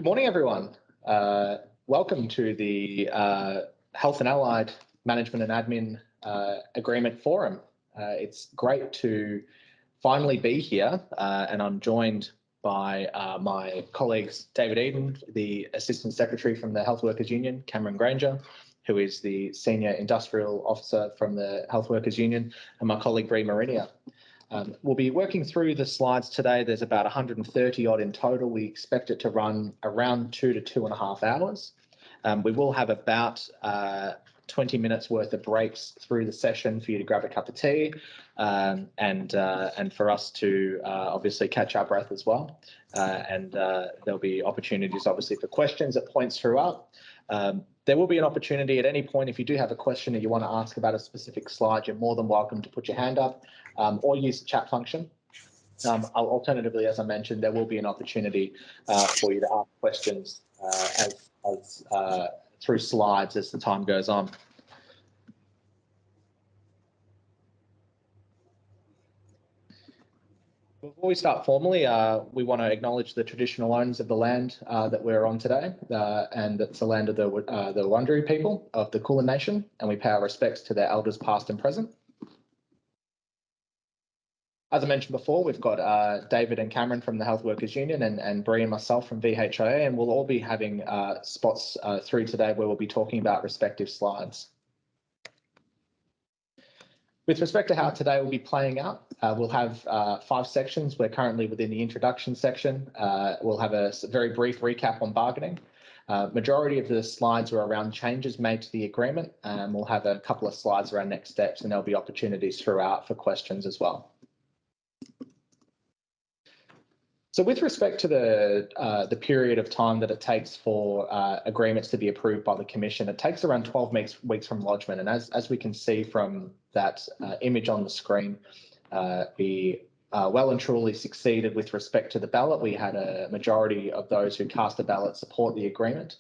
Good morning, everyone. Welcome to the Health and Allied Management and Admin Agreement Forum. It's great to finally be here, and I'm joined by my colleagues, David Eden, the Assistant Secretary from the Health Workers Union, Cameron Granger, who is the Senior Industrial Officer from the Health Workers Union, and my colleague, Bree Marinier. We'll be working through the slides today. There's about 130 odd in total. We expect it to run around 2 to 2.5 hours. We will have about 20 minutes worth of breaks through the session for you to grab a cup of tea and for us to obviously catch our breath as well. There'll be opportunities obviously for questions at points throughout. There will be an opportunity at any point if you do have a question that you want to ask about a specific slide, you're more than welcome to put your hand up or use the chat function. Alternatively, as I mentioned, there will be an opportunity for you to ask questions through slides as the time goes on. Before we start formally, we want to acknowledge the traditional owners of the land that we're on today, and that's the land of the Wurundjeri people of the Pullin Nation, and we pay our respects to their elders past and present. As I mentioned before, we've got David and Cameron from the Health Workers Union and Bree and myself from VHIA, and we'll all be having spots through today where we'll be talking about respective slides. With respect to how today will be playing out, we'll have 5 sections. We're currently within the introduction section. We'll have a very brief recap on bargaining. Majority of the slides are around changes made to the agreement. We'll have a couple of slides around next steps, and there'll be opportunities throughout for questions as well. So with respect to the period of time that it takes for agreements to be approved by the Commission, it takes around 12 weeks from lodgement. And as we can see from that image on the screen, we well and truly succeeded with respect to the ballot. We had a majority of those who cast a ballot support the agreement.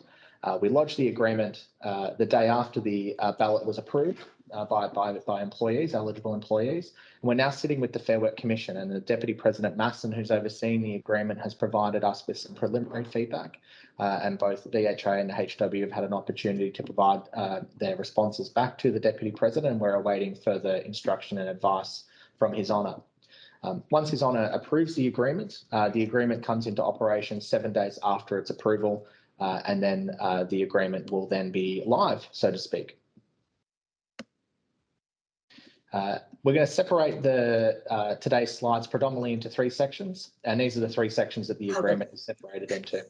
We lodged the agreement the day after the ballot was approved by employees, eligible employees. And we're now sitting with the Fair Work Commission, and the Deputy President Masson, who's overseeing the agreement, has provided us with some preliminary feedback. And both the DHA and the HW have had an opportunity to provide their responses back to the Deputy President, and we're awaiting further instruction and advice from His Honour. Once His Honour approves the agreement comes into operation 7 days after its approval, and then the agreement will then be live, so to speak. We're going to separate today's slides predominantly into 3 sections, and these are the 3 sections that the agreement is separated into.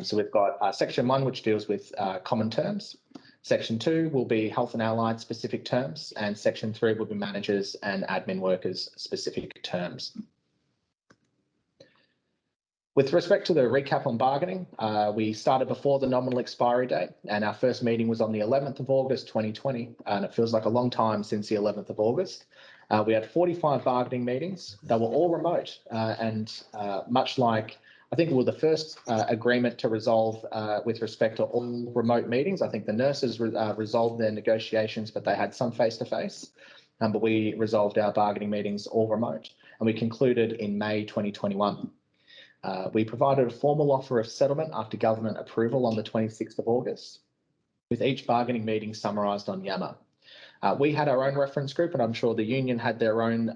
So we've got section 1, which deals with common terms. Section 2 will be health and allied specific terms, and section 3 will be managers and admin workers specific terms. With respect to the recap on bargaining, we started before the nominal expiry date, and our first meeting was on the 11th of August 2020, and it feels like a long time since the 11th of August. We had 45 bargaining meetings. They were all remote, and much like I think it was the first agreement to resolve with respect to all remote meetings. I think the nurses resolved their negotiations, but they had some face-to-face. But we resolved our bargaining meetings all remote, and we concluded in May 2021. We provided a formal offer of settlement after government approval on the 26th of August, with each bargaining meeting summarised on Yammer. We had our own reference group, and I'm sure the union had their own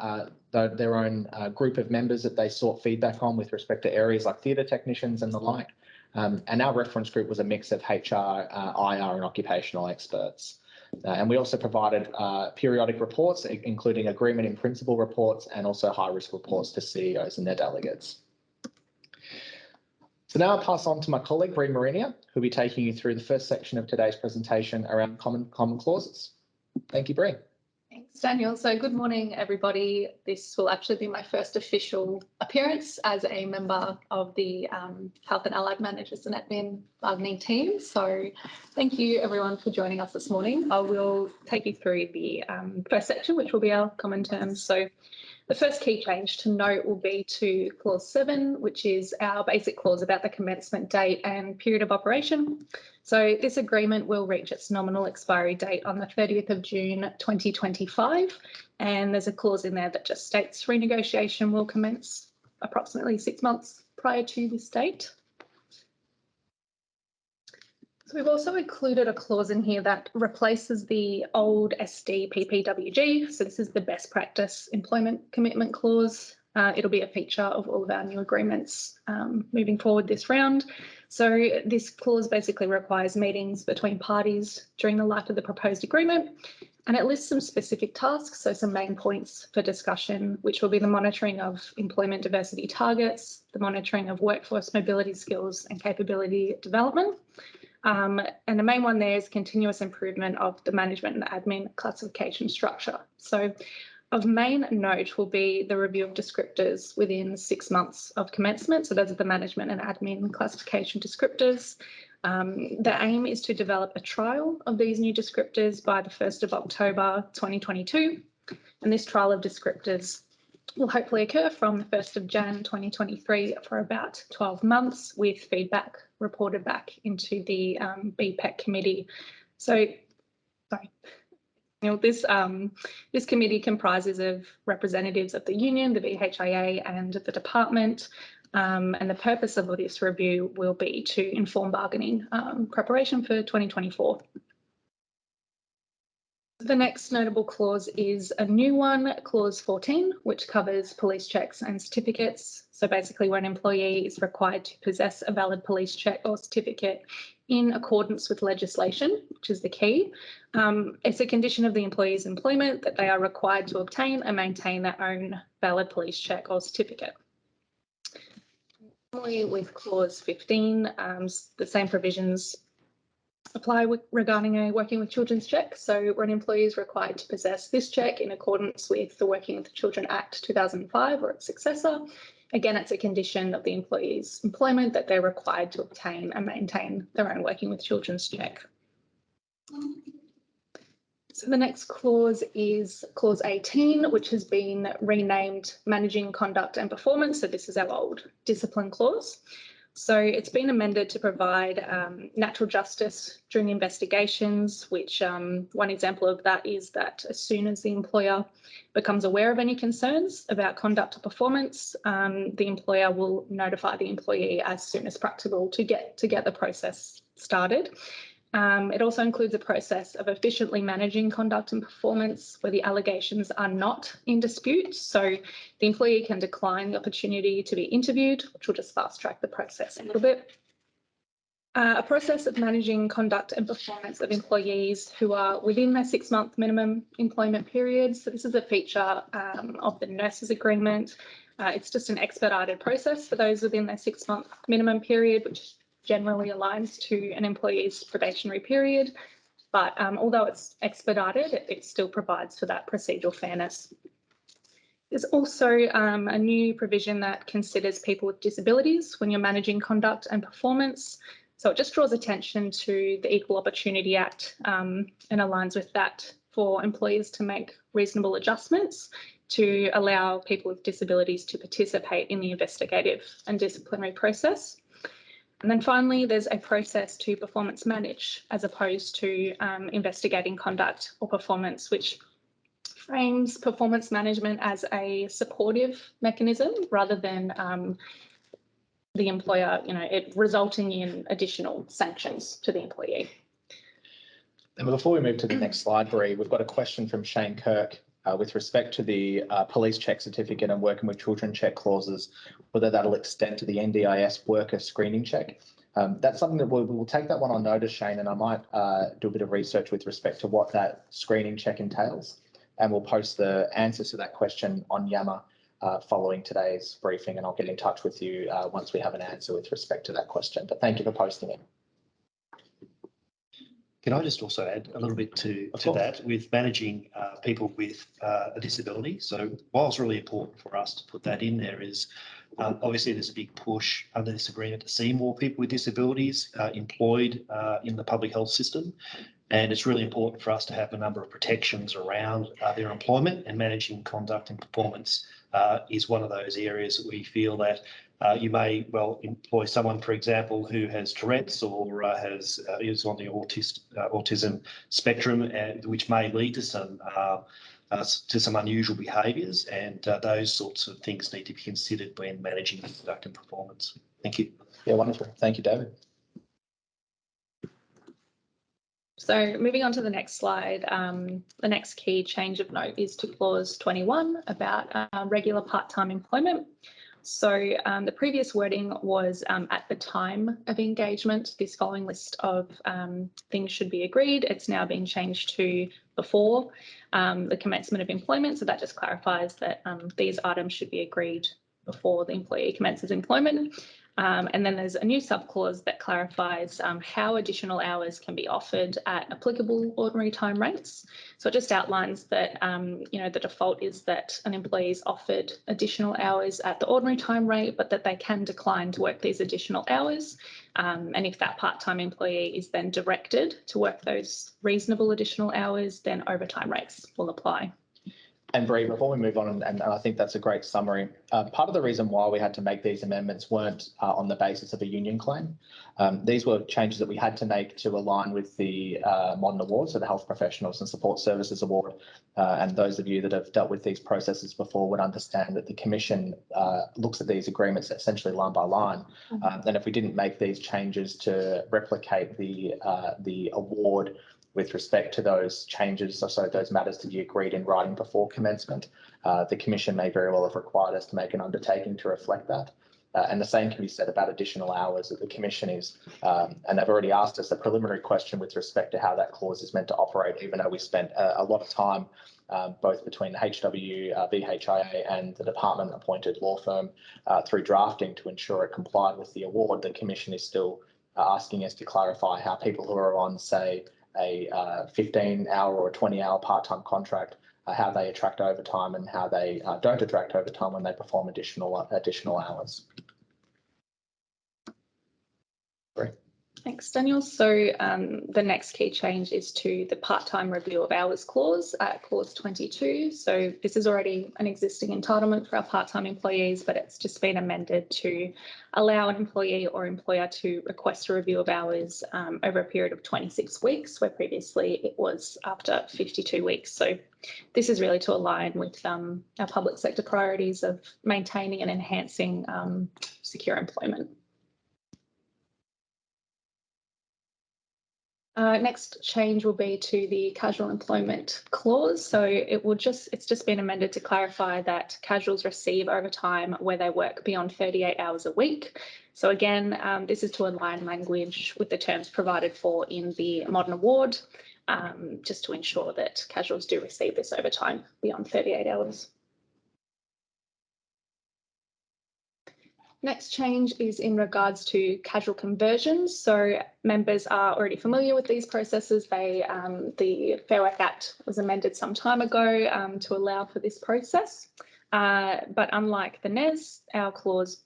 group of members that they sought feedback on with respect to areas like theatre technicians and the like. And our reference group was a mix of HR, IR and occupational experts. And we also provided periodic reports, including agreement in principle reports and also high-risk reports to CEOs and their delegates. So now I'll pass on to my colleague, Bree Marinier, who'll be taking you through the first section of today's presentation around common clauses. Thank you, Bree. Thanks, Daniel. So good morning, everybody. This will actually be my first official appearance as a member of the Health and Allied Managers and Admin bargaining team. So thank you, everyone, for joining us this morning. I will take you through the first section, which will be our common terms. So the first key change to note will be to Clause 7, which is our basic clause about the commencement date and period of operation. So this agreement will reach its nominal expiry date on the 30th of June 2025, and there's a clause in there that just states renegotiation will commence approximately 6 months prior to this date. So we've also included a clause in here that replaces the old SD PPWG. So this is the best practice employment commitment clause. It'll be a feature of all of our new agreements moving forward this round. So this clause basically requires meetings between parties during the life of the proposed agreement, and it lists some specific tasks, so some main points for discussion, which will be the monitoring of employment diversity targets, the monitoring of workforce mobility skills and capability development. And the main one there is continuous improvement of the management and admin classification structure. So of main note will be the review of descriptors within 6 months of commencement. So those are the management and admin classification descriptors. The aim is to develop a trial of these new descriptors by the 1st of October 2022. And this trial of descriptors will hopefully occur from the 1st of Jan 2023 for about 12 months, with feedback reported back into the BPEC committee. So, sorry. This committee comprises of representatives of the union, the VHIA and the department, and the purpose of this review will be to inform bargaining preparation for 2024. The next notable clause is a new one, clause 14, which covers police checks and certificates. So basically, when an employee is required to possess a valid police check or certificate in accordance with legislation, which is the key. It's a condition of the employee's employment that they are required to obtain and maintain their own valid police check or certificate. With clause 15, the same provisions apply regarding a working with children's check. So where an employee is required to possess this check in accordance with the Working with Children Act 2005 or its successor, again, it's a condition of the employee's employment that they're required to obtain and maintain their own working with children's check. So the next clause is clause 18, which has been renamed Managing Conduct and Performance. So this is our old discipline clause. So it's been amended to provide natural justice during investigations, which one example of that is that as soon as the employer becomes aware of any concerns about conduct or performance, the employer will notify the employee as soon as practical to get the process started. It also includes a process of efficiently managing conduct and performance where the allegations are not in dispute. So the employee can decline the opportunity to be interviewed, which will just fast track the process a little bit. A process of managing conduct and performance of employees who are within their 6-month minimum employment period. So this is a feature of the nurses agreement. It's just an expedited process for those within their 6-month minimum period, which generally aligns to an employee's probationary period, but although it's expedited, it still provides for that procedural fairness. There's also a new provision that considers people with disabilities when you're managing conduct and performance. So it just draws attention to the Equal Opportunity Act and aligns with that for employers to make reasonable adjustments to allow people with disabilities to participate in the investigative and disciplinary process. And then finally, there's a process to performance manage as opposed to investigating conduct or performance, which frames performance management as a supportive mechanism rather than the employer, it resulting in additional sanctions to the employee. And before we move to the next slide, Bree, we've got a question from Shane Kirk with respect to the police check certificate and working with children check clauses, whether that'll extend to the NDIS worker screening check. That's something that we'll take that one on notice, Shane, and I might do a bit of research with respect to what that screening check entails. And we'll post the answers to that question on Yammer following today's briefing, and I'll get in touch with you once we have an answer with respect to that question. But thank you for posting it. Can I just also add a little bit to that with managing people with a disability? So while it's really important for us to put that in there is obviously there's a big push under this agreement to see more people with disabilities employed in the public health system. And it's really important for us to have a number of protections around their employment, and managing conduct and performance is one of those areas that we feel that you may well employ someone, for example, who has Tourette's or is on the autism spectrum, which may lead to some unusual behaviours, and those sorts of things need to be considered when managing conduct and performance. Thank you. Yeah, wonderful. Thank you, David. So moving on to the next slide, the next key change of note is to clause 21 about regular part-time employment. So the previous wording was at the time of engagement. This following list of things should be agreed. It's now been changed to before the commencement of employment. So that just clarifies that these items should be agreed before the employee commences employment. And then there's a new subclause that clarifies how additional hours can be offered at applicable ordinary time rates. So it just outlines that, the default is that an employee is offered additional hours at the ordinary time rate, but that they can decline to work these additional hours. And if that part-time employee is then directed to work those reasonable additional hours, then overtime rates will apply. And Bree, before we move on, and I think that's a great summary, part of the reason why we had to make these amendments weren't on the basis of a union claim. These were changes that we had to make to align with the modern award, so the Health Professionals and Support Services Award. And those of you that have dealt with these processes before would understand that the Commission looks at these agreements essentially line by line. And if we didn't make these changes to replicate the award with respect to those changes, so those matters to be agreed in writing before commencement, the Commission may very well have required us to make an undertaking to reflect that. And the same can be said about additional hours that the Commission is, and they've already asked us a preliminary question with respect to how that clause is meant to operate, even though we spent a lot of time both between the HW, VHIA and the department appointed law firm through drafting to ensure it complied with the award. The Commission is still asking us to clarify how people who are on, say, a 15-hour or 20-hour part-time contract, how they attract overtime and how they don't attract overtime when they perform additional hours. Great. Thanks, Daniel. So the next key change is to the part-time review of hours clause at clause 22. So this is already an existing entitlement for our part-time employees, but it's just been amended to allow an employee or employer to request a review of hours over a period of 26 weeks, where previously it was after 52 weeks. So this is really to align with our public sector priorities of maintaining and enhancing secure employment. Next change will be to the casual employment clause. So it's just been amended to clarify that casuals receive overtime where they work beyond 38 hours a week. So again, this is to align language with the terms provided for in the modern award, just to ensure that casuals do receive this overtime beyond 38 hours. Next change is in regards to casual conversions. So members are already familiar with these processes. The Fair Work Act was amended some time ago to allow for this process. But unlike the NES, our clause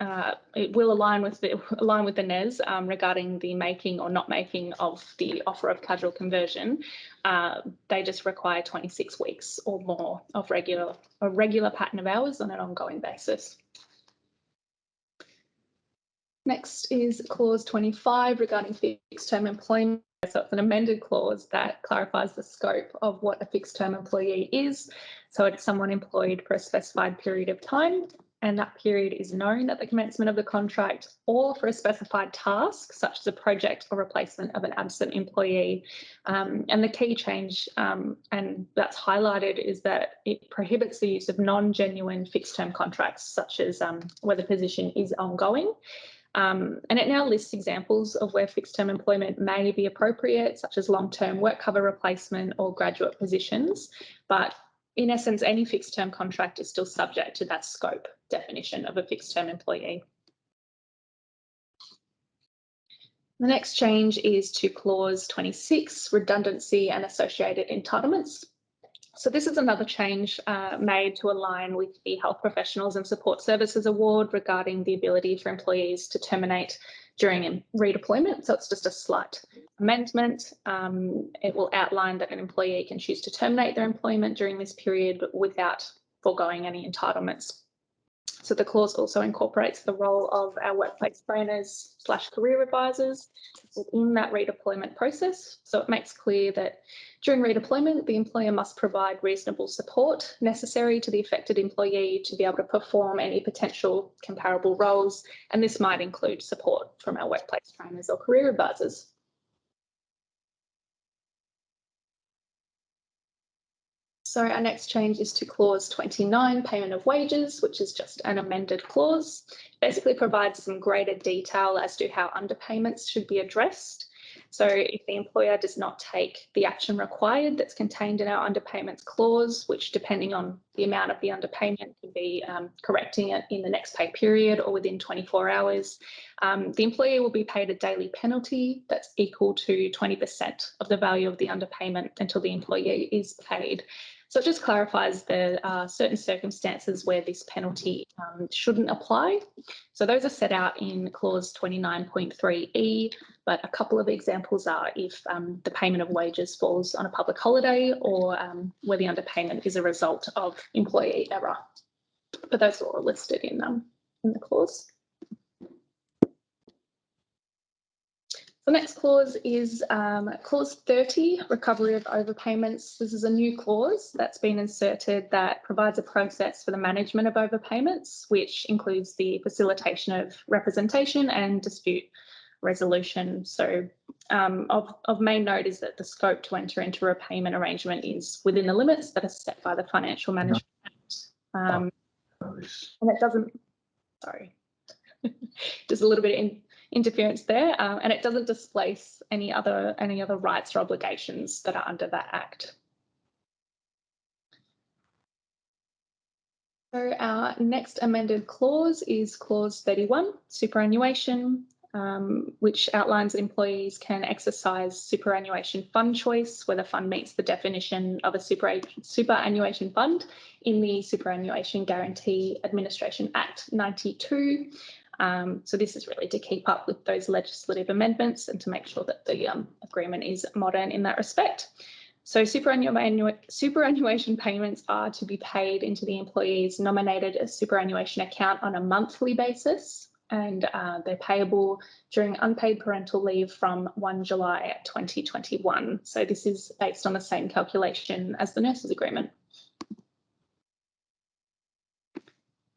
it will align with the NES regarding the making or not making of the offer of casual conversion. They just require 26 weeks or more of a regular pattern of hours on an ongoing basis. Next is clause 25 regarding fixed term employment. So it's an amended clause that clarifies the scope of what a fixed term employee is. So it's someone employed for a specified period of time, and that period is known at the commencement of the contract, or for a specified task, such as a project or replacement of an absent employee. And the key change, and that's highlighted, is that it prohibits the use of non-genuine fixed term contracts, such as where the position is ongoing. And it now lists examples of where fixed term employment may be appropriate, such as long-term work cover replacement or graduate positions. But in essence, any fixed term contract is still subject to that scope definition of a fixed term employee. The next change is to clause 26, redundancy and associated entitlements. So this is another change made to align with the Health Professionals and Support Services Award regarding the ability for employees to terminate during redeployment. So it's just a slight amendment. It will outline that an employee can choose to terminate their employment during this period, but without foregoing any entitlements. So the clause also incorporates the role of our workplace trainers / career advisors within that redeployment process. So it makes clear that during redeployment, the employer must provide reasonable support necessary to the affected employee to be able to perform any potential comparable roles. And this might include support from our workplace trainers or career advisors. So our next change is to clause 29, payment of wages, which is just an amended clause. Basically provides some greater detail as to how underpayments should be addressed. So if the employer does not take the action required that's contained in our underpayments clause, which depending on the amount of the underpayment could be correcting it in the next pay period or within 24 hours, the employee will be paid a daily penalty that's equal to 20% of the value of the underpayment until the employee is paid. So it just clarifies there are certain circumstances where this penalty shouldn't apply. So those are set out in clause 29.3E, but a couple of examples are if the payment of wages falls on a public holiday or where the underpayment is a result of employee error. But those are all listed in the clause. The next clause is clause 30, recovery of overpayments. This is a new clause that's been inserted that provides a process for the management of overpayments, which includes the facilitation of representation and dispute resolution. So of main note is that the scope to enter into a repayment arrangement is within the limits that are set by the Financial Management Act. And it doesn't, sorry, just a little bit of interference there, and it doesn't displace any other rights or obligations that are under that Act. So our next amended clause is clause 31, superannuation, which outlines that employees can exercise superannuation fund choice where the fund meets the definition of a superannuation fund in the Superannuation Guarantee Administration Act 92. So this is really to keep up with those legislative amendments and to make sure that the agreement is modern in that respect. So superannuation payments are to be paid into the employee's nominated superannuation account on a monthly basis, and they're payable during unpaid parental leave from 1 July 2021. So this is based on the same calculation as the nurses agreement.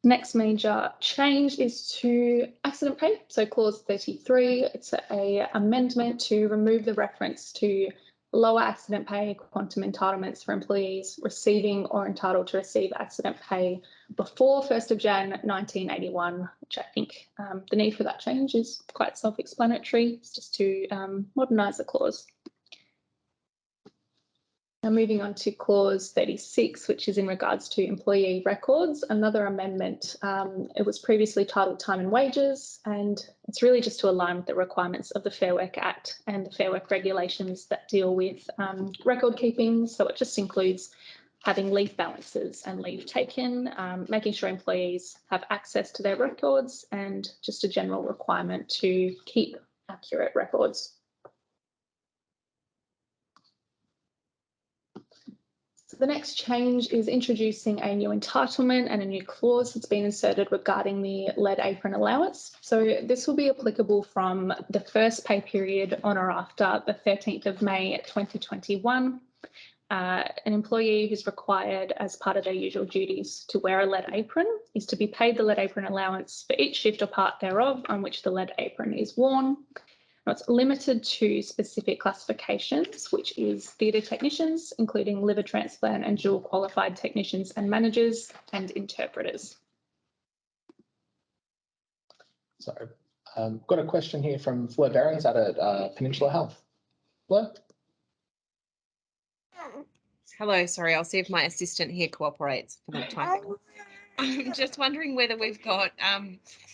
Next major change is to accident pay. So clause 33, it's an amendment to remove the reference to lower accident pay quantum entitlements for employees receiving or entitled to receive accident pay before 1st of Jan 1981, which I think the need for that change is quite self-explanatory. It's just to modernise the clause. Now moving on to clause 36, which is in regards to employee records, another amendment. It was previously titled Time and Wages, and it's really just to align with the requirements of the Fair Work Act and the Fair Work regulations that deal with record keeping. So it just includes having leave balances and leave taken, making sure employees have access to their records, and just a general requirement to keep accurate records. So the next change is introducing a new entitlement and a new clause that's been inserted regarding the lead apron allowance. So this will be applicable from the first pay period on or after the 13th of May 2021. An employee who's required as part of their usual duties to wear a lead apron is to be paid the lead apron allowance for each shift or part thereof on which the lead apron is worn. Now, it's limited to specific classifications, which is theatre technicians, including liver transplant and dual qualified technicians and managers, and interpreters. So got a question here from Fleur Behrens out at Peninsula Health. Fleur? Hello, sorry, I'll see if my assistant here cooperates for my typing. I'm just wondering whether we've got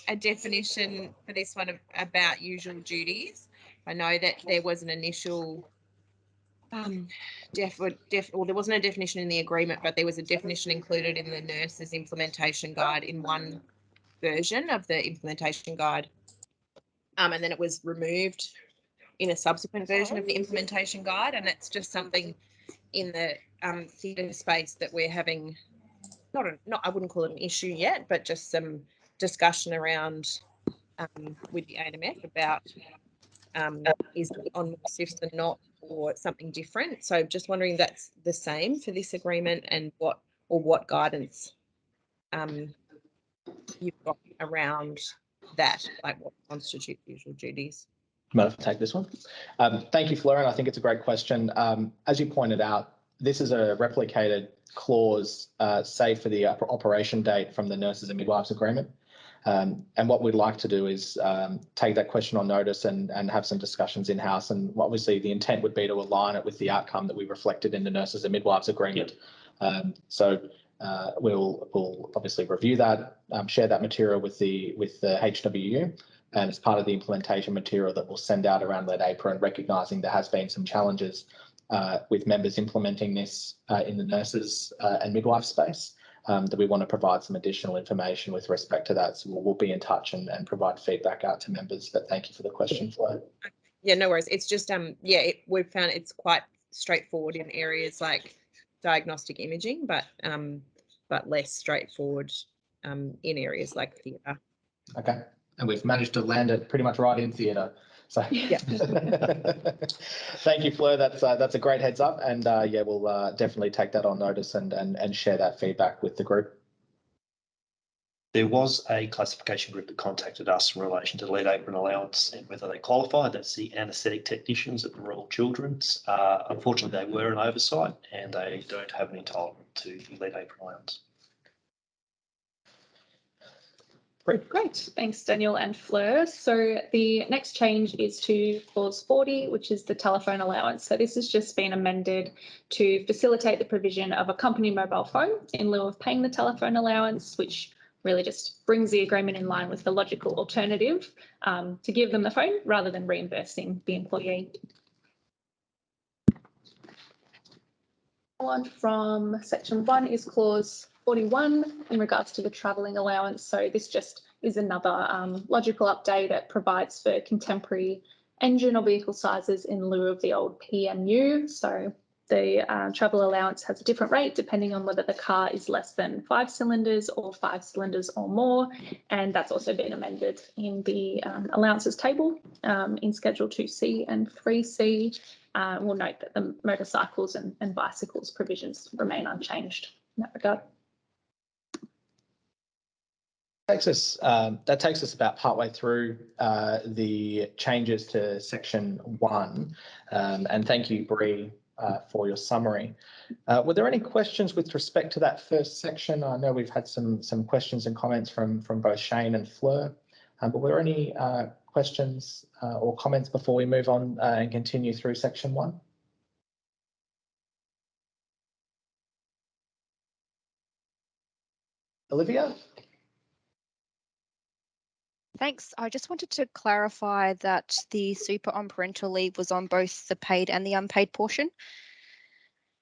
a definition for this one about usual duties. I know that there was an initial there wasn't a definition in the agreement, but there was a definition included in the nurses implementation guide in one version of the implementation guide. And then it was removed in a subsequent version of the implementation guide. And it's just something in the theatre space that we're having I wouldn't call it an issue yet, but just some discussion around with the ANMF about is it on more shifts than not or something different. So just wondering if that's the same for this agreement and what guidance you've got around that, like what constitutes usual duties. Might have to take this one. Thank you, Fleur, and I think it's a great question. As you pointed out, this is a replicated clause, save for the operation date from the Nurses and Midwives Agreement. And what we'd like to do is take that question on notice and have some discussions in-house. And obviously the intent would be to align it with the outcome that we reflected in the Nurses and Midwives Agreement. We'll obviously review that, share that material with the HWU, and as part of the implementation material that we'll send out around that April, and recognising there has been some challenges with members implementing this in the nurses and midwife space, that we want to provide some additional information with respect to that. So we'll be in touch and provide feedback out to members. But thank you for the question, Flo. Yeah, no worries. It's just we've found it's quite straightforward in areas like diagnostic imaging, but less straightforward in areas like theatre. Okay. And we've managed to land it pretty much right in theatre. So yeah. Thank you, Fleur. That's a great heads up, and we'll definitely take that on notice and share that feedback with the group. There was a classification group that contacted us in relation to lead apron allowance and whether they qualified. That's the anaesthetic technicians at the Royal Children's. Unfortunately, they were an oversight and they don't have an entitlement to the lead apron allowance. Great, thanks Daniel and Fleur. So the next change is to clause 40, which is the telephone allowance. So this has just been amended to facilitate the provision of a company mobile phone in lieu of paying the telephone allowance, which really just brings the agreement in line with the logical alternative to give them the phone rather than reimbursing the employee. On from section 1 is clause 41 in regards to the travelling allowance. So this just is another logical update. It provides for contemporary engine or vehicle sizes in lieu of the old PMU. So the travel allowance has a different rate depending on whether the car is less than 5 cylinders or 5 cylinders or more. And that's also been amended in the allowances table in Schedule 2C and 3C. We'll note that the motorcycles and bicycles provisions remain unchanged in that regard. That takes us about partway through the changes to section 1, and thank you, Bree, for your summary. Were there any questions with respect to that first section? I know we've had some questions and comments from both Shane and Fleur, but were there any questions or comments before we move on and continue through section 1? Olivia? Thanks. I just wanted to clarify that the super on parental leave was on both the paid and the unpaid portion.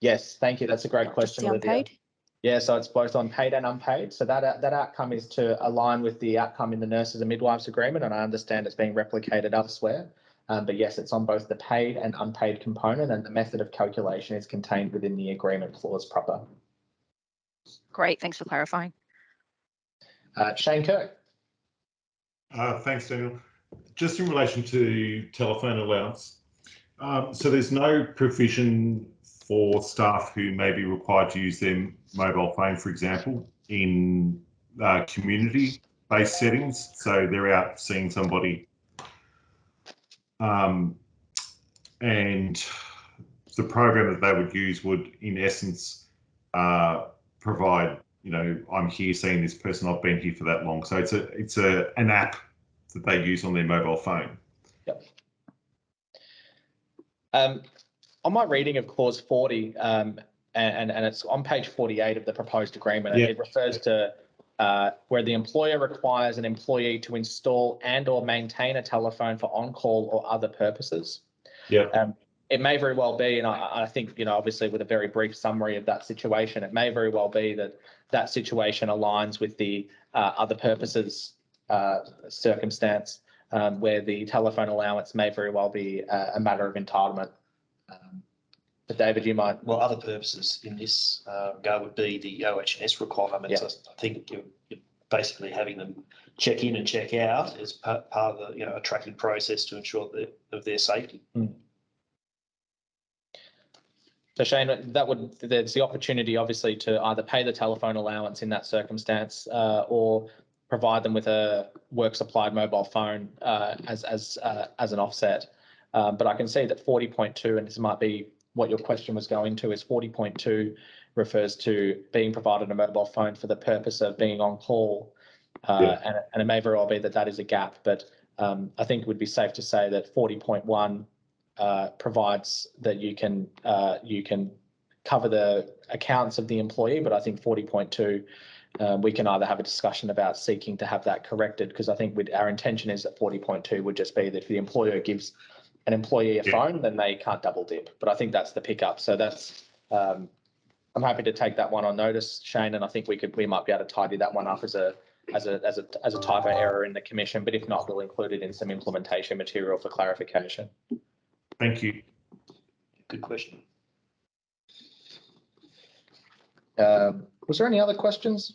Yes, thank you. That's a great question, Olivia. Unpaid? Yeah, so it's both on paid and unpaid. So that outcome is to align with the outcome in the Nurses and Midwives Agreement, and I understand it's being replicated elsewhere. But yes, it's on both the paid and unpaid component, and the method of calculation is contained within the agreement clause proper. Great, thanks for clarifying. Shane Kirk. Thanks, Daniel. Just in relation to telephone allowance, so there's no provision for staff who may be required to use their mobile phone, for example, in community-based settings. So they're out seeing somebody, and the program that they would use would, in essence, provide, I'm here seeing this person, I've been here for that long. So it's an app that they use on their mobile phone. Yep. On my reading of clause 40, and it's on page 48 of the proposed agreement, yeah. It refers to where the employer requires an employee to install and or maintain a telephone for on-call or other purposes. Yeah. It may very well be, and I think, obviously with a very brief summary of that situation, it may very well be that situation aligns with the other purposes circumstance, where the telephone allowance may very well be a matter of entitlement. But David, you might. Well, other purposes in this regard would be the OH&S requirements. Yep. I think you're basically having them check in and check out as part of the a tracking process to ensure of their safety. Mm. So Shane, there's the opportunity obviously to either pay the telephone allowance in that circumstance or provide them with a work supplied mobile phone as an offset. But I can see that 40.2, and this might be what your question was going to is 40.2 refers to being provided a mobile phone for the purpose of being on call. And it may very well be that that is a gap, but I think it would be safe to say that 40.1 provides that you can cover the accounts of the employee, but I think 40.2 we can either have a discussion about seeking to have that corrected, because I think our intention is that 40.2 would just be that if the employer gives an employee a phone, then they can't double dip. But I think that's the pickup. So that's I'm happy to take that one on notice, Shane, and I think we might be able to tidy that one up as a typo error in the commission. But if not, we'll include it in some implementation material for clarification. Thank you. Good question. Was there any other questions?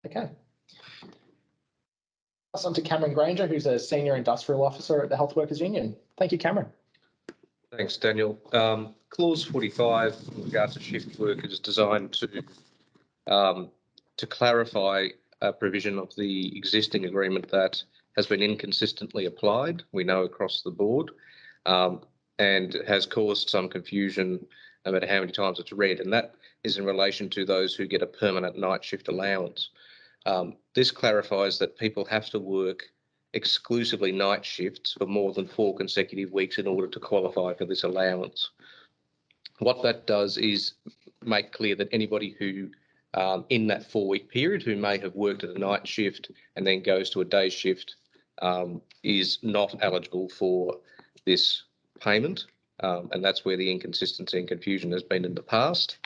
Okay. Pass on to Cameron Granger, who's a Senior Industrial Officer at the Health Workers Union. Thank you, Cameron. Thanks, Daniel. Clause 45 in regards to shift work is designed to clarify a provision of the existing agreement that has been inconsistently applied, we know, across the board, and has caused some confusion about how many times it's read, and that is in relation to those who get a permanent night shift allowance. This clarifies that people have to work exclusively night shifts for more than 4 consecutive weeks in order to qualify for this allowance. What that does is make clear that anybody who in that 4-week period who may have worked at a night shift and then goes to a day shift is not eligible for this payment. And that's where the inconsistency and confusion has been in the past.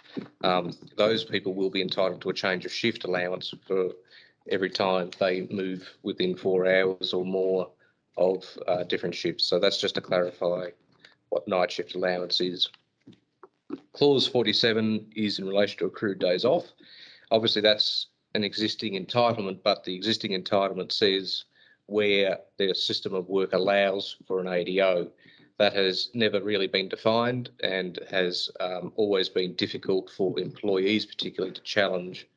Those people will be entitled to a change of shift allowance for every time they move within 4 hours or more of different shifts. So that's just to clarify what night shift allowance is. Clause 47 is in relation to accrued days off. Obviously, that's an existing entitlement, but the existing entitlement says where their system of work allows for an ADO. That has never really been defined and has always been difficult for employees, particularly, to challenge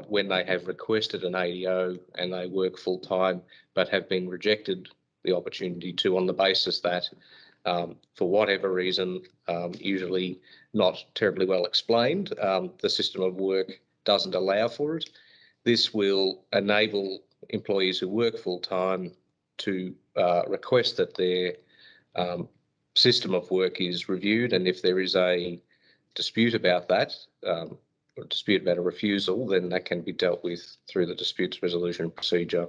when they have requested an ADO and they work full time, but have been rejected the opportunity to, on the basis that, for whatever reason, usually not terribly well explained, the system of work doesn't allow for it. This will enable employees who work full time to request that their system of work is reviewed, and if there is a dispute about that, or a dispute about a refusal, then that can be dealt with through the disputes resolution procedure.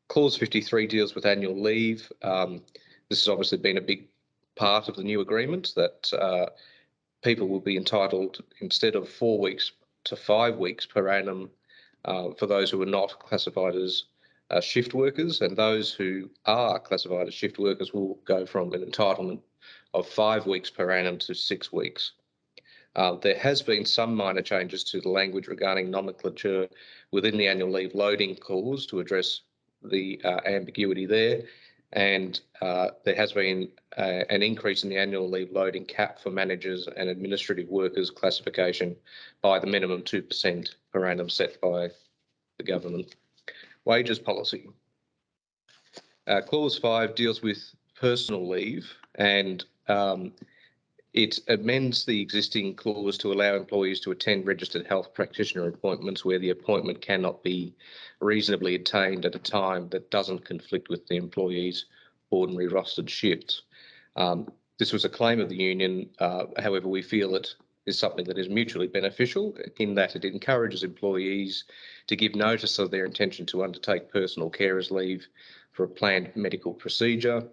Clause 53 deals with annual leave. This has obviously been a big part of the new agreement, that people will be entitled, instead of 4 weeks, to 5 weeks per annum for those who are not classified as shift workers, and those who are classified as shift workers will go from an entitlement of 5 weeks per annum to 6 weeks. There has been some minor changes to the language regarding nomenclature within the annual leave loading clause to address the ambiguity there, and there has been an increase in the annual leave loading cap for managers and administrative workers classification by the minimum 2% per annum set by the government. Wages policy. Clause 5 deals with personal leave, and it amends the existing clause to allow employees to attend registered health practitioner appointments where the appointment cannot be reasonably attained at a time that doesn't conflict with the employee's ordinary rostered shifts. This was a claim of the union. However, we feel it is something that is mutually beneficial in that it encourages employees to give notice of their intention to undertake personal carers leave for a planned medical procedure,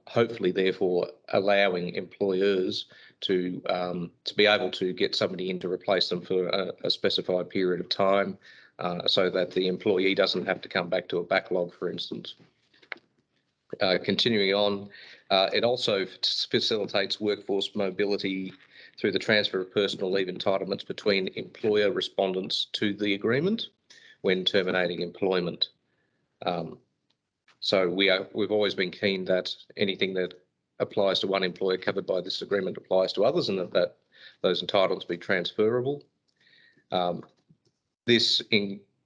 hopefully therefore allowing employers to be able to get somebody in to replace them for a specified period of time, so that the employee doesn't have to come back to a backlog, for instance. Continuing on, it also facilitates workforce mobility through the transfer of personal leave entitlements between employer respondents to the agreement when terminating employment. So we've always been keen that anything that applies to one employer covered by this agreement applies to others, and that those entitlements be transferable. This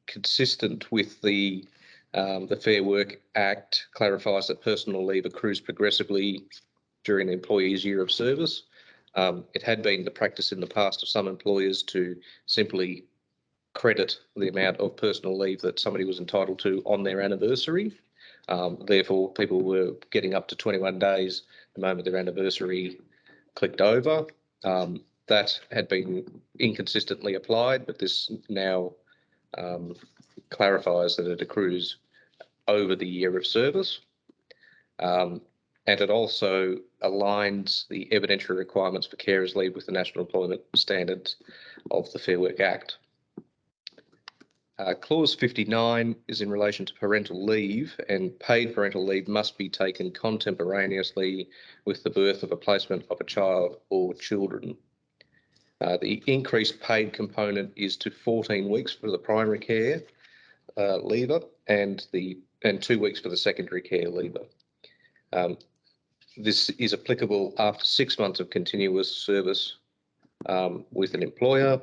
consistent with the Fair Work Act, clarifies that personal leave accrues progressively during the employee's year of service. It had been the practice in the past of some employers to simply credit the amount of personal leave that somebody was entitled to on their anniversary. Therefore, people were getting up to 21 days the moment their anniversary clicked over. That had been inconsistently applied, but this now clarifies that it accrues over the year of service. And it also aligns the evidentiary requirements for carers leave with the National Employment Standards of the Fair Work Act. Clause 59 is in relation to parental leave, and paid parental leave must be taken contemporaneously with the birth of a placement of a child or children. The increased paid component is to 14 weeks for the primary care leaver and 2 weeks for the secondary care leaver. This is applicable after 6 months of continuous service with an employer,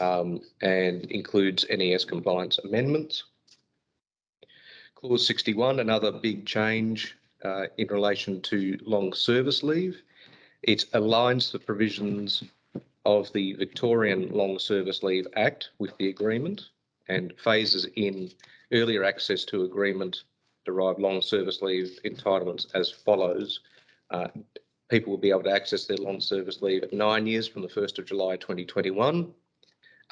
and includes NES compliance amendments. Clause 61, another big change in relation to long service leave. It aligns the provisions of the Victorian Long Service Leave Act with the agreement and phases in earlier access to agreement derived long service leave entitlements as follows. People will be able to access their long service leave at 9 years from the 1st of July 2021,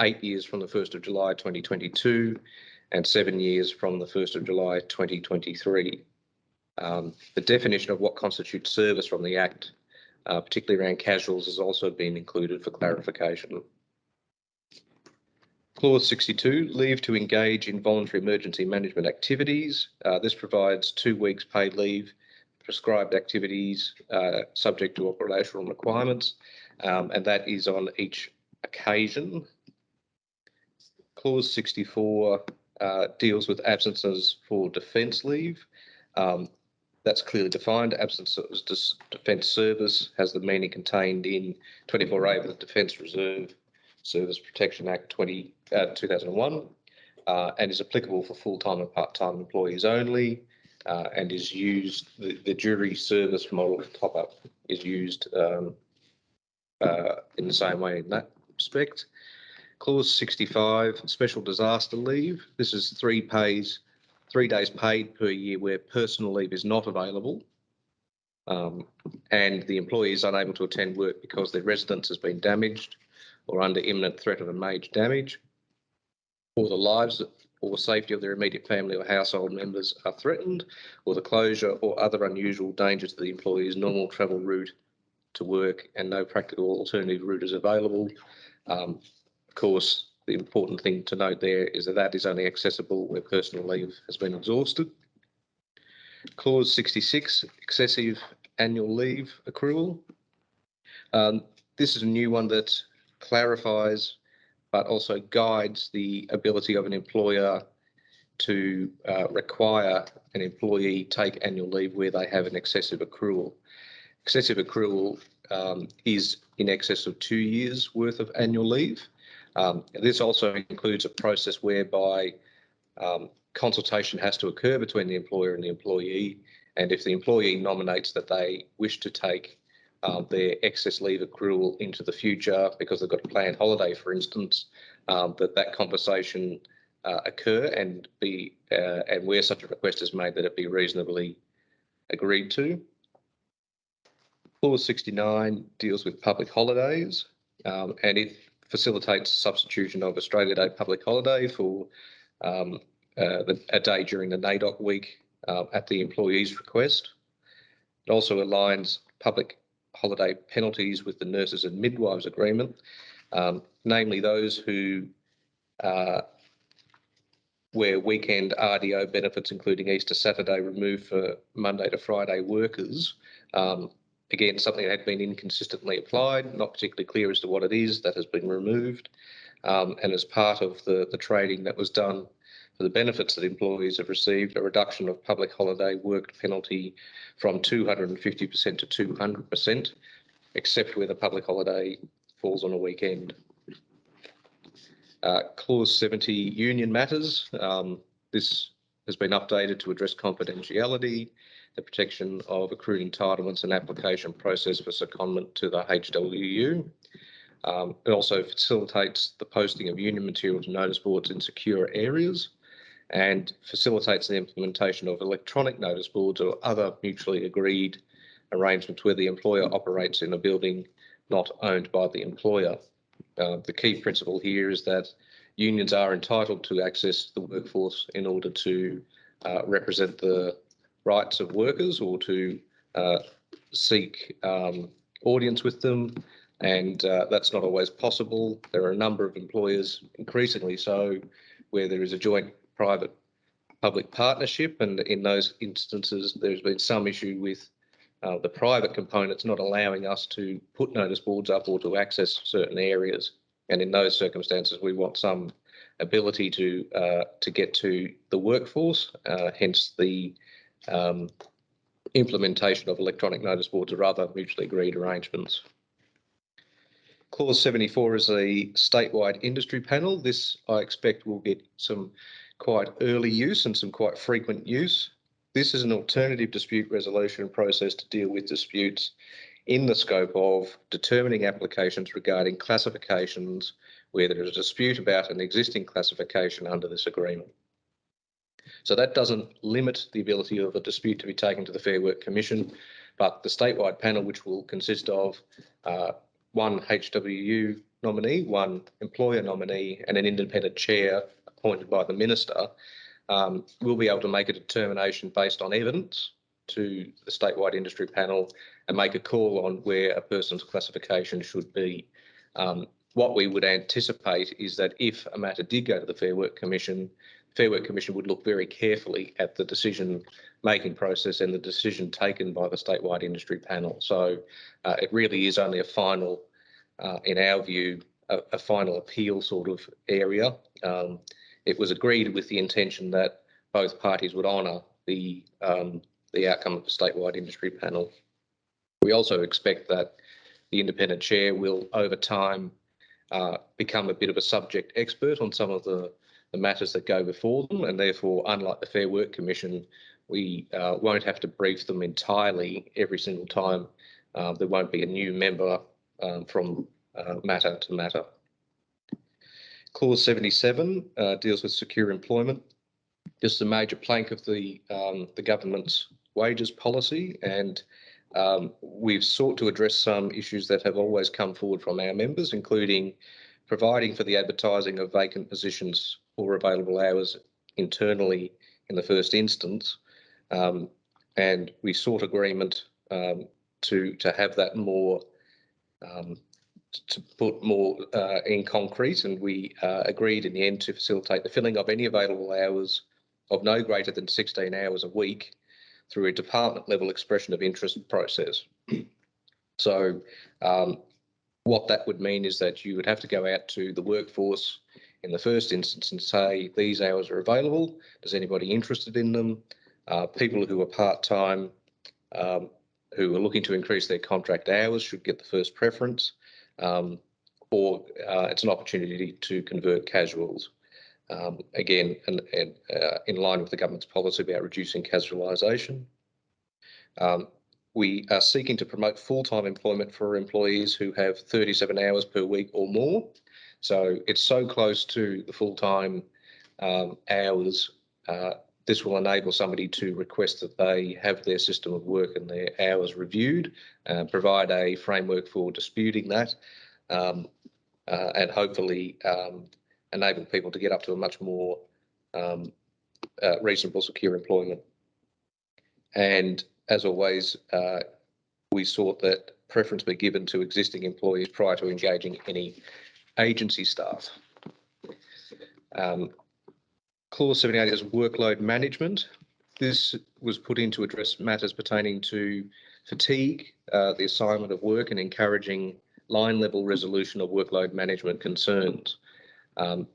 8 years from the 1st of July 2022, and 7 years from the 1st of July 2023. The definition of what constitutes service from the Act, particularly around casuals, has also been included for clarification. Clause 62, leave to engage in voluntary emergency management activities. This provides 2 weeks paid leave, prescribed activities subject to operational requirements, and that is on each occasion. Clause 64 deals with absences for defence leave. That's clearly defined. Absence of defence service has the meaning contained in 24A of the Defence Reserve Service Protection Act 2001, and is applicable for full-time and part-time employees only, and is used, the jury service model top-up is used in the same way in that respect. Clause 65, special disaster leave. This is 3 days paid per year where personal leave is not available, and the employee is unable to attend work because their residence has been damaged or under imminent threat of a major damage, or the lives or safety of their immediate family or household members are threatened, or the closure or other unusual danger to the employee's normal travel route to work and no practical alternative route is available. Of course, the important thing to note there is that that is only accessible where personal leave has been exhausted. Clause 66, excessive annual leave accrual. This is a new one that clarifies but also guides the ability of an employer to require an employee take annual leave where they have an excessive accrual. Excessive accrual is in excess of 2 years worth of annual leave. This also includes a process whereby consultation has to occur between the employer and the employee, and if the employee nominates that they wish to take their excess leave accrual into the future because they've got a planned holiday, for instance, that conversation occur and and where such a request is made, that it be reasonably agreed to. Clause 69 deals with public holidays, and it facilitates substitution of Australia Day public holiday for a day during the NAIDOC week at the employee's request. It also aligns public holiday penalties with the Nurses and Midwives Agreement, namely those who where weekend RDO benefits, including Easter Saturday, removed for Monday to Friday workers. Again, something that had been inconsistently applied, not particularly clear as to what it is, that has been removed. And as part of the trading that was done for the benefits that employees have received, a reduction of public holiday worked penalty from 250% to 200%, except where the public holiday falls on a weekend. Clause 70, union matters. This has been updated to address confidentiality, the protection of accrued entitlements and application process for secondment to the HWU. It also facilitates the posting of union materials and notice boards in secure areas and facilitates the implementation of electronic notice boards or other mutually agreed arrangements where the employer operates in a building not owned by the employer. The key principle here is that unions are entitled to access the workforce in order to represent the rights of workers or to seek audience with them, and that's not always possible. There are a number of employers, increasingly so, where there is a joint private-public partnership, and in those instances there's been some issue with the private components not allowing us to put notice boards up or to access certain areas. And in those circumstances, we want some ability to get to the workforce, hence the implementation of electronic notice boards or other mutually agreed arrangements. Clause 74 is a statewide industry panel. This, I expect, will get some quite early use and some quite frequent use. This is an alternative dispute resolution process to deal with disputes in the scope of determining applications regarding classifications where there is a dispute about an existing classification under this agreement. So that doesn't limit the ability of a dispute to be taken to the Fair Work Commission, but the statewide panel, which will consist of one HWU nominee, one employer nominee, and an independent chair appointed by the minister, will be able to make a determination based on evidence to the statewide industry panel and make a call on where a person's classification should be. What we would anticipate is that if a matter did go to the Fair Work Commission, the Fair Work Commission would look very carefully at the decision-making process and the decision taken by the statewide industry panel. So it really is only a final, in our view, a final appeal sort of area. It was agreed with the intention that both parties would honour the outcome of the statewide industry panel. We also expect that the independent chair will, over time, become a bit of a subject expert on some of the matters that go before them, and therefore, unlike the Fair Work Commission, we won't have to brief them entirely every single time. There won't be a new member from matter to matter. Clause 77 deals with secure employment. This is a major plank of the government's wages policy, and we've sought to address some issues that have always come forward from our members, including providing for the advertising of vacant positions or available hours internally in the first instance, and we sought agreement to have that more to put more in concrete, and we agreed in the end to facilitate the filling of any available hours of no greater than 16 hours a week through a department level expression of interest process. So what that would mean is that you would have to go out to the workforce in the first instance and say, these hours are available. Is anybody interested in them? People who are part-time, who are looking to increase their contract hours should get the first preference, or it's an opportunity to convert casuals. Again, and in line with the government's policy about reducing casualisation. We are seeking to promote full-time employment for employees who have 37 hours per week or more. So it's so close to the full-time hours. This will enable somebody to request that they have their system of work and their hours reviewed, provide a framework for disputing that, and hopefully enable people to get up to a much more reasonable, secure employment. And as always, we sought that preference be given to existing employees prior to engaging any agency staff. Clause 78 is workload management. This was put in to address matters pertaining to fatigue, the assignment of work, and encouraging line-level resolution of workload management concerns.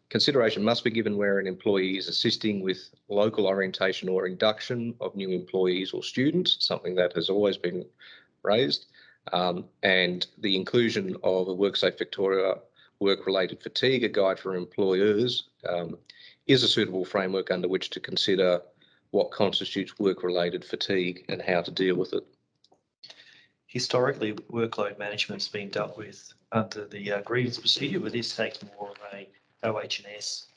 Consideration must be given where an employee is assisting with local orientation or induction of new employees or students, something that has always been raised, and the inclusion of a WorkSafe Victoria Work-Related Fatigue, a guide for employers, is a suitable framework under which to consider what constitutes work-related fatigue and how to deal with it. Historically, workload management's been dealt with under the grievance procedure, but this takes more of a OH&S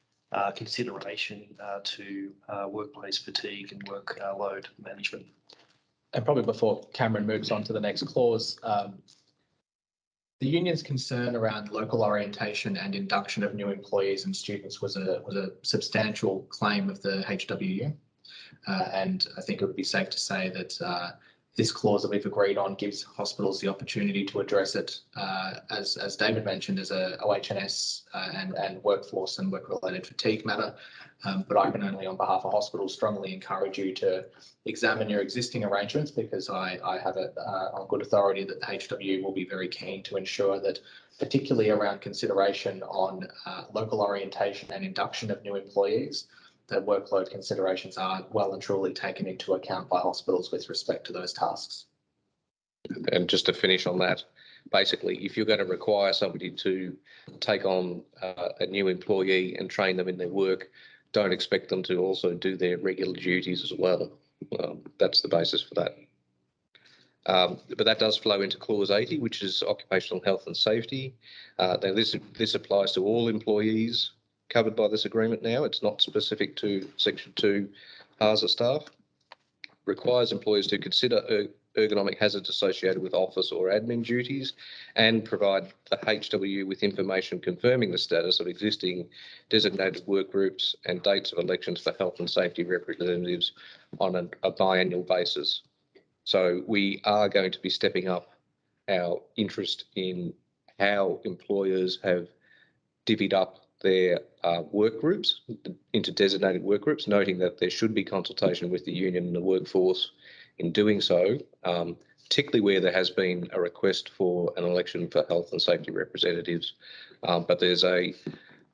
consideration to workplace fatigue and workload management. And probably before Cameron moves on to the next clause, the union's concern around local orientation and induction of new employees and students was a substantial claim of the HWU. And I think it would be safe to say that this clause that we've agreed on gives hospitals the opportunity to address it, as David mentioned, as a OH&S and workforce and work-related fatigue matter. But I can only, on behalf of hospitals, strongly encourage you to examine your existing arrangements, because I have it on good authority that the HW will be very keen to ensure that, particularly around consideration on local orientation and induction of new employees, that workload considerations are well and truly taken into account by hospitals with respect to those tasks. And just to finish on that, basically, if you're going to require somebody to take on a new employee and train them in their work, don't expect them to also do their regular duties as well. That's the basis for that. But that does flow into clause 80, which is occupational health and safety. Now this applies to all employees covered by this agreement now. It's not specific to Section 2 HASA staff. Requires employers to consider ergonomic hazards associated with office or admin duties and provide the HW with information confirming the status of existing designated work groups and dates of elections for health and safety representatives on a biannual basis. So we are going to be stepping up our interest in how employers have divvied up their work groups into designated work groups, noting that there should be consultation with the union and the workforce in doing so, particularly where there has been a request for an election for health and safety representatives. But there's a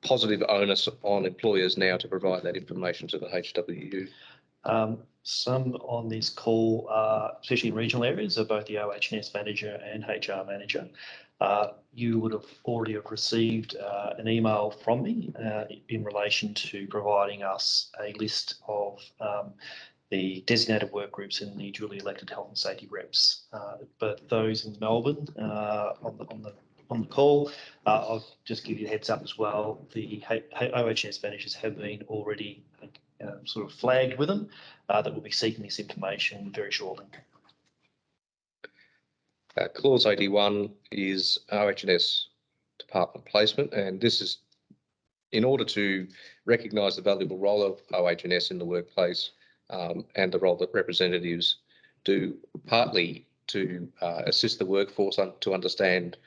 positive onus on employers now to provide that information to the HWU. Some on this call, especially in regional areas, are both the OH&S manager and HR manager. You would have already received an email from me in relation to providing us a list of the designated work groups and the duly elected health and safety reps. But those in Melbourne on the call, I'll just give you a heads up as well. The OH&S managers have been already sort of flagged with them that will be seeking this information very shortly. Clause 81 is OH&S department placement, and this is in order to recognise the valuable role of OH&S in the workplace and the role that representatives do, partly to assist the workforce to understand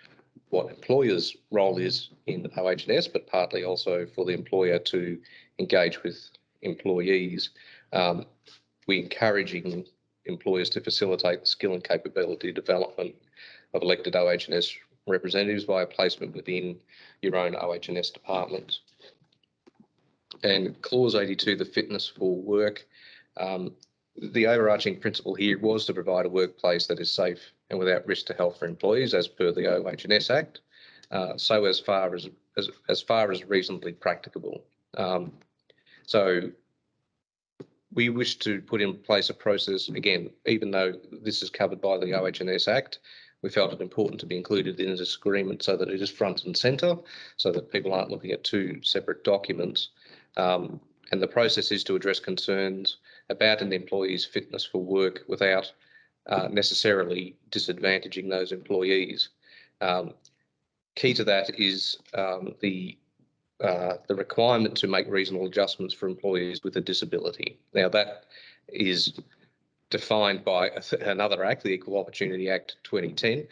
what employers' role is in OH&S, but partly also for the employer to engage with employees. We're encouraging employers to facilitate the skill and capability development of elected OH&S representatives via placement within your own OH&S department. And clause 82, the fitness for work. The overarching principle here was to provide a workplace that is safe and without risk to health for employees, as per the OH&S Act, so as far as reasonably practicable. So we wish to put in place a process, again, even though this is covered by the OH&S Act, we felt it important to be included in this agreement so that it is front and centre, so that people aren't looking at two separate documents. And the process is to address concerns about an employee's fitness for work without necessarily disadvantaging those employees. Key to that is the requirement to make reasonable adjustments for employees with a disability. Now, that is defined by another act, the Equal Opportunity Act 2010.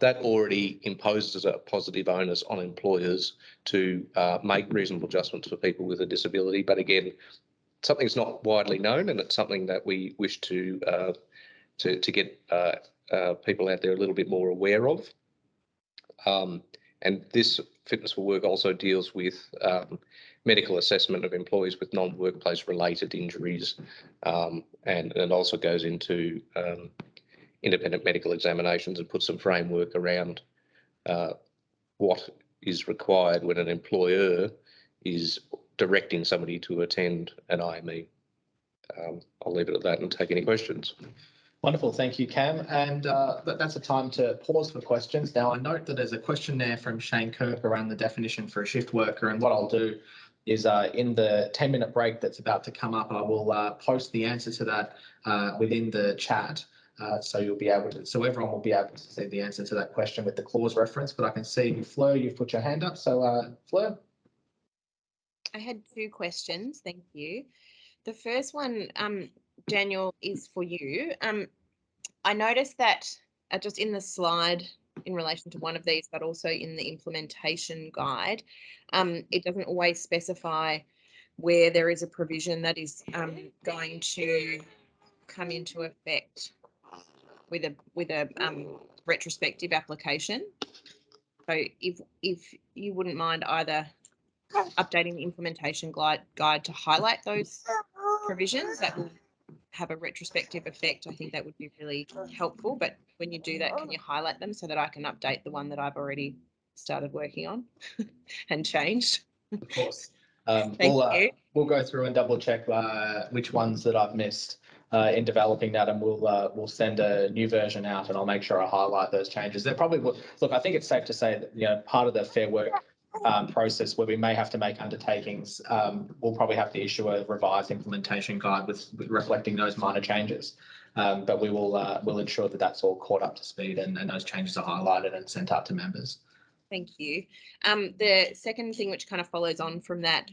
That already imposes a positive onus on employers to make reasonable adjustments for people with a disability. But again, something that's not widely known, and it's something that we wish to get people out there a little bit more aware of. And this fitness for work also deals with medical assessment of employees with non-workplace related injuries, and it also goes into independent medical examinations and puts some framework around what is required when an employer is directing somebody to attend an IME. I'll leave it at that and take any questions. Wonderful, thank you, Cam. And that's a time to pause for questions. Now, I note that there's a question there from Shane Kirk around the definition for a shift worker, and what I'll do is in the 10-minute break that's about to come up, I will post the answer to that within the chat. So you'll be able to, so everyone will be able to see the answer to that question with the clause reference. But I can see, Fleur, you've put your hand up. So Fleur. I had two questions, thank you. The first one, Daniel, is for you. I noticed that just in the slide in relation to one of these, but also in the implementation guide, it doesn't always specify where there is a provision that is going to come into effect with a retrospective application. So if you wouldn't mind either updating the implementation guide to highlight those provisions that will have a retrospective effect, I think that would be really helpful. But when you do that, can you highlight them so that I can update the one that I've already started working on and changed? Of course. We'll go through and double check which ones that I've missed in developing that, and we'll send a new version out, and I'll make sure I highlight those changes. There probably will. Look, I think it's safe to say that part of the Fair Work process where we may have to make undertakings, we'll probably have to issue a revised implementation guide with reflecting those minor changes. But we'll ensure that that's all caught up to speed and those changes are highlighted and sent out to members. Thank you. The second thing which kind of follows on from that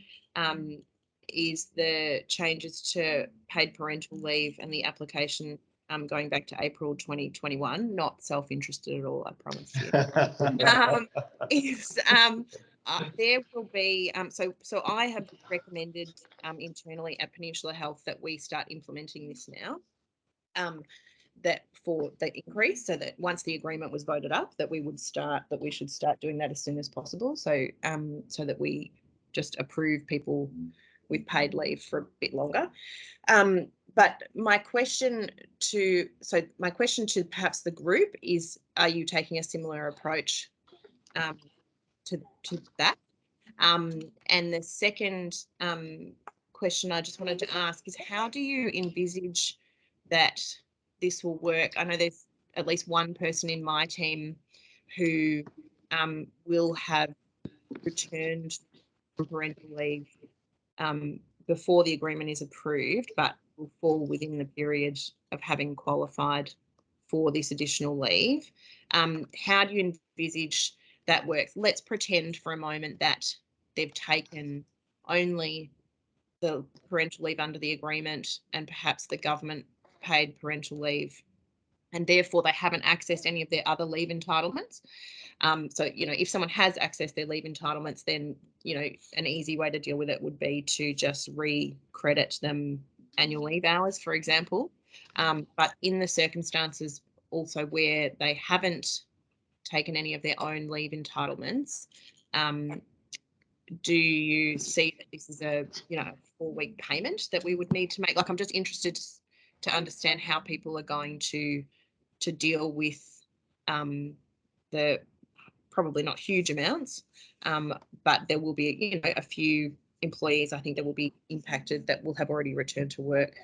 is the changes to paid parental leave and the application going back to April 2021, not self-interested at all, I promise you. There will be, so I have recommended internally at Peninsula Health that we start implementing this now. That for the increase, so that once the agreement was voted up, that we should start doing that as soon as possible. So so that we just approve people with paid leave for a bit longer. But my question to perhaps the group is, are you taking a similar approach to that? And the second question I just wanted to ask is, how do you envisage that this will work? I know there's at least one person in my team who will have returned from parental leave before the agreement is approved, but will fall within the period of having qualified for this additional leave. How do you envisage that works? Let's pretend for a moment that they've taken only the parental leave under the agreement and perhaps the government paid parental leave, and therefore they haven't accessed any of their other leave entitlements. So, if someone has accessed their leave entitlements, then, an easy way to deal with it would be to just re-credit them annual leave hours, for example. But in the circumstances also where they haven't taken any of their own leave entitlements, do you see that this is a 4-week payment that we would need to make? Like, I'm just interested to understand how people are going to deal with the probably not huge amounts, but there will be a few employees, I think, that will be impacted that will have already returned to work.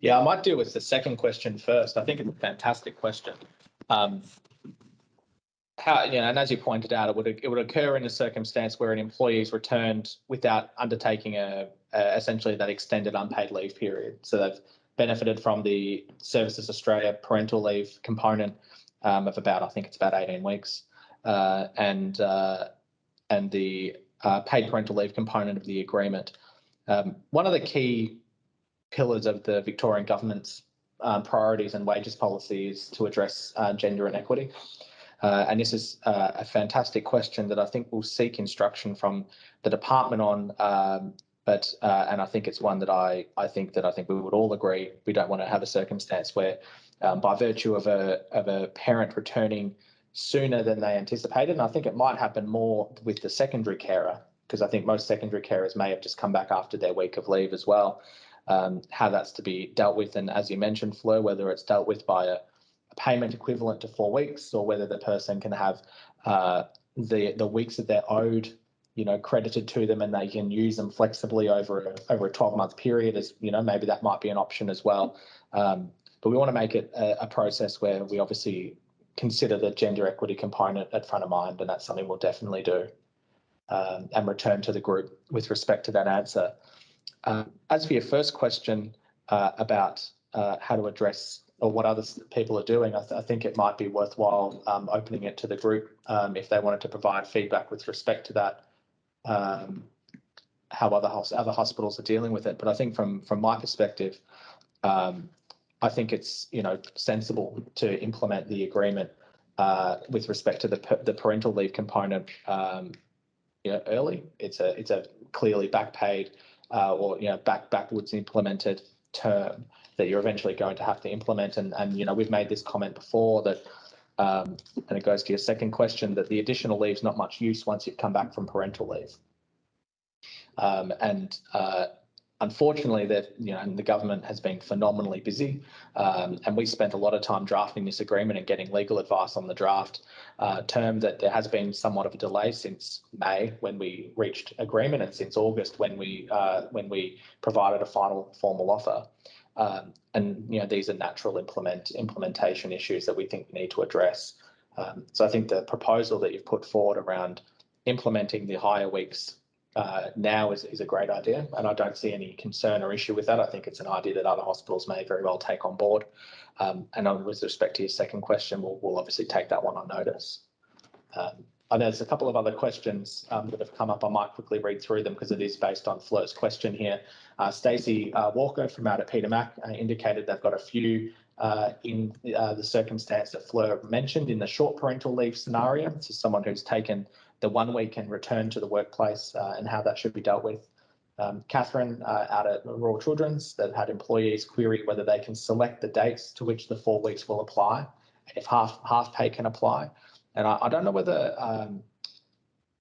Yeah, I might deal with the second question first. I think it's a fantastic question. And as you pointed out, it would occur in a circumstance where an employee is returned without undertaking essentially that extended unpaid leave period. So they've benefited from the Services Australia parental leave component of about, I think it's about 18 weeks, and the paid parental leave component of the agreement. One of the key pillars of the Victorian government's priorities and wages policy is to address gender inequity. And this is a fantastic question that I think we'll seek instruction from the department on. And I think it's one that I think we would all agree we don't want to have a circumstance where, by virtue of a parent returning sooner than they anticipated, and I think it might happen more with the secondary carer, because I think most secondary carers may have just come back after their week of leave as well. How that's to be dealt with, and as you mentioned, Fleur, whether it's dealt with by a payment equivalent to 4 weeks, or whether the person can have the weeks that they're owed, credited to them, and they can use them flexibly over a 12-month period. As maybe that might be an option as well. But we want to make it a process where we obviously consider the gender equity component at front of mind, and that's something we'll definitely do, and return to the group with respect to that answer. As for your first question about how to address or what other people are doing, I think it might be worthwhile opening it to the group if they wanted to provide feedback with respect to that, how other hospitals are dealing with it. But I think from my perspective, I think it's sensible to implement the agreement with respect to the parental leave component early. It's a clearly backpaid or backwards implemented term that you're eventually going to have to implement. And we've made this comment before that, and it goes to your second question, that the additional leave is not much use once you've come back from parental leave. Unfortunately, the government has been phenomenally busy, and we spent a lot of time drafting this agreement and getting legal advice on the draft term. That there has been somewhat of a delay since May when we reached agreement, and since August when we provided a final formal offer. And these are natural implementation issues that we think we need to address. So I think the proposal that you've put forward around implementing the higher weeks now is a great idea, and I don't see any concern or issue with that. I think it's an idea that other hospitals may very well take on board. And with respect to your second question, we'll obviously take that one on notice. And there's a couple of other questions that have come up. I might quickly read through them because it is based on Fleur's question here. Stacey Walker from out at Peter Mac indicated they've got a few in the circumstance that Fleur mentioned in the short parental leave scenario. So someone who's taken the 1 week and returned to the workplace and how that should be dealt with. Catherine out at Royal Children's that had employees query whether they can select the dates to which the 4 weeks will apply, if half pay can apply. And I don't know whether,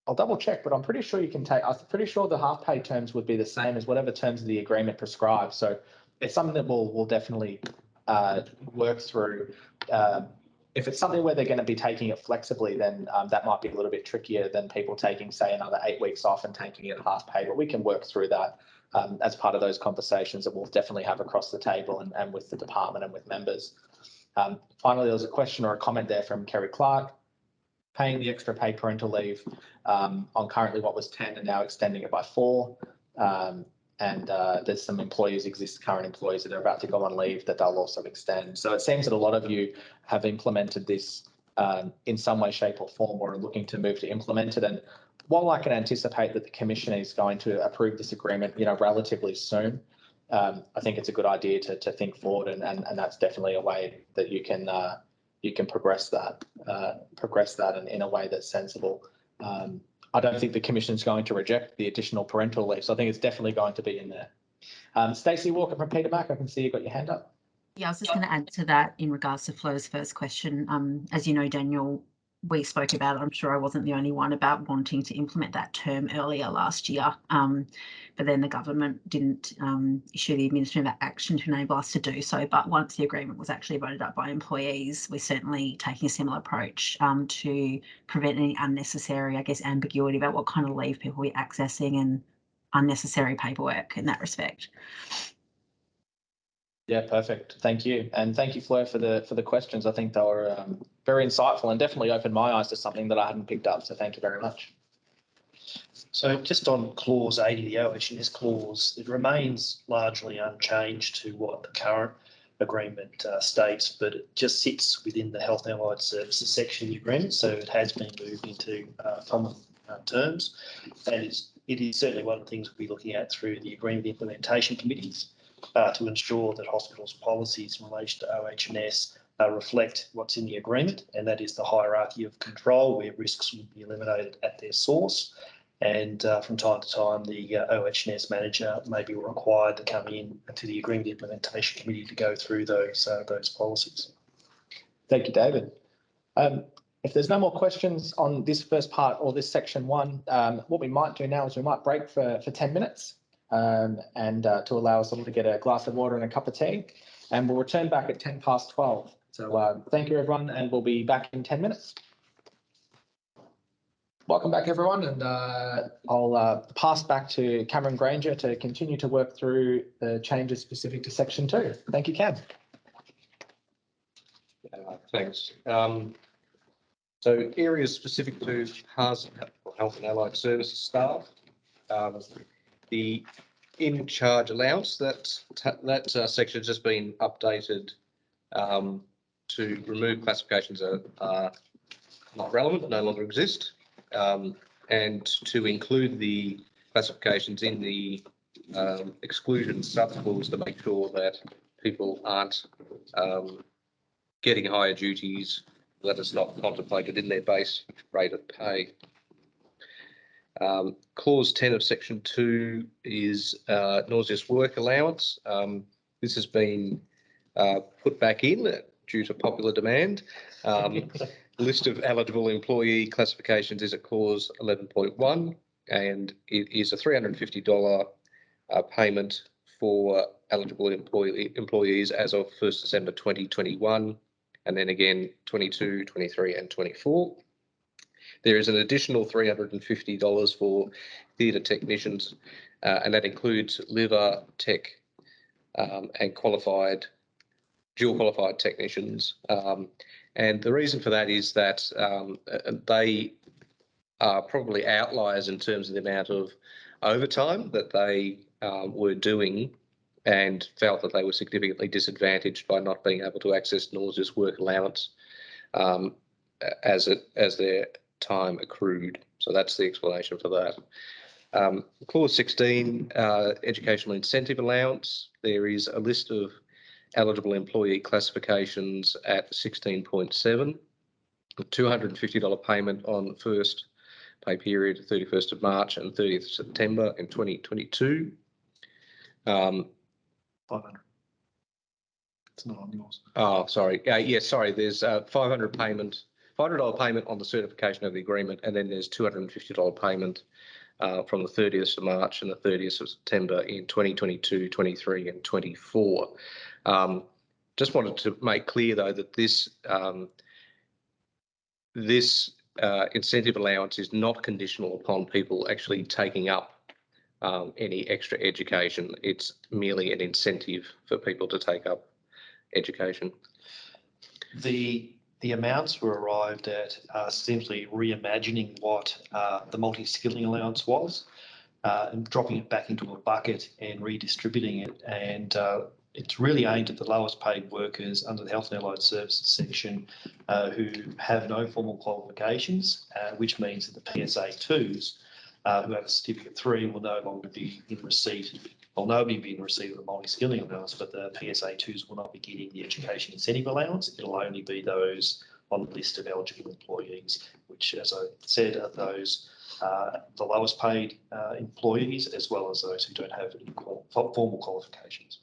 I'll double check, but I'm pretty sure I'm pretty sure the half pay terms would be the same as whatever terms of the agreement prescribes. So it's something that we'll definitely work through. If it's something where they're going to be taking it flexibly, then that might be a little bit trickier than people taking, say, another 8 weeks off and taking it half pay. But we can work through that as part of those conversations that we'll definitely have across the table and with the department and with members. Finally, there was a question or a comment there from Kerry Clark. Paying the extra paid parental leave on currently what was 10 and now extending it by 4. And there's some current employees that are about to go on leave that they'll also extend. So it seems that a lot of you have implemented this in some way, shape or form, or are looking to move to implement it. And while I can anticipate that the Commission is going to approve this agreement, relatively soon, I think it's a good idea to think forward, and that's definitely a way that you can progress that in a way that's sensible. I don't think the Commission is going to reject the additional parental leave, so I think it's definitely going to be in there. Stacey Walker from Peter Mac, I can see you've got your hand up. Yeah, I was just going to add to that in regards to Fleur's first question. As you know, Daniel, we spoke about it. I'm sure I wasn't the only one about wanting to implement that term earlier last year. But then the government didn't issue the administrative action to enable us to do so. But once the agreement was actually voted up by employees, we're certainly taking a similar approach to prevent any unnecessary, ambiguity about what kind of leave people will be accessing and unnecessary paperwork in that respect. Yeah, perfect. Thank you. And thank you, Fleur, for the questions. I think they were very insightful and definitely opened my eyes to something that I hadn't picked up. So thank you very much. So just on clause 80, the OHS clause, it remains largely unchanged to what the current agreement states, but it just sits within the Health and Allied Services section of the agreement. So it has been moved into common terms. And it is certainly one of the things we'll be looking at through the agreement implementation committees to ensure that hospitals' policies in relation to OH&S reflect what's in the agreement, and that is the hierarchy of control where risks will be eliminated at their source. And from time to time, the OH&S manager may be required to come in to the agreement implementation committee to go through those policies. Thank you, David. If there's no more questions on this first part or this section 1, what we might do now is we might break for 10 minutes and to allow us all to get a glass of water and a cup of tea. And we'll return back at 12:10. So thank you, everyone, and we'll be back in 10 minutes. Welcome back, everyone, and I'll pass back to Cameron Granger to continue to work through the changes specific to Section 2. Thank you, Cam. Thanks. So areas specific to HAS, Health and Allied Services staff, the in-charge allowance, that section has just been updated to remove classifications that are not relevant, no longer exist, and to include the classifications in the exclusion subclause to make sure that people aren't getting higher duties that is not contemplated in their base rate of pay. Clause 10 of Section 2 is nauseous work allowance. This has been put back in due to popular demand. List of eligible employee classifications is at clause 11.1, and it is a $350 payment for eligible employees as of 1st December 2021, and then again 22, 23 and 24. There is an additional $350 for theatre technicians, and that includes liver tech and dual qualified technicians. And the reason for that is that they are probably outliers in terms of the amount of overtime that they were doing, and felt that they were significantly disadvantaged by not being able to access nauseous work allowance as their time accrued. So that's the explanation for that. Clause 16, educational incentive allowance. There is a list of eligible employee classifications at 16.7, a $250 payment on the first pay period, 31st of March and 30th of September in 2022. 500. It's not on yours. Oh, sorry. Yes, sorry. There's a $500 payment on the certification of the agreement, and then there's $250 payment from the 30th of March and the 30th of September in 2022, 23 and 24. Just wanted to make clear, though, that this incentive allowance is not conditional upon people actually taking up any extra education. It's merely an incentive for people to take up education. The amounts were arrived at simply reimagining what the multi-skilling allowance was, and dropping it back into a bucket and redistributing it. And it's really aimed at the lowest paid workers under the Health and Allied Services section who have no formal qualifications, which means that the PSA 2s who have a Certificate 3 will no longer be in receipt. Well, nobody will be in receipt of the multi-skilling allowance, but the PSA 2s will not be getting the education incentive allowance. It'll only be those on the list of eligible employees, which, as I said, are those the lowest paid employees, as well as those who don't have any formal qualifications.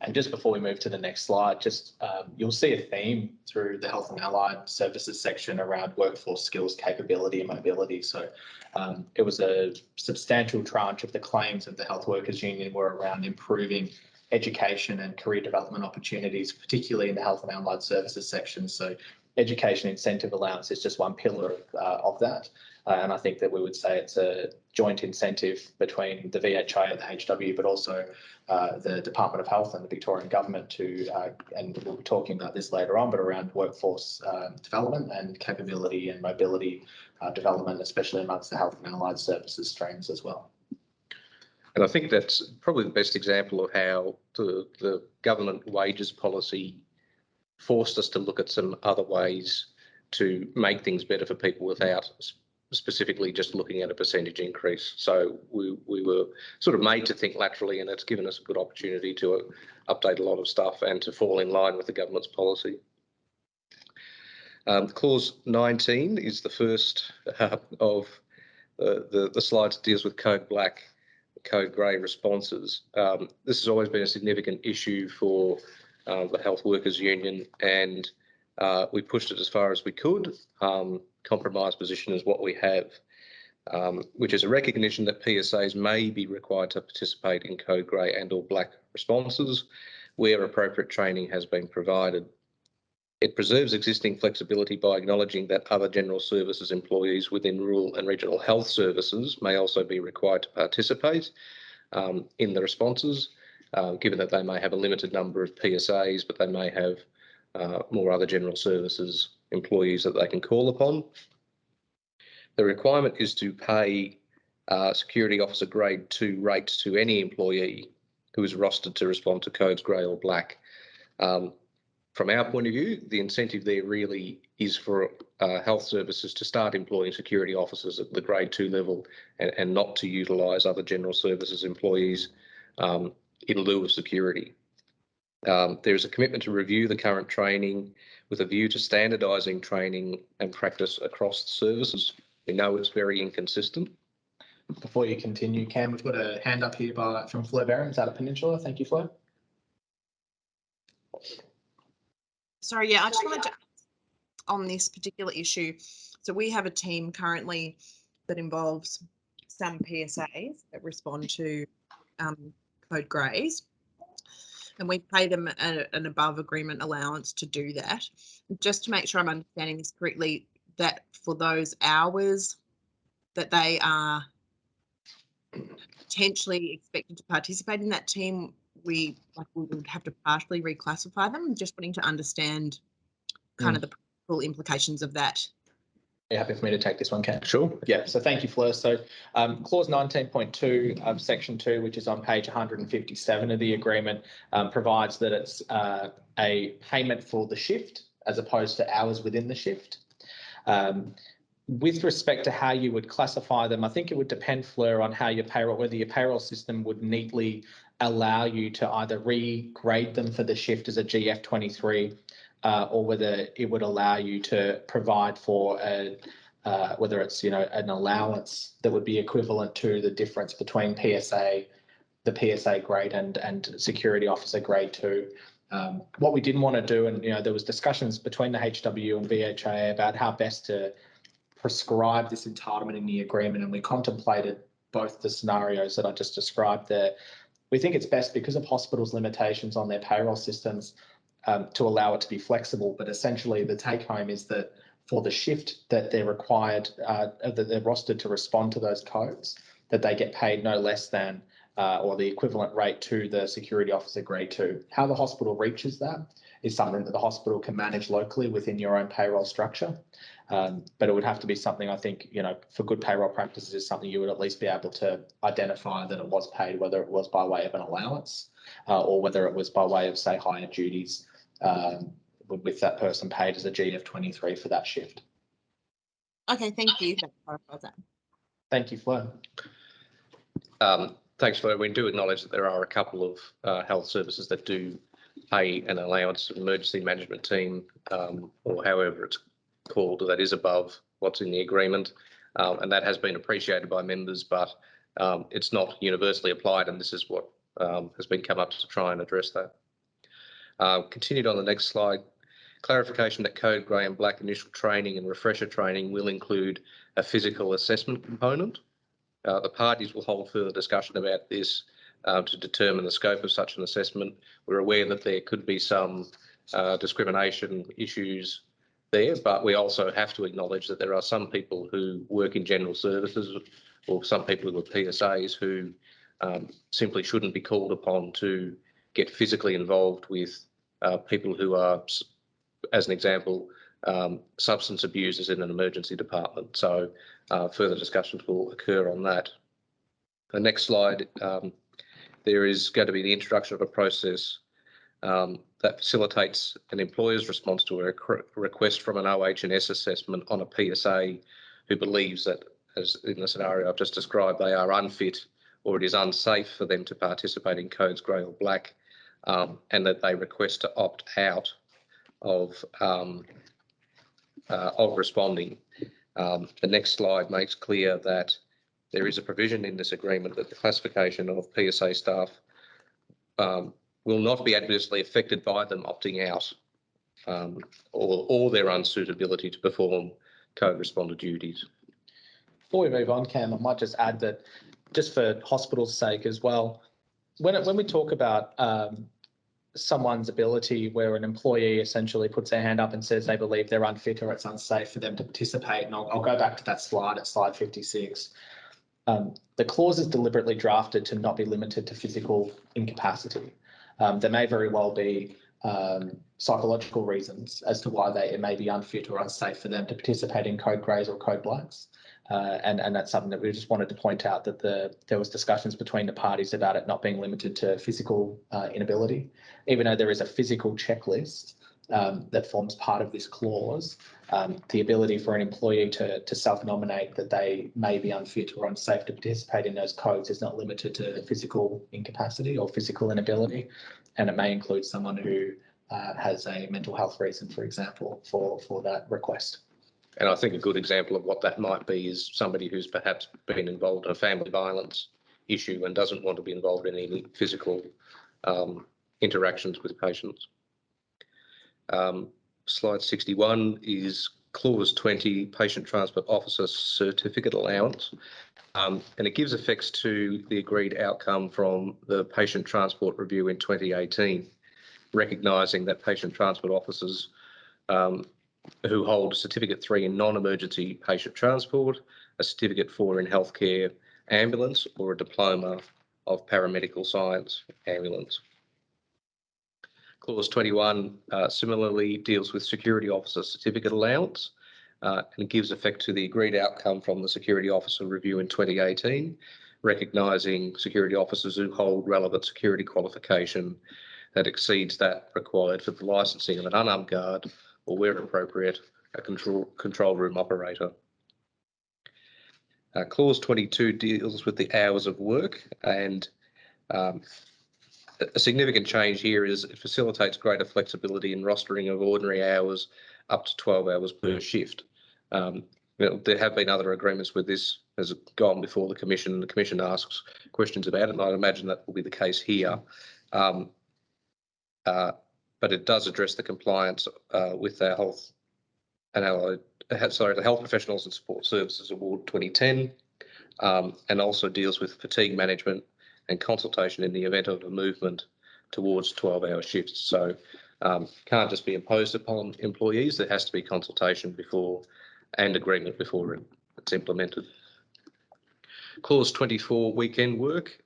And just before we move to the next slide, just you'll see a theme through the Health and Allied Services section around workforce skills, capability and mobility. So it was a substantial tranche of the claims of the Health Workers Union were around improving education and career development opportunities, particularly in the Health and Allied Services section. So education incentive allowance is just one pillar of that. And I think that we would say it's a joint incentive between the VHIA and the HW, but also the Department of Health and the Victorian Government to, and we'll be talking about this later on, but around workforce development and capability and mobility development, especially amongst the Health and Allied Services streams as well. And I think that's probably the best example of how the government wages policy forced us to look at some other ways to make things better for people without specifically just looking at a percentage increase. So we were sort of made to think laterally, and it's given us a good opportunity to update a lot of stuff and to fall in line with the government's policy. Clause 19 is the first of the slides that deals with Code Black, Code Grey responses. This has always been a significant issue for the Health Workers Union, and we pushed it as far as we could. Compromise position is what we have, which is a recognition that PSAs may be required to participate in Code Grey and or Black responses where appropriate training has been provided. It preserves existing flexibility by acknowledging that other general services employees within rural and regional health services may also be required to participate in the responses, given that they may have a limited number of PSAs, but they may have more other general services employees that they can call upon. The requirement is to pay Security Officer Grade 2 rates to any employee who is rostered to respond to codes grey or black. From our point of view, the incentive there really is for health services to start employing security officers at the Grade 2 level and not to utilise other general services employees in lieu of security. There is a commitment to review the current training with a view to standardising training and practice across the services. We know it's very inconsistent. Before you continue, Cam, we've got a hand up here from Fleur Berens out of Peninsula. Thank you, Fleur. Sorry, yeah, I just wanted to on this particular issue. So we have a team currently that involves some PSAs that respond to code greys, and we pay them an above agreement allowance to do that. Just to make sure I'm understanding this correctly, that for those hours that they are potentially expected to participate in that team, we would have to partially reclassify them. Just wanting to understand kind of the practical implications of that. Are you happy for me to take this one, Cam? Sure. Yeah, so thank you, Fleur. So clause 19.2 of section 2, which is on page 157 of the agreement, provides that it's a payment for the shift as opposed to hours within the shift. With respect to how you would classify them, I think it would depend, Fleur, on how your payroll, whether your payroll system would neatly allow you to either regrade them for the shift as a GF23 or whether it would allow you to provide for whether it's an allowance that would be equivalent to the difference between the PSA grade and security officer grade 2. What we didn't want to do, and there was discussions between the HW and VHIA about how best to prescribe this entitlement in the agreement, and we contemplated both the scenarios that I just described there. We think it's best, because of hospitals' limitations on their payroll systems, to allow it to be flexible. But essentially, the take home is that for the shift that they're required, that they're rostered to respond to those codes, that they get paid no less than or the equivalent rate to the security officer grade 2. How the hospital reaches that is something that the hospital can manage locally within your own payroll structure. But it would have to be something, I think, for good payroll practices, is something you would at least be able to identify that it was paid, whether it was by way of an allowance or whether it was by way of, say, higher duties with that person paid as a GF23 for that shift. Okay, thank you. That clarifies that. Thank you, Flo. Thanks, Flo. We do acknowledge that there are a couple of health services that do pay an allowance, emergency management team, or however it's called, that is above what's in the agreement, and that has been appreciated by members, but it's not universally applied, and this is what has been come up to try and address that. Continued on the next slide, clarification that code grey and black initial training and refresher training will include a physical assessment component. The parties will hold further discussion about this to determine the scope of such an assessment. We're aware that there could be some discrimination issues there, but we also have to acknowledge that there are some people who work in general services or some people who are PSAs who simply shouldn't be called upon to get physically involved with people who are, as an example, substance abusers in an emergency department. So further discussions will occur on that. The next slide, there is going to be the introduction of a process that facilitates an employer's response to a request from an OH&S assessment on a PSA who believes that, as in the scenario I've just described, they are unfit or it is unsafe for them to participate in codes grey or black, and that they request to opt out of responding. The next slide makes clear that there is a provision in this agreement that the classification of PSA staff will not be adversely affected by them opting out or their unsuitability to perform code responder duties. Before we move on, Cam, I might just add that, just for hospitals' sake as well, when we talk about someone's ability where an employee essentially puts their hand up and says they believe they're unfit or it's unsafe for them to participate. And I'll go back to that slide at slide 56. The clause is deliberately drafted to not be limited to physical incapacity. There may very well be psychological reasons as to why it may be unfit or unsafe for them to participate in code greys or code blacks. And that's something that we just wanted to point out, that there was discussions between the parties about it not being limited to physical inability, even though there is a physical checklist that forms part of this clause. The ability for an employee to self-nominate that they may be unfit or unsafe to participate in those codes is not limited to physical incapacity or physical inability, and it may include someone who has a mental health reason, for example, for that request. And I think a good example of what that might be is somebody who's perhaps been involved in a family violence issue and doesn't want to be involved in any physical interactions with patients. Slide 61 is clause 20, patient transport officer certificate allowance. And it gives effects to the agreed outcome from the patient transport review in 2018, recognising that patient transport officers who hold a Certificate 3 in non-emergency patient transport, a Certificate 4 in healthcare ambulance, or a diploma of paramedical science ambulance. Clause 21 similarly deals with security officer certificate allowance and gives effect to the agreed outcome from the security officer review in 2018, recognising security officers who hold relevant security qualification that exceeds that required for the licensing of an unarmed guard, or where appropriate, a control room operator. Clause 22 deals with the hours of work, and a significant change here is it facilitates greater flexibility in rostering of ordinary hours up to 12 hours per shift. There have been other agreements where this has gone before the Commission, and the Commission asks questions about it, and I'd imagine that will be the case here. But it does address the compliance with our health and allied, the Health Professionals and Support Services Award 2010, and also deals with fatigue management and consultation in the event of a movement towards 12-hour shifts. So can't just be imposed upon employees. There has to be consultation before and agreement before it's implemented. Clause 24, weekend work.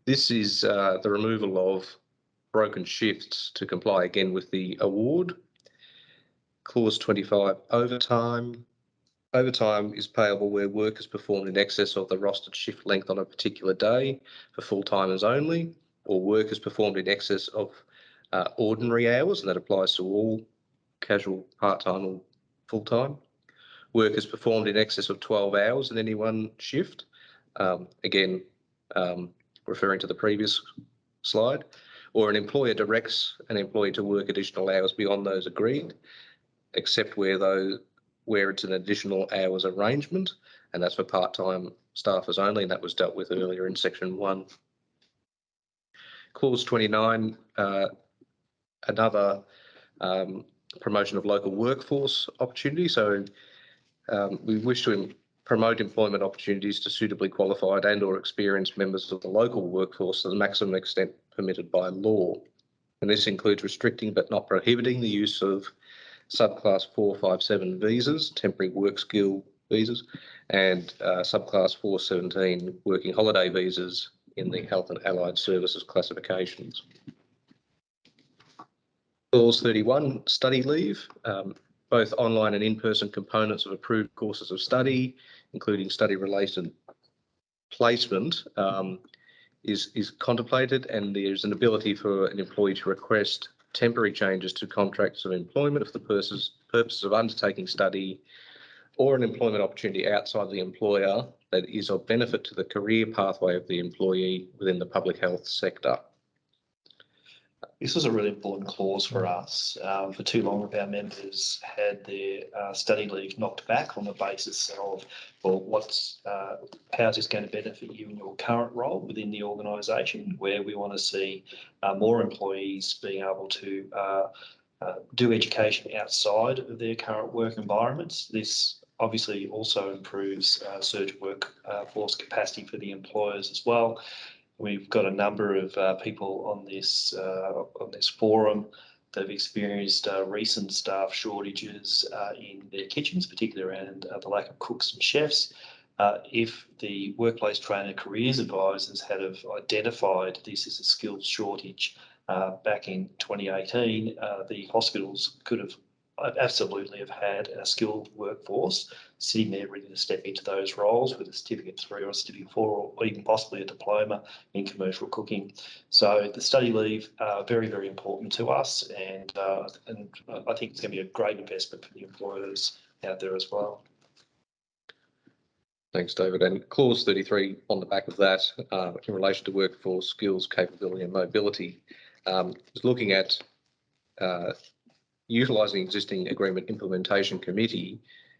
This is the removal of broken shifts to comply again with the award. Clause 25, overtime. Overtime is payable where work is performed in excess of the rostered shift length on a particular day for full-timers only, or work is performed in excess of ordinary hours, and that applies to all casual, part-time or full-time. Work is performed in excess of 12 hours in any one shift, again, referring to the previous slide, or an employer directs an employee to work additional hours beyond those agreed, except where it's an additional hours arrangement, and that's for part-time staffers only, and that was dealt with earlier in section 1. Clause 29, another promotion of local workforce opportunity. So we wish to promote employment opportunities to suitably qualified and or experienced members of the local workforce to the maximum extent permitted by law. And this includes restricting but not prohibiting the use of subclass 457 visas, temporary work skill visas, and subclass 417 working holiday visas in the Health and Allied Services classifications. Clause 31, study leave. Both online and in-person components of approved courses of study, including study-related placement, is contemplated, and there's an ability for an employee to request temporary changes to contracts of employment for the purpose of undertaking study or an employment opportunity outside the employer that is of benefit to the career pathway of the employee within the public health sector. This was a really important clause for us. For too long, our members had their study leave knocked back on the basis of, well, how's this going to benefit you in your current role within the organisation, where we want to see more employees being able to do education outside of their current work environments. This obviously also improves surge workforce capacity for the employers as well. We've got a number of people on this forum that have experienced recent staff shortages in their kitchens, particularly around the lack of cooks and chefs. If the workplace trainer careers advisors had have identified this as a skills shortage back in 2018, the hospitals could have absolutely have had a skilled workforce sitting there ready to step into those roles with a Certificate 3 or a Certificate 4 or even possibly a diploma in commercial cooking. So the study leave very, very important to us, and I think it's going to be a great investment for the employers out there as well. Thanks, David. And clause 33 on the back of that, in relation to workforce skills, capability and mobility, is looking at utilising existing agreement implementation committee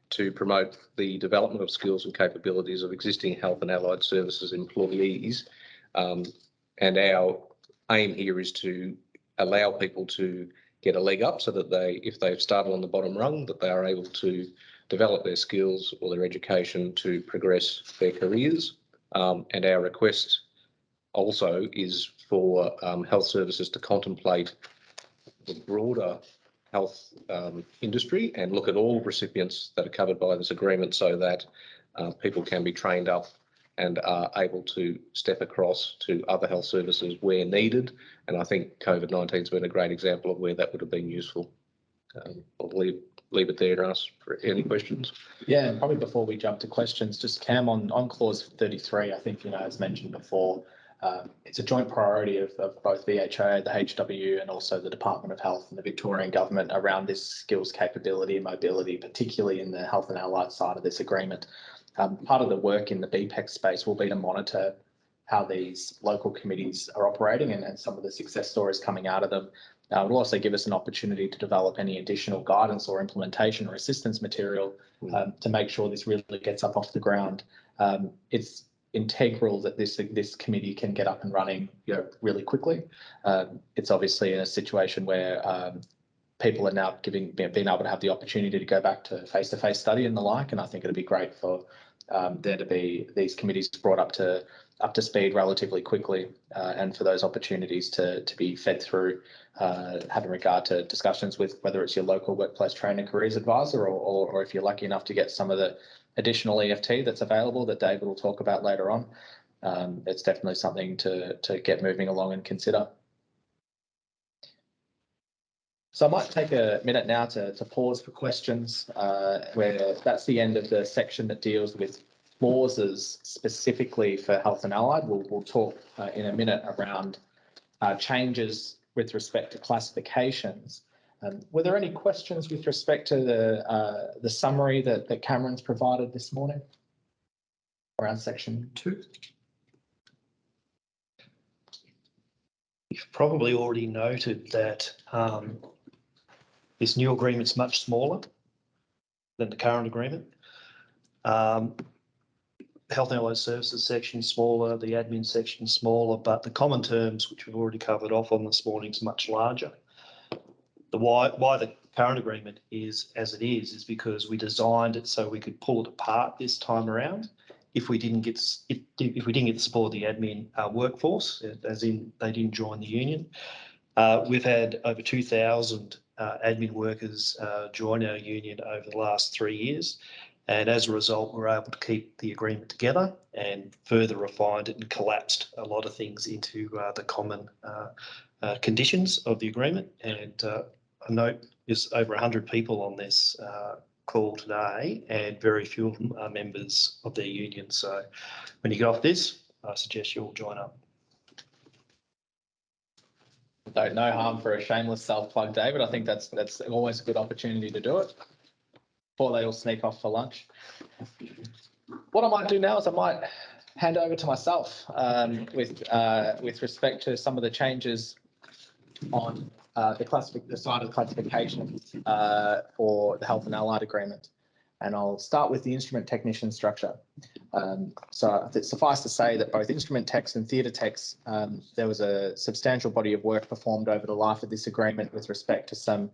to promote the development of skills and capabilities of existing health and allied services employees. And our aim here is to allow people to get a leg up so that they, if they've started on the bottom rung, that they are able to develop their skills or their education to progress their careers. And our request also is for health services to contemplate the broader health industry and look at all recipients that are covered by this agreement so that people can be trained up and are able to step across to other health services where needed. And I think COVID-19 has been a great example of where that would have been useful. I'll leave it there and ask for any questions. Yeah, and probably before we jump to questions, just Cam on clause 33, I think, as mentioned before, it's a joint priority of both VHIA, the HW, and also the Department of Health and the Victorian Government around this skills capability and mobility, particularly in the health and allied side of this agreement. Part of the work in the BPEC space will be to monitor how these local committees are operating and some of the success stories coming out of them. It will also give us an opportunity to develop any additional guidance or implementation or assistance material to make sure this really gets up off the ground. It's integral that this committee can get up and running really quickly. It's obviously in a situation where people are now being able to have the opportunity to go back to face-to-face study and the like, and I think it'd be great for there to be these committees brought up to speed relatively quickly, and for those opportunities to be fed through, having regard to discussions with whether it's your local workplace training careers advisor or if you're lucky enough to get some of the additional EFT that's available that David will talk about later on. It's definitely something to get moving along and consider. So I might take a minute now to pause for questions, where that's the end of the section that deals with clauses specifically for health and allied. We'll talk in a minute around changes with respect to classifications. Were there any questions with respect to the summary that Cameron's provided this morning around section 2? You've probably already noted that this new agreement's much smaller than the current agreement. Health and Allied Services section smaller, the admin section smaller, but the common terms, which we've already covered off on this morning, is much larger. Why the current agreement is as it is because we designed it so we could pull it apart this time around. If we didn't get the support of the admin workforce, as in they didn't join the union, we've had over 2,000 admin workers join our union over the last 3 years. And as a result, we're able to keep the agreement together and further refined it and collapsed a lot of things into the common conditions of the agreement. And I note there's over 100 people on this call today, and very few of them are members of their union. So when you get off this, I suggest you all join up. No harm for a shameless self-plug, David. I think that's always a good opportunity to do it before they all sneak off for lunch. What I might do now is I might hand over to myself with respect to some of the changes on the side of classification for the health and allied agreement. And I'll start with the instrument technician structure. So it's suffice to say that both instrument techs and theatre techs, there was a substantial body of work performed over the life of this agreement with respect to some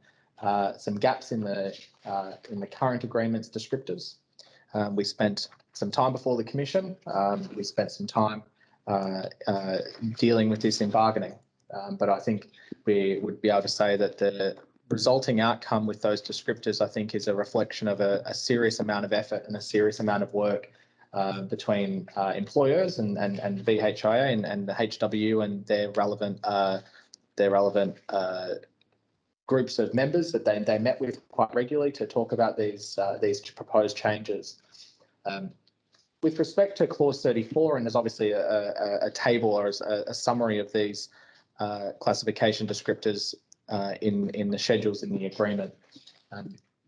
gaps in the current agreement's descriptors. We spent some time before the commission. We spent some time dealing with this in bargaining. But I think we would be able to say that the resulting outcome with those descriptors, I think, is a reflection of a serious amount of effort and a serious amount of work between employers and VHIA and the HW and their relevant groups of members that they met with quite regularly to talk about these proposed changes. With respect to clause 34, and there's obviously a table or a summary of these classification descriptors in the schedules in the agreement.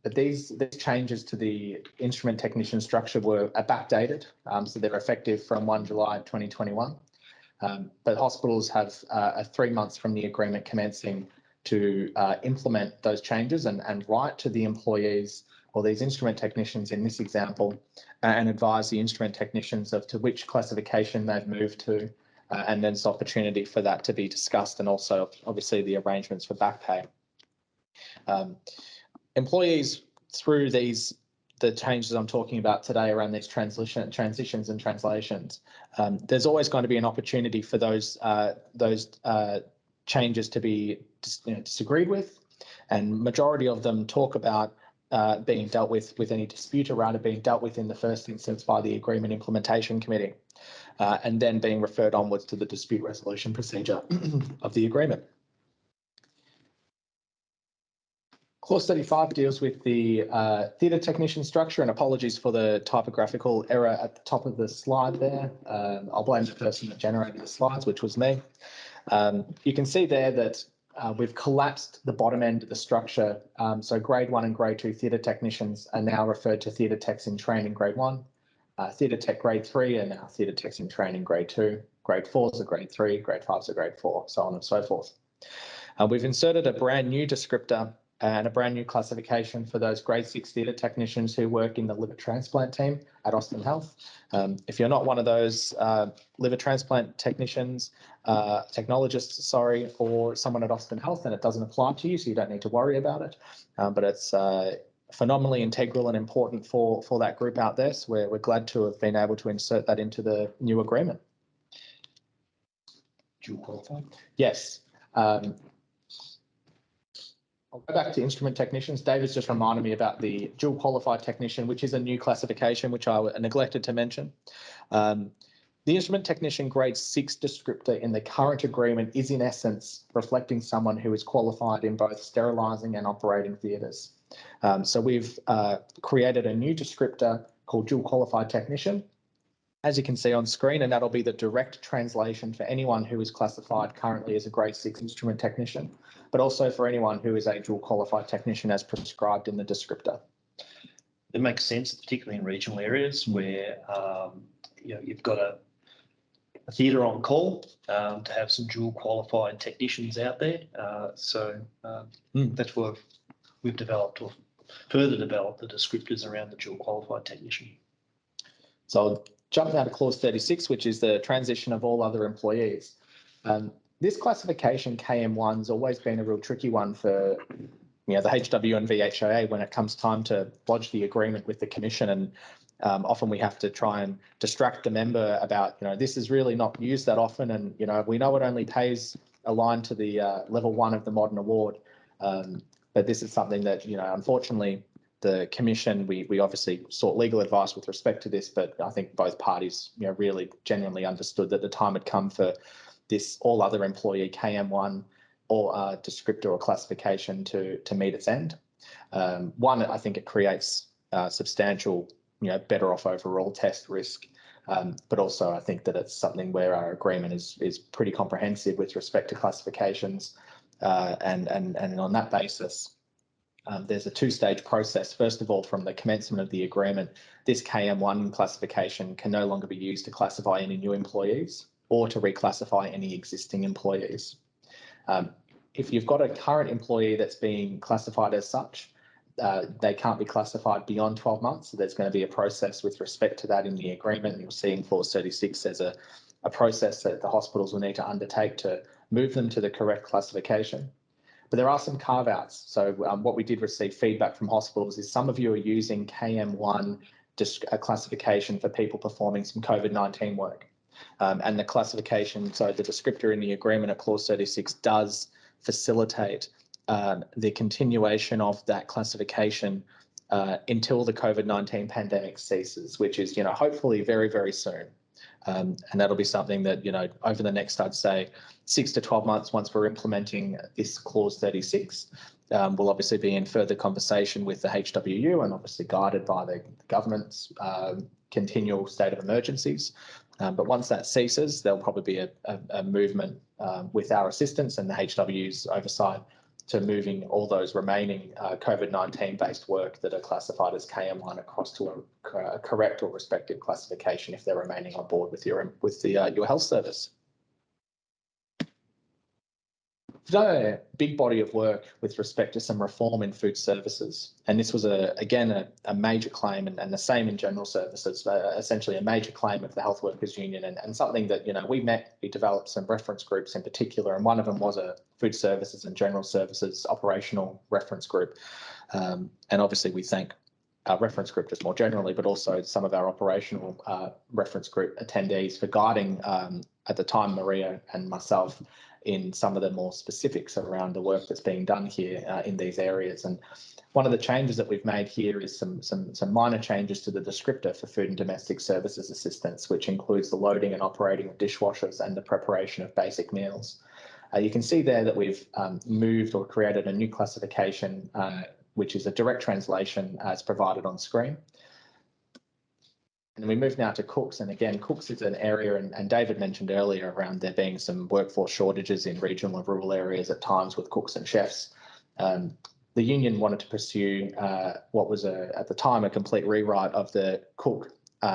But these changes to the instrument technician structure are backdated, so they're effective from 1 July 2021. But hospitals have 3 months from the agreement commencing to implement those changes and write to the employees or these instrument technicians in this example and advise the instrument technicians of to which classification they've moved to, and then it's opportunity for that to be discussed, and also obviously the arrangements for back pay. Employees through the changes I'm talking about today around these transitions and translations, there's always going to be an opportunity for those changes to be disagreed with, and majority of them talk about being dealt with any dispute around it being dealt with in the first instance by the Agreement Implementation Committee, and then being referred onwards to the dispute resolution procedure of the agreement. Clause 35 deals with the theatre technician structure, and apologies for the typographical error at the top of the slide there. I'll blame the person that generated the slides, which was me. You can see there that we've collapsed the bottom end of the structure. So grade 1 and grade 2 theatre technicians are now referred to theatre techs in training grade 1. Theatre tech grade 3 are now theatre techs in training grade 2. Grade 4s are grade 3, grade 5s are grade 4, so on and so forth. We've inserted a brand new descriptor and a brand new classification for those grade 6 theatre technicians who work in the liver transplant team at Austin Health. If you're not one of those liver transplant technicians, technologists, sorry, or someone at Austin Health, then it doesn't apply to you, so you don't need to worry about it. But it's phenomenally integral and important for that group out there, so we're glad to have been able to insert that into the new agreement. Dual qualified? Yes. I'll go back to instrument technicians. David's just reminded me about the dual qualified technician, which is a new classification, which I neglected to mention. The instrument technician grade 6 descriptor in the current agreement is in essence reflecting someone who is qualified in both sterilising and operating theatres. So we've created a new descriptor called dual qualified technician, as you can see on screen, and that'll be the direct translation for anyone who is classified currently as a grade 6 instrument technician, but also for anyone who is a dual qualified technician as prescribed in the descriptor. It makes sense, particularly in regional areas where you've got a theatre on call to have some dual qualified technicians out there. That's why we've developed or further developed the descriptors around the dual qualified technician. So I'll jump now to clause 36, which is the transition of all other employees. This classification KM1 has always been a real tricky one for the HW and VHIA when it comes time to lodge the agreement with the Commission, and often we have to try and distract the member about this is really not used that often, and we know it only pays a line to the level 1 of the Modern Award, but this is something that unfortunately the Commission, we obviously sought legal advice with respect to this, but I think both parties really genuinely understood that the time had come for this all other employee KM1 or descriptor or classification to meet its end. One, I think it creates substantial better off overall test risk, but also I think that it's something where our agreement is pretty comprehensive with respect to classifications, and on that basis there's a 2-stage process. First of all, from the commencement of the agreement, this KM1 classification can no longer be used to classify any new employees or to reclassify any existing employees. If you've got a current employee that's being classified as such, they can't be classified beyond 12 months. So there's going to be a process with respect to that in the agreement. You'll see in clause 36 there's a process that the hospitals will need to undertake to move them to the correct classification. But there are some carve-outs. So what we did receive feedback from hospitals is some of you are using KM1 classification for people performing some COVID-19 work. And the classification, so the descriptor in the agreement at clause 36 does facilitate the continuation of that classification until the COVID-19 pandemic ceases, which is, hopefully very, very soon. And that'll be something that, over the next, I'd say, 6 to 12 months, once we're implementing this clause 36, we'll obviously be in further conversation with the HWU and obviously guided by the government's continual state of emergencies. But once that ceases, there'll probably be a movement with our assistance and the HWU's oversight to moving all those remaining COVID-19 based work that are classified as KM1 across to a correct or respective classification if they're remaining on board with your health service. We've done a big body of work with respect to some reform in food services, and this was again a major claim, and the same in general services, essentially a major claim of the Health Workers Union, and something that we developed some reference groups in particular, and one of them was a food services and general services operational reference group, and obviously we thank our reference group just more generally, but also some of our operational reference group attendees for guiding at the time Maria and myself in some of the more specifics around the work that's being done here in these areas. And one of the changes that we've made here is some minor changes to the descriptor for food and domestic services assistance, which includes the loading and operating of dishwashers and the preparation of basic meals. You can see there that we've moved or created a new classification, which is a direct translation as provided on screen. And we move now to cooks. And again, cooks is an area, and David mentioned earlier around there being some workforce shortages in regional and rural areas at times with cooks and chefs. The union wanted to pursue what was at the time a complete rewrite of the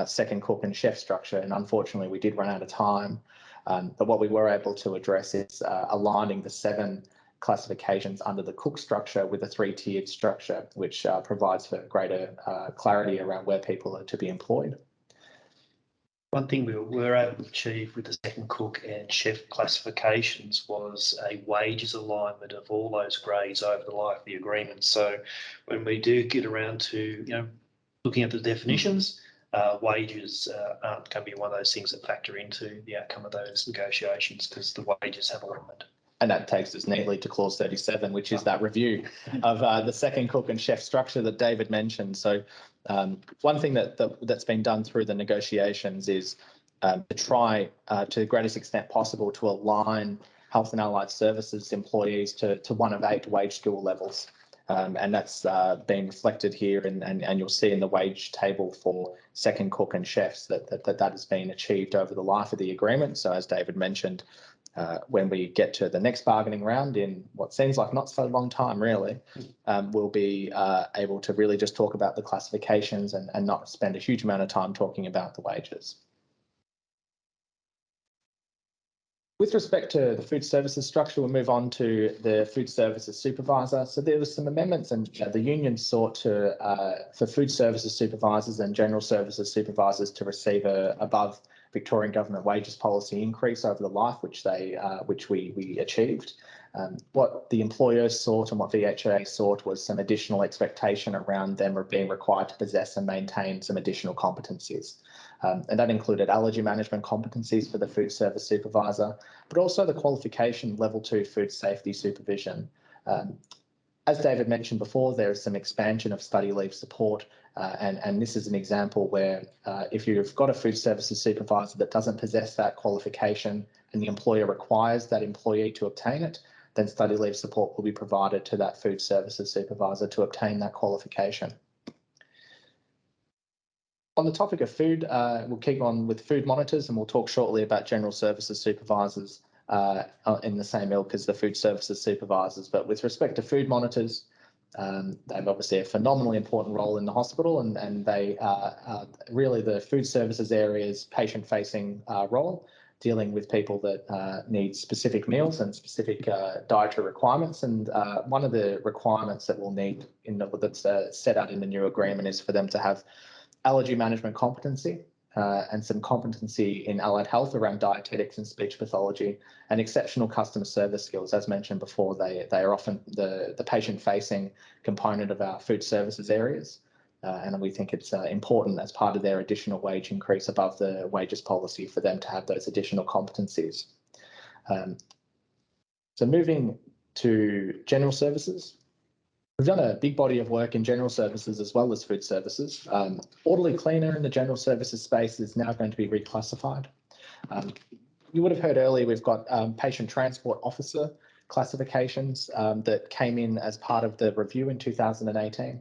second cook and chef structure. And unfortunately, we did run out of time. But what we were able to address is aligning the 7 classifications under the cook structure with a 3-tiered structure, which provides for greater clarity around where people are to be employed. One thing we were able to achieve with the second cook and chef classifications was a wages alignment of all those grades over the life of the agreement. So when we do get around to looking at the definitions, wages aren't going to be one of those things that factor into the outcome of those negotiations because the wages have alignment. And that takes us neatly to clause 37, which is that review of the second cook and chef structure that David mentioned. So one thing that's been done through the negotiations is to try to the greatest extent possible to align health and allied services employees to one of 8 wage skill levels. And that's been reflected here, and you'll see in the wage table for second cook and chefs that has been achieved over the life of the agreement. So as David mentioned, when we get to the next bargaining round in what seems like not so long time, really, we'll be able to really just talk about the classifications and not spend a huge amount of time talking about the wages. With respect to the food services structure, we'll move on to the food services supervisor. So there were some amendments, and the union sought for food services supervisors and general services supervisors to receive a above Victorian government wages policy increase over the life, which we achieved. What the employers sought and what VHIA sought was some additional expectation around them being required to possess and maintain some additional competencies. And that included allergy management competencies for the food service supervisor, but also the qualification level 2 food safety supervision. As David mentioned before, there is some expansion of study leave support, and this is an example where if you've got a food services supervisor that doesn't possess that qualification and the employer requires that employee to obtain it, then study leave support will be provided to that food services supervisor to obtain that qualification. On the topic of food, we'll keep on with food monitors, and we'll talk shortly about general services supervisors in the same ilk as the food services supervisors. But with respect to food monitors, they have obviously a phenomenally important role in the hospital, and they are really the food services area's patient-facing role, dealing with people that need specific meals and specific dietary requirements. And one of the requirements that we'll need that's set out in the new agreement is for them to have allergy management competency and some competency in allied health around dietetics and speech pathology, and exceptional customer service skills. As mentioned before, they are often the patient-facing component of our food services areas. And we think it's important as part of their additional wage increase above the wages policy for them to have those additional competencies. So moving to general services. We've done a big body of work in general services as well as food services. Orderly cleaner in the general services space is now going to be reclassified. You would have heard earlier, we've got patient transport officer classifications that came in as part of the review in 2018.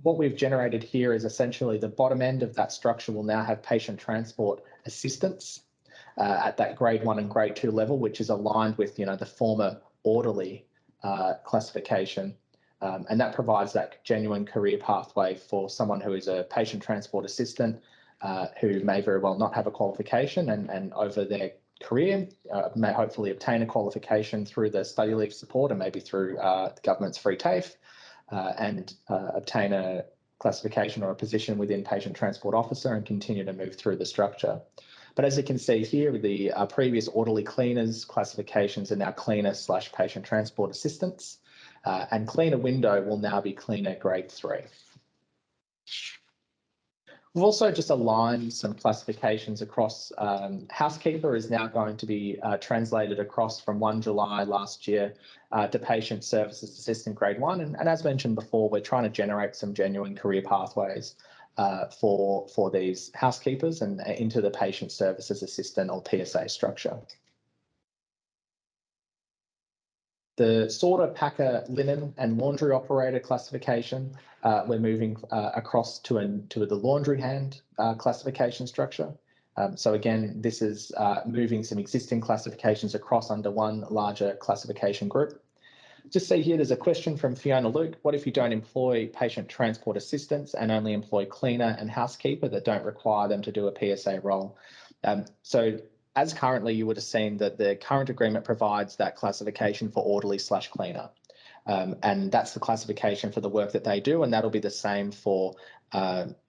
What we've generated here is essentially the bottom end of that structure will now have patient transport assistants at that grade 1 and grade 2 level, which is aligned with the former orderly classification. And that provides that genuine career pathway for someone who is a patient transport assistant who may very well not have a qualification and over their career may hopefully obtain a qualification through the study leave support and maybe through the government's free TAFE and obtain a classification or a position within patient transport officer and continue to move through the structure. But as you can see here, the previous orderly cleaners classifications are now cleaner/patient transport assistants, and cleaner window will now be cleaner grade 3. We've also just aligned some classifications across. Housekeeper is now going to be translated across from 1 July last year to patient services assistant grade 1. And as mentioned before, we're trying to generate some genuine career pathways for these housekeepers and into the patient services assistant or PSA structure. The sorter, packer, linen and laundry operator classification, we're moving across to the laundry hand classification structure. So again, this is moving some existing classifications across under one larger classification group. Just see here, there's a question from Fiona Luke. What if you don't employ patient transport assistants and only employ cleaner and housekeeper that don't require them to do a PSA role? So as currently, you would have seen that the current agreement provides that classification for orderly/cleaner. And that's the classification for the work that they do. And that'll be the same for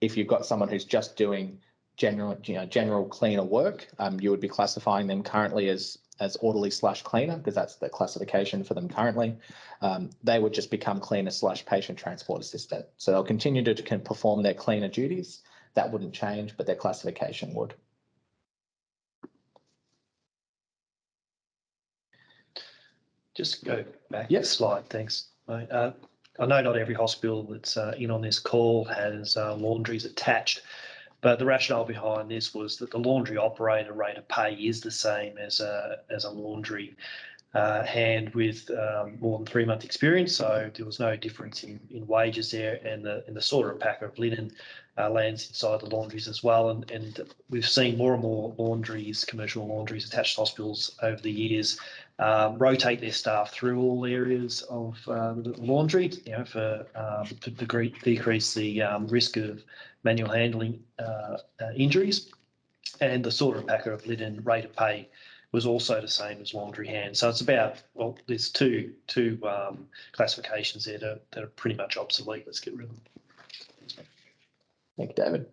if you've got someone who's just doing general cleaner work, you would be classifying them currently as orderly/cleaner because that's the classification for them currently. They would just become cleaner/patient transport assistant. So they'll continue to perform their cleaner duties. That wouldn't change, but their classification would. Just go back Yep. a slide, thanks. I know not every hospital that's in on this call has laundries attached, but the rationale behind this was that the laundry operator rate of pay is the same as a laundry hand with more than 3-month experience, so there was no difference in wages there, and the sorter and packer of linen lands inside the laundries as well, and we've seen more and more laundries, commercial laundries attached to hospitals over the years rotate their staff through all areas of the laundry, to decrease the risk of manual handling injuries, and the sorter and packer of linen rate of pay was also the same as laundry hand. So it's about, well, there's two classifications there that are pretty much obsolete. Let's get rid of them. Thank you, David.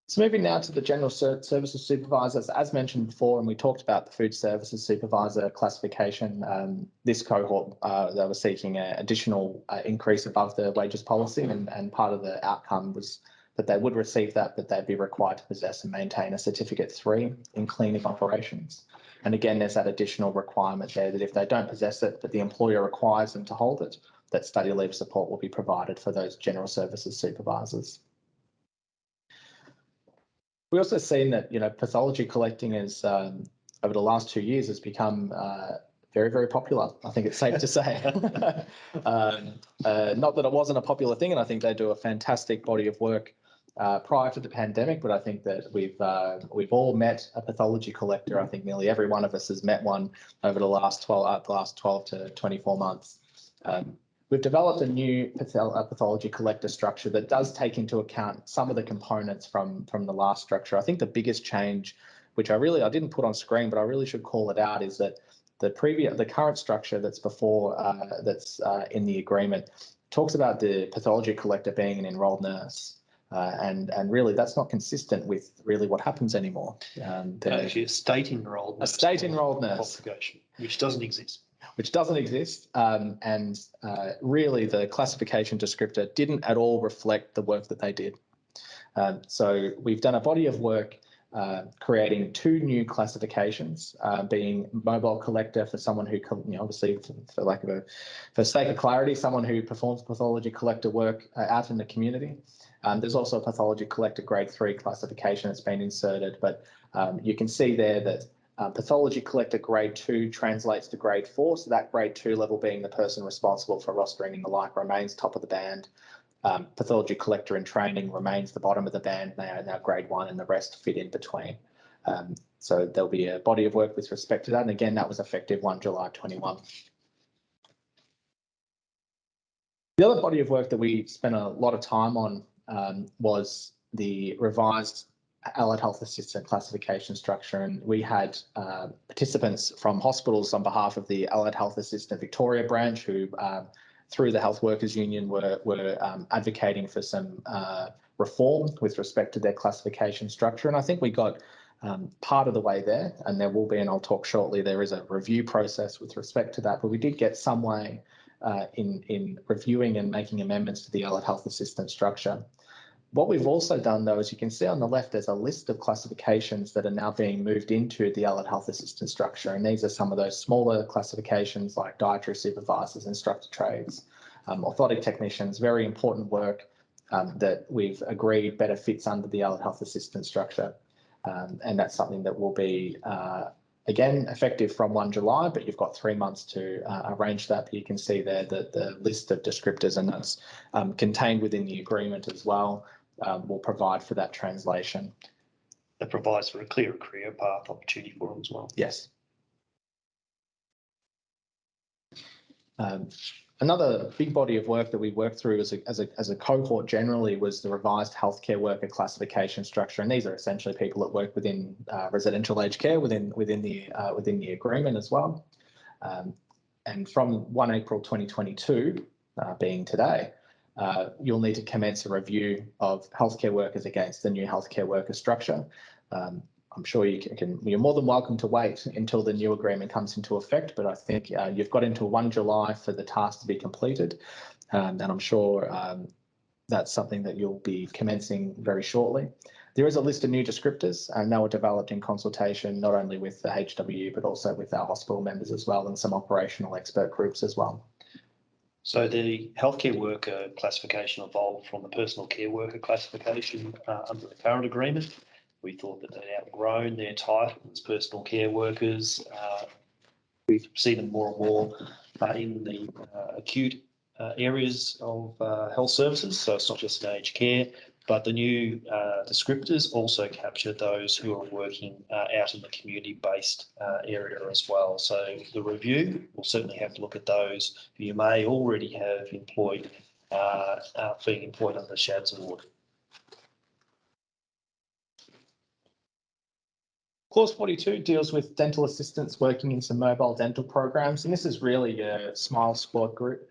So moving now to the general services supervisors, as mentioned before, and we talked about the food services supervisor classification, this cohort, they were seeking an additional increase above the wages policy, and part of the outcome was that they would receive that, but they'd be required to possess and maintain a Certificate 3 in cleaning operations. And again, there's that additional requirement there that if they don't possess it, but the employer requires them to hold it, that study leave support will be provided for those general services supervisors. We also seen that, pathology collecting is, over the last 2 years, has become very, very popular. I think it's safe to say. Not that it wasn't a popular thing, and I think they do a fantastic body of work prior to the pandemic, but I think that we've all met a pathology collector. I think nearly every one of us has met one over the last 12 to 24 months. We've developed a new pathology collector structure that does take into account some of the components from the last structure. I think the biggest change, which I didn't put on screen, but I really should call it out, is that the current structure that's before that's in the agreement talks about the pathology collector being an enrolled nurse. And really, that's not consistent with really what happens anymore. Actually, a state enrolled nurse. A state enrolled nurse. Qualification, which doesn't exist. which doesn't exist. Really the classification descriptor didn't at all reflect the work that they did. So we've done a body of work creating 2 new classifications, being mobile collector for someone who, obviously for sake of clarity, someone who performs pathology collector work out in the community. There's also a pathology collector grade 3 classification that's been inserted, but you can see there that pathology collector grade 2 translates to grade 4. So that grade 2 level being the person responsible for rostering and the like remains top of the band. Pathology collector in training remains the bottom of the band. They are now grade 1 and the rest fit in between. So there'll be a body of work with respect to that. And again, that was effective 1 July 21. The other body of work that we spent a lot of time on was the revised allied health assistant classification structure. And we had participants from hospitals on behalf of the Allied Health Assistant Victoria branch who through the Health Workers Union were advocating for some reform with respect to their classification structure. And I think we got part of the way there, and there will be, and I'll talk shortly, there is a review process with respect to that, but we did get some way in reviewing and making amendments to the Allied Health Assistant structure. What we've also done, though, as you can see on the left, there's a list of classifications that are now being moved into the Allied Health Assistant structure. And these are some of those smaller classifications like dietary supervisors, instructor trades, orthotic technicians, very important work that we've agreed better fits under the Allied Health Assistant structure. And that's something that will be, again, effective from 1 July, but you've got 3 months to arrange that. But you can see there that the list of descriptors, and that's contained within the agreement as well, will provide for that translation. That provides for a clearer career path opportunity for them as well. Yes. Another big body of work that we worked through as a cohort generally was the revised healthcare worker classification structure, and these are essentially people that work within residential aged care within the agreement as well. And from 1 April 2022, being today, you'll need to commence a review of healthcare workers against the new healthcare worker structure. I'm sure you're more than welcome to wait until the new agreement comes into effect, but I think you've got until 1 July for the task to be completed. And I'm sure that's something that you'll be commencing very shortly. There is a list of new descriptors, and they were developed in consultation not only with the HWU, but also with our hospital members as well, and some operational expert groups as well. So the healthcare worker classification evolved from the personal care worker classification under the current agreement. We thought that they'd outgrown their title as personal care workers. We see them more and more in the acute areas of health services. So it's not just in aged care, but the new descriptors also capture those who are working out in the community-based area as well. So the review will certainly have to look at those who you may already have employed, being employed under the SHADS award. Clause 42 deals with dental assistants working in some mobile dental programs, and this is really a Smile Squad group.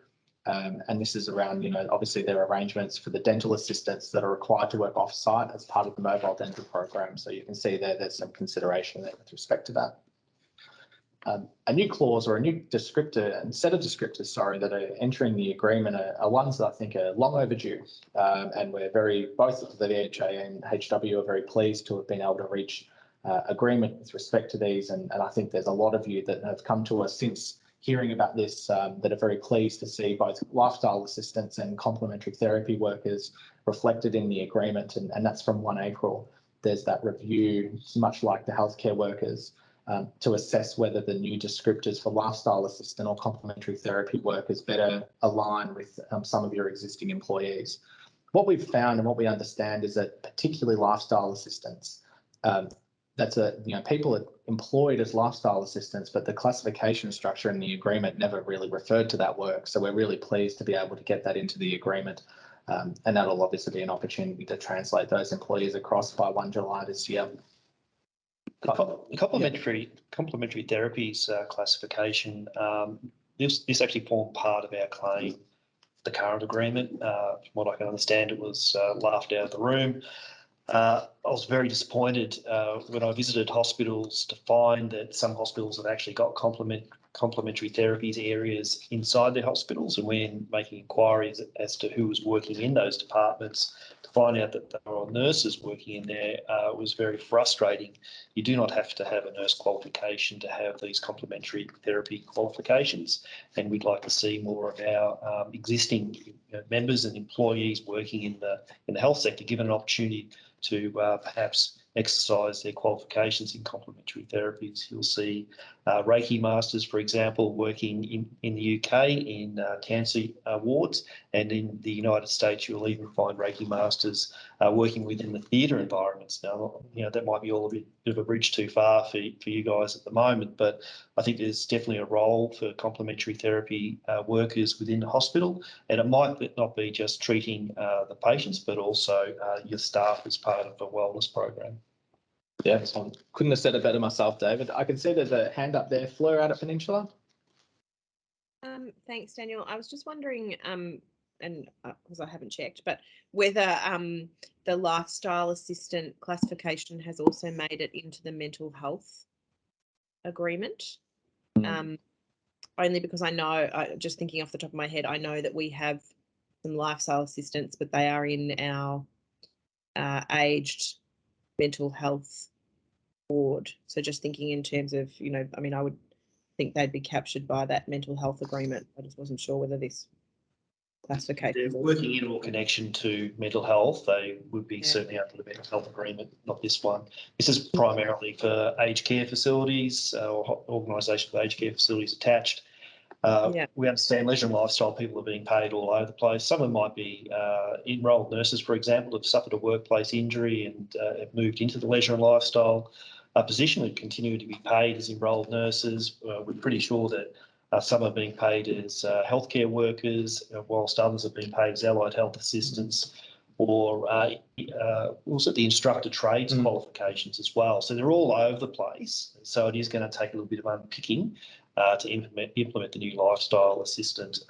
And this is around, obviously there are arrangements for the dental assistants that are required to work off-site as part of the mobile dental program. So you can see there's some consideration there with respect to that. A new clause or a new descriptor and set of descriptors, sorry, that are entering the agreement are ones that I think are long overdue. And both the VHIA and HW are very pleased to have been able to reach agreement with respect to these. And I think there's a lot of you that have come to us since hearing about this that are very pleased to see both lifestyle assistants and complementary therapy workers reflected in the agreement. And that's from 1 April. There's that review, much like the healthcare workers, to assess whether the new descriptors for lifestyle assistant or complementary therapy workers better align with some of your existing employees. What we've found and what we understand is that particularly lifestyle assistants, people are employed as lifestyle assistants, but the classification structure in the agreement never really referred to that work. So we're really pleased to be able to get that into the agreement. And that'll obviously be an opportunity to translate those employees across by 1 July this year. Complementary therapies classification, this actually formed part of our claim, the current agreement. From what I can understand, it was laughed out of the room. I was very disappointed when I visited hospitals to find that some hospitals have actually got complementary therapies areas inside their hospitals, and when making inquiries as to who was working in those departments, to find out that there were nurses working in there was very frustrating. You do not have to have a nurse qualification to have these complementary therapy qualifications, and we'd like to see more of our existing members and employees working in the health sector given an opportunity to perhaps exercise their qualifications in complementary therapies. You'll see Reiki masters, for example, working in the UK in cancer wards, and in the United States you'll even find Reiki masters working within the theatre environments. Now, that might be all a bit of a bridge too far for you guys at the moment, but I think there's definitely a role for complementary therapy workers within the hospital, and it might not be just treating the patients, but also your staff as part of a wellness program. Yeah, couldn't have said it better myself, David. I can see there's a hand up there. Fleur out at Peninsula. Thanks, Daniel. I was just wondering, and because I haven't checked, but whether the lifestyle assistant classification has also made it into the mental health agreement. Only because I know, just thinking off the top of my head, I know that we have some lifestyle assistants, but they are in our aged mental health board. So just thinking in terms of, I would think they'd be captured by that mental health agreement. I just wasn't sure whether this classification. They're working in or connection to mental health. They would be certainly under the mental health agreement, not this one. This is primarily for aged care facilities or organisation of aged care facilities attached. We understand leisure and lifestyle people are being paid all over the place. Some of them might be enrolled nurses, for example, have suffered a workplace injury and have moved into the leisure and lifestyle position and continue to be paid as enrolled nurses. We're pretty sure that some are being paid as healthcare workers, whilst others are being paid as allied health assistants, or also the instructor trades qualifications as well. So they're all over the place. So it is going to take a little bit of unpicking to implement the new lifestyle assistant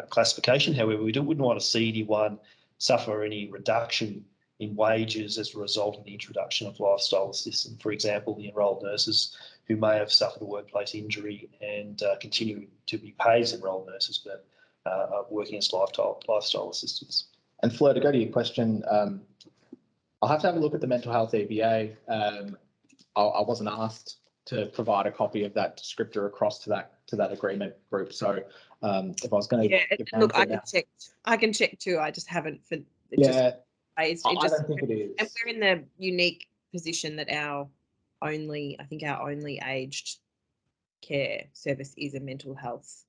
classification. However, we wouldn't want to see anyone suffer any reduction in wages as a result of the introduction of lifestyle assistant. For example, the enrolled nurses who may have suffered a workplace injury and continue to be paid as enrolled nurses, but are working as lifestyle assistants. And Fleur, to go to your question, I'll have to have a look at the mental health EBA. I wasn't asked to provide a copy of that descriptor across to that agreement group. So if I was going to look, I can check too. I just haven't for I don't think it is. And we're in the unique position that our only aged care service is a mental health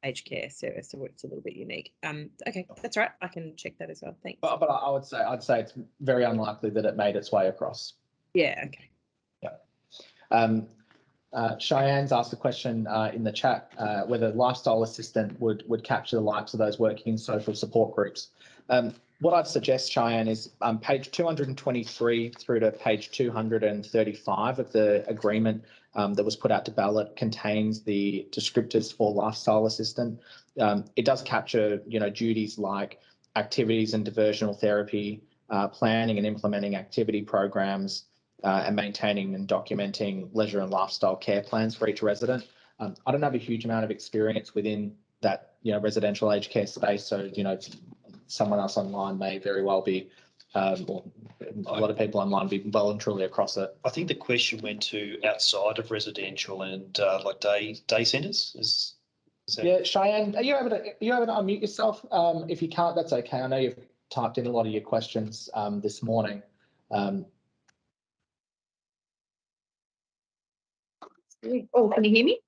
aged care service, so it's a little bit unique. Okay, that's right. I can check that as well. Thanks. But I'd say it's very unlikely that it made its way across. Yeah. Okay. Yeah. Cheyenne's asked a question in the chat whether lifestyle assistant would capture the likes of those working in social support groups. What I'd suggest, Cheyenne, is page 223 through to page 235 of the agreement that was put out to ballot contains the descriptors for lifestyle assistant. It does capture, duties like activities and diversional therapy, planning and implementing activity programs, and maintaining and documenting leisure and lifestyle care plans for each resident. I don't have a huge amount of experience within that, residential aged care space. So, someone else online may very well be, or a lot of people online be well and truly across it. I think the question went to outside of residential and like day centres. Is that... Yeah, Cheyenne, are you able to unmute yourself? If you can't, that's okay. I know you've typed in a lot of your questions this morning. Oh, can you hear me?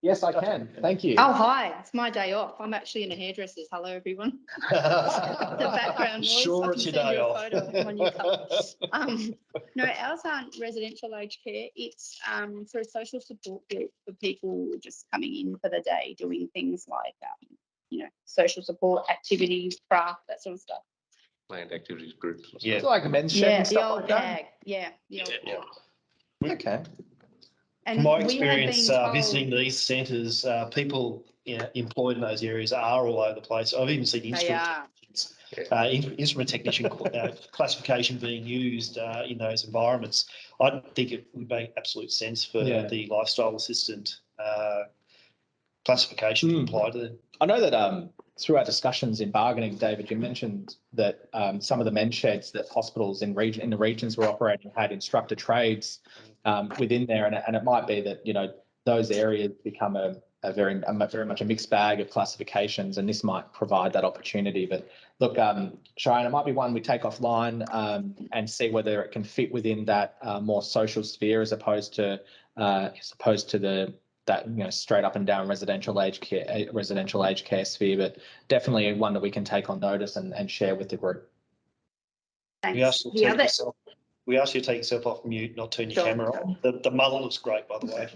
Yes, I can. Thank you. Oh, hi. It's my day off. I'm actually in a hairdresser's. Hello, everyone. The background noise. Sure, it's your day off. No, ours aren't residential aged care. It's for a social support group for people just coming in for the day, doing things like, social support activities, craft, that sort of stuff. Planned activities groups. Yeah, it's like a men's shed. Yeah, the old bag. Yeah, the old bag. Okay. And from my experience visiting these centres, people employed in those areas are all over the place. I've even seen instrument technician classification being used in those environments. I think it would make absolute sense for the lifestyle assistant classification to apply to them. I know that through our discussions in bargaining, David, you mentioned that some of the men's sheds that hospitals in the regions we're operating had instructor trades within there, and it might be that those areas become a very much a mixed bag of classifications, and this might provide that opportunity. But look, Cheyenne, it might be one we take offline and see whether it can fit within that more social sphere as opposed to that straight up and down residential aged care sphere, but definitely one that we can take on notice and share with the group. Thanks. We ask you to take yourself off mute, not turn your camera on. The muzzle looks great, by the way.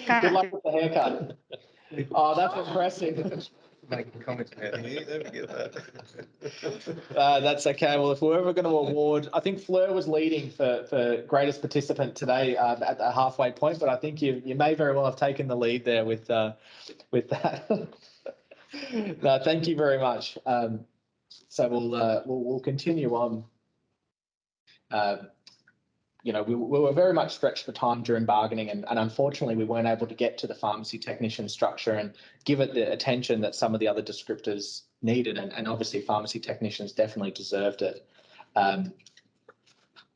Good luck with the haircut. Oh, that's impressive. Making comments about here, there we get that. That's okay. Well, if we're ever going to award, I think Fleur was leading for greatest participant today at the halfway point, but I think you may very well have taken the lead there with that. No, thank you very much. So we'll continue on. We were very much stretched for time during bargaining, and unfortunately we weren't able to get to the pharmacy technician structure and give it the attention that some of the other descriptors needed, and obviously pharmacy technicians definitely deserved it. And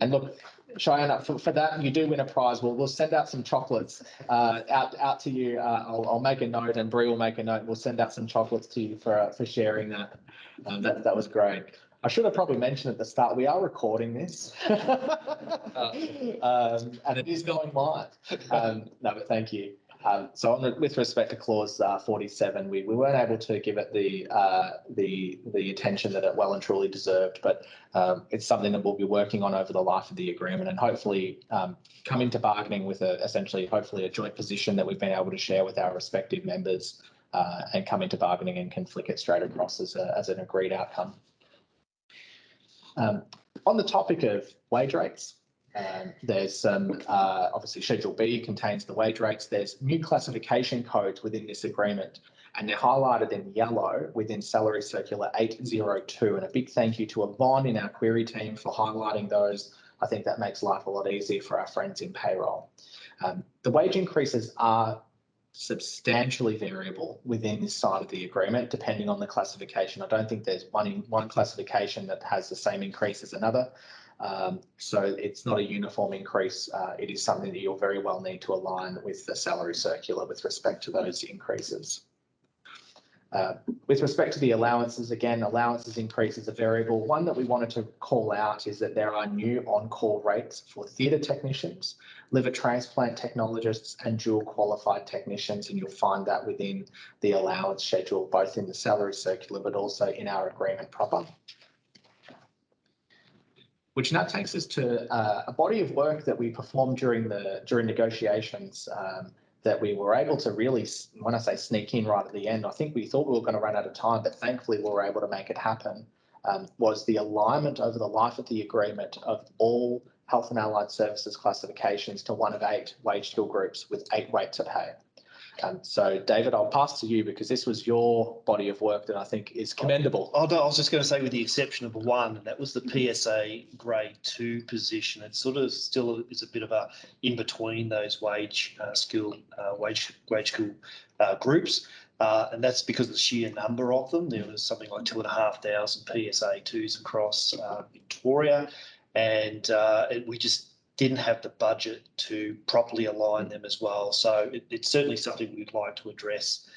look, Cheyenne, for that you do win a prize. We'll send out some chocolates out to you. I'll make a note, and Bree will make a note. We'll send out some chocolates to you for sharing that. That was great. I should have probably mentioned at the start, we are recording this and it is going live. No, but thank you. So with respect to clause 47, we weren't able to give it the attention that it well and truly deserved, but it's something that we'll be working on over the life of the agreement, and hopefully come into bargaining with hopefully a joint position that we've been able to share with our respective members and come into bargaining and can flick it straight across as an agreed outcome. On the topic of wage rates, there's some, obviously Schedule B contains the wage rates. There's new classification codes within this agreement, and they're highlighted in yellow within Salary Circular 802. And a big thank you to Yvonne in our query team for highlighting those. I think that makes life a lot easier for our friends in payroll. The wage increases are substantially variable within this side of the agreement, depending on the classification. I don't think there's one classification that has the same increase as another. So it's not a uniform increase. It is something that you'll very well need to align with the salary circular with respect to those increases. With respect to the allowances, again, allowances increases are variable. One that we wanted to call out is that there are new on-call rates for theatre technicians, liver transplant technologists and dual qualified technicians, and you'll find that within the allowance schedule, both in the salary circular but also in our agreement proper. Which now takes us to a body of work that we performed during negotiations that we were able to really, when I say sneak in right at the end, I think we thought we were going to run out of time, but thankfully we were able to make it happen, was the alignment over the life of the agreement of all health and allied services classifications to one of 8 wage skill groups with 8 rates of pay. So, David, I'll pass to you because this was your body of work that I think is commendable. Oh, no, I was just going to say, with the exception of one, and that was the PSA grade 2 position. It sort of still is a bit of a in between those wage skill groups, and that's because of the sheer number of them. There was something like 2,500 PSA 2s across Victoria, and we just didn't have the budget to properly align them as well. So it's certainly something we'd like to address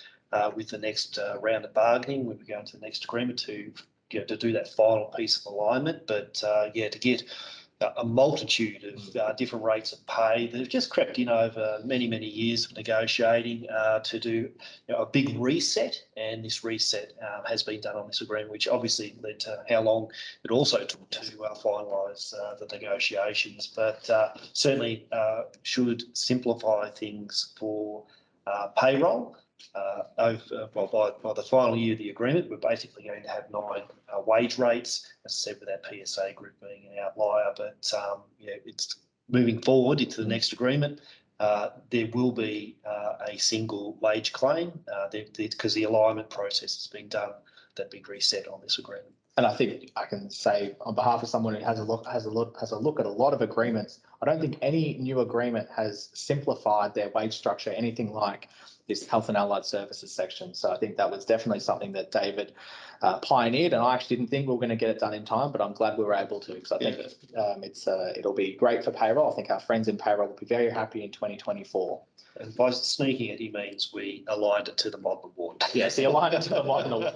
with the next round of bargaining when we go into the next agreement to do that final piece of alignment. But to get a multitude of different rates of pay that have just crept in over many, many years of negotiating to do a big reset. And this reset has been done on this agreement, which obviously led to how long it also took to finalise the negotiations. But certainly should simplify things for payroll. By the final year of the agreement, we're basically going to have 9 wage rates, as I said, with that PSA group being an outlier. But it's moving forward into the next agreement. There will be a single wage claim because the alignment process has been done, that big reset on this agreement. And I think I can say on behalf of someone who has a look at a lot of agreements, I don't think any new agreement has simplified their wage structure, anything like this health and allied services section. So I think that was definitely something that David pioneered, and I actually didn't think we were going to get it done in time, but I'm glad we were able to, because I think it'll be great for payroll. I think our friends in payroll will be very happy in 2024. And by sneaking it, he means we aligned it to the modern award. Yes, he aligned it to the modern award.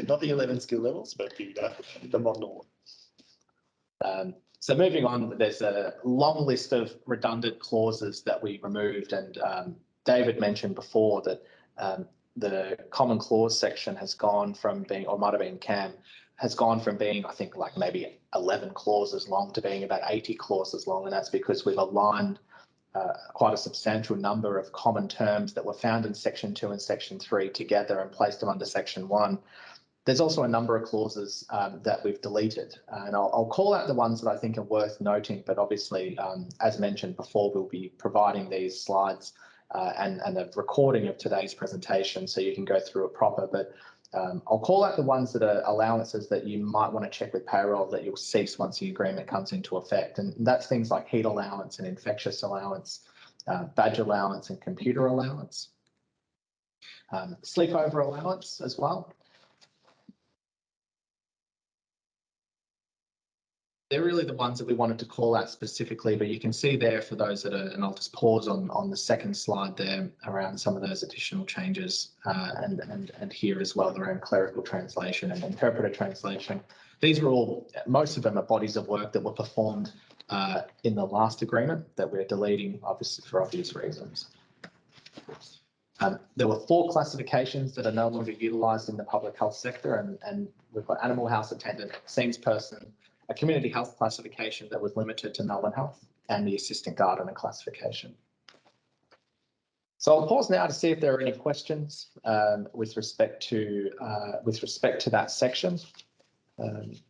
Not the 11 skill levels, but the modern award. So moving on, there's a long list of redundant clauses that we removed, and David mentioned before that the common clause section has gone from being, or might have been Cam, has gone from being, I think, like maybe 11 clauses long to being about 80 clauses long, and that's because we've aligned quite a substantial number of common terms that were found in Section 2 and Section 3 together and placed them under Section 1. There's also a number of clauses that we've deleted, and I'll call out the ones that I think are worth noting, but obviously, as mentioned before, we'll be providing these slides and a recording of today's presentation so you can go through it proper, but I'll call out the ones that are allowances that you might want to check with payroll that you'll cease once the agreement comes into effect. And that's things like heat allowance and infectious allowance, badge allowance and computer allowance, sleepover allowance as well. They're really the ones that we wanted to call out specifically, but you can see there for those that are, and I'll just pause on the second slide there around some of those additional changes and here as well around clerical translation and interpreter translation. These were all, most of them are bodies of work that were performed in the last agreement that we're deleting, obviously for obvious reasons. There were 4 classifications that are no longer utilised in the public health sector, and we've got animal house attendant, scenes person, a community health classification that was limited to Melbourne Health, and the assistant gardener classification. So I'll pause now to see if there are any questions with respect to that section. And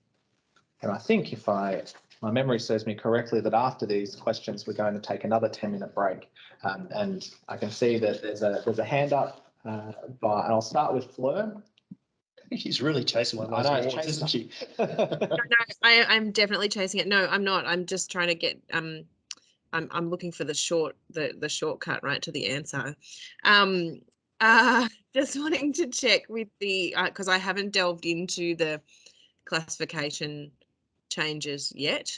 I think if my memory serves me correctly, that after these questions, we're going to take another 10-minute break. And I can see that there's a hand up, and I'll start with Fleur. She's really chasing one of those awards, isn't she? No, I'm definitely chasing it. No, I'm not. I'm just trying to get. I'm looking for the shortcut right to the answer. Just wanting to check with the because I haven't delved into the classification changes yet.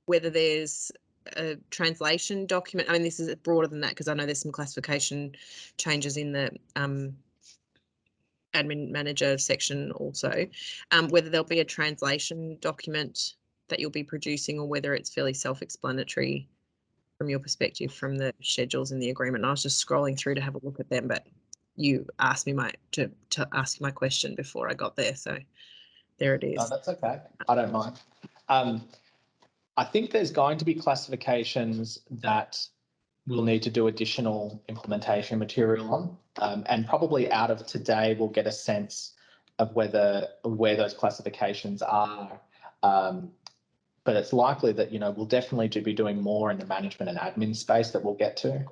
Whether there's a translation document. I mean, this is broader than that because I know there's some classification changes in the admin manager section also, whether there'll be a translation document that you'll be producing or whether it's fairly self-explanatory from your perspective from the schedules in the agreement. And I was just scrolling through to have a look at them, but you asked me to ask my question before I got there, so there it is. No, that's okay. I don't mind. I think there's going to be classifications that we'll need to do additional implementation material on, and probably out of today we'll get a sense of where those classifications are. But it's likely that we'll definitely be doing more in the management and admin space that we'll get to.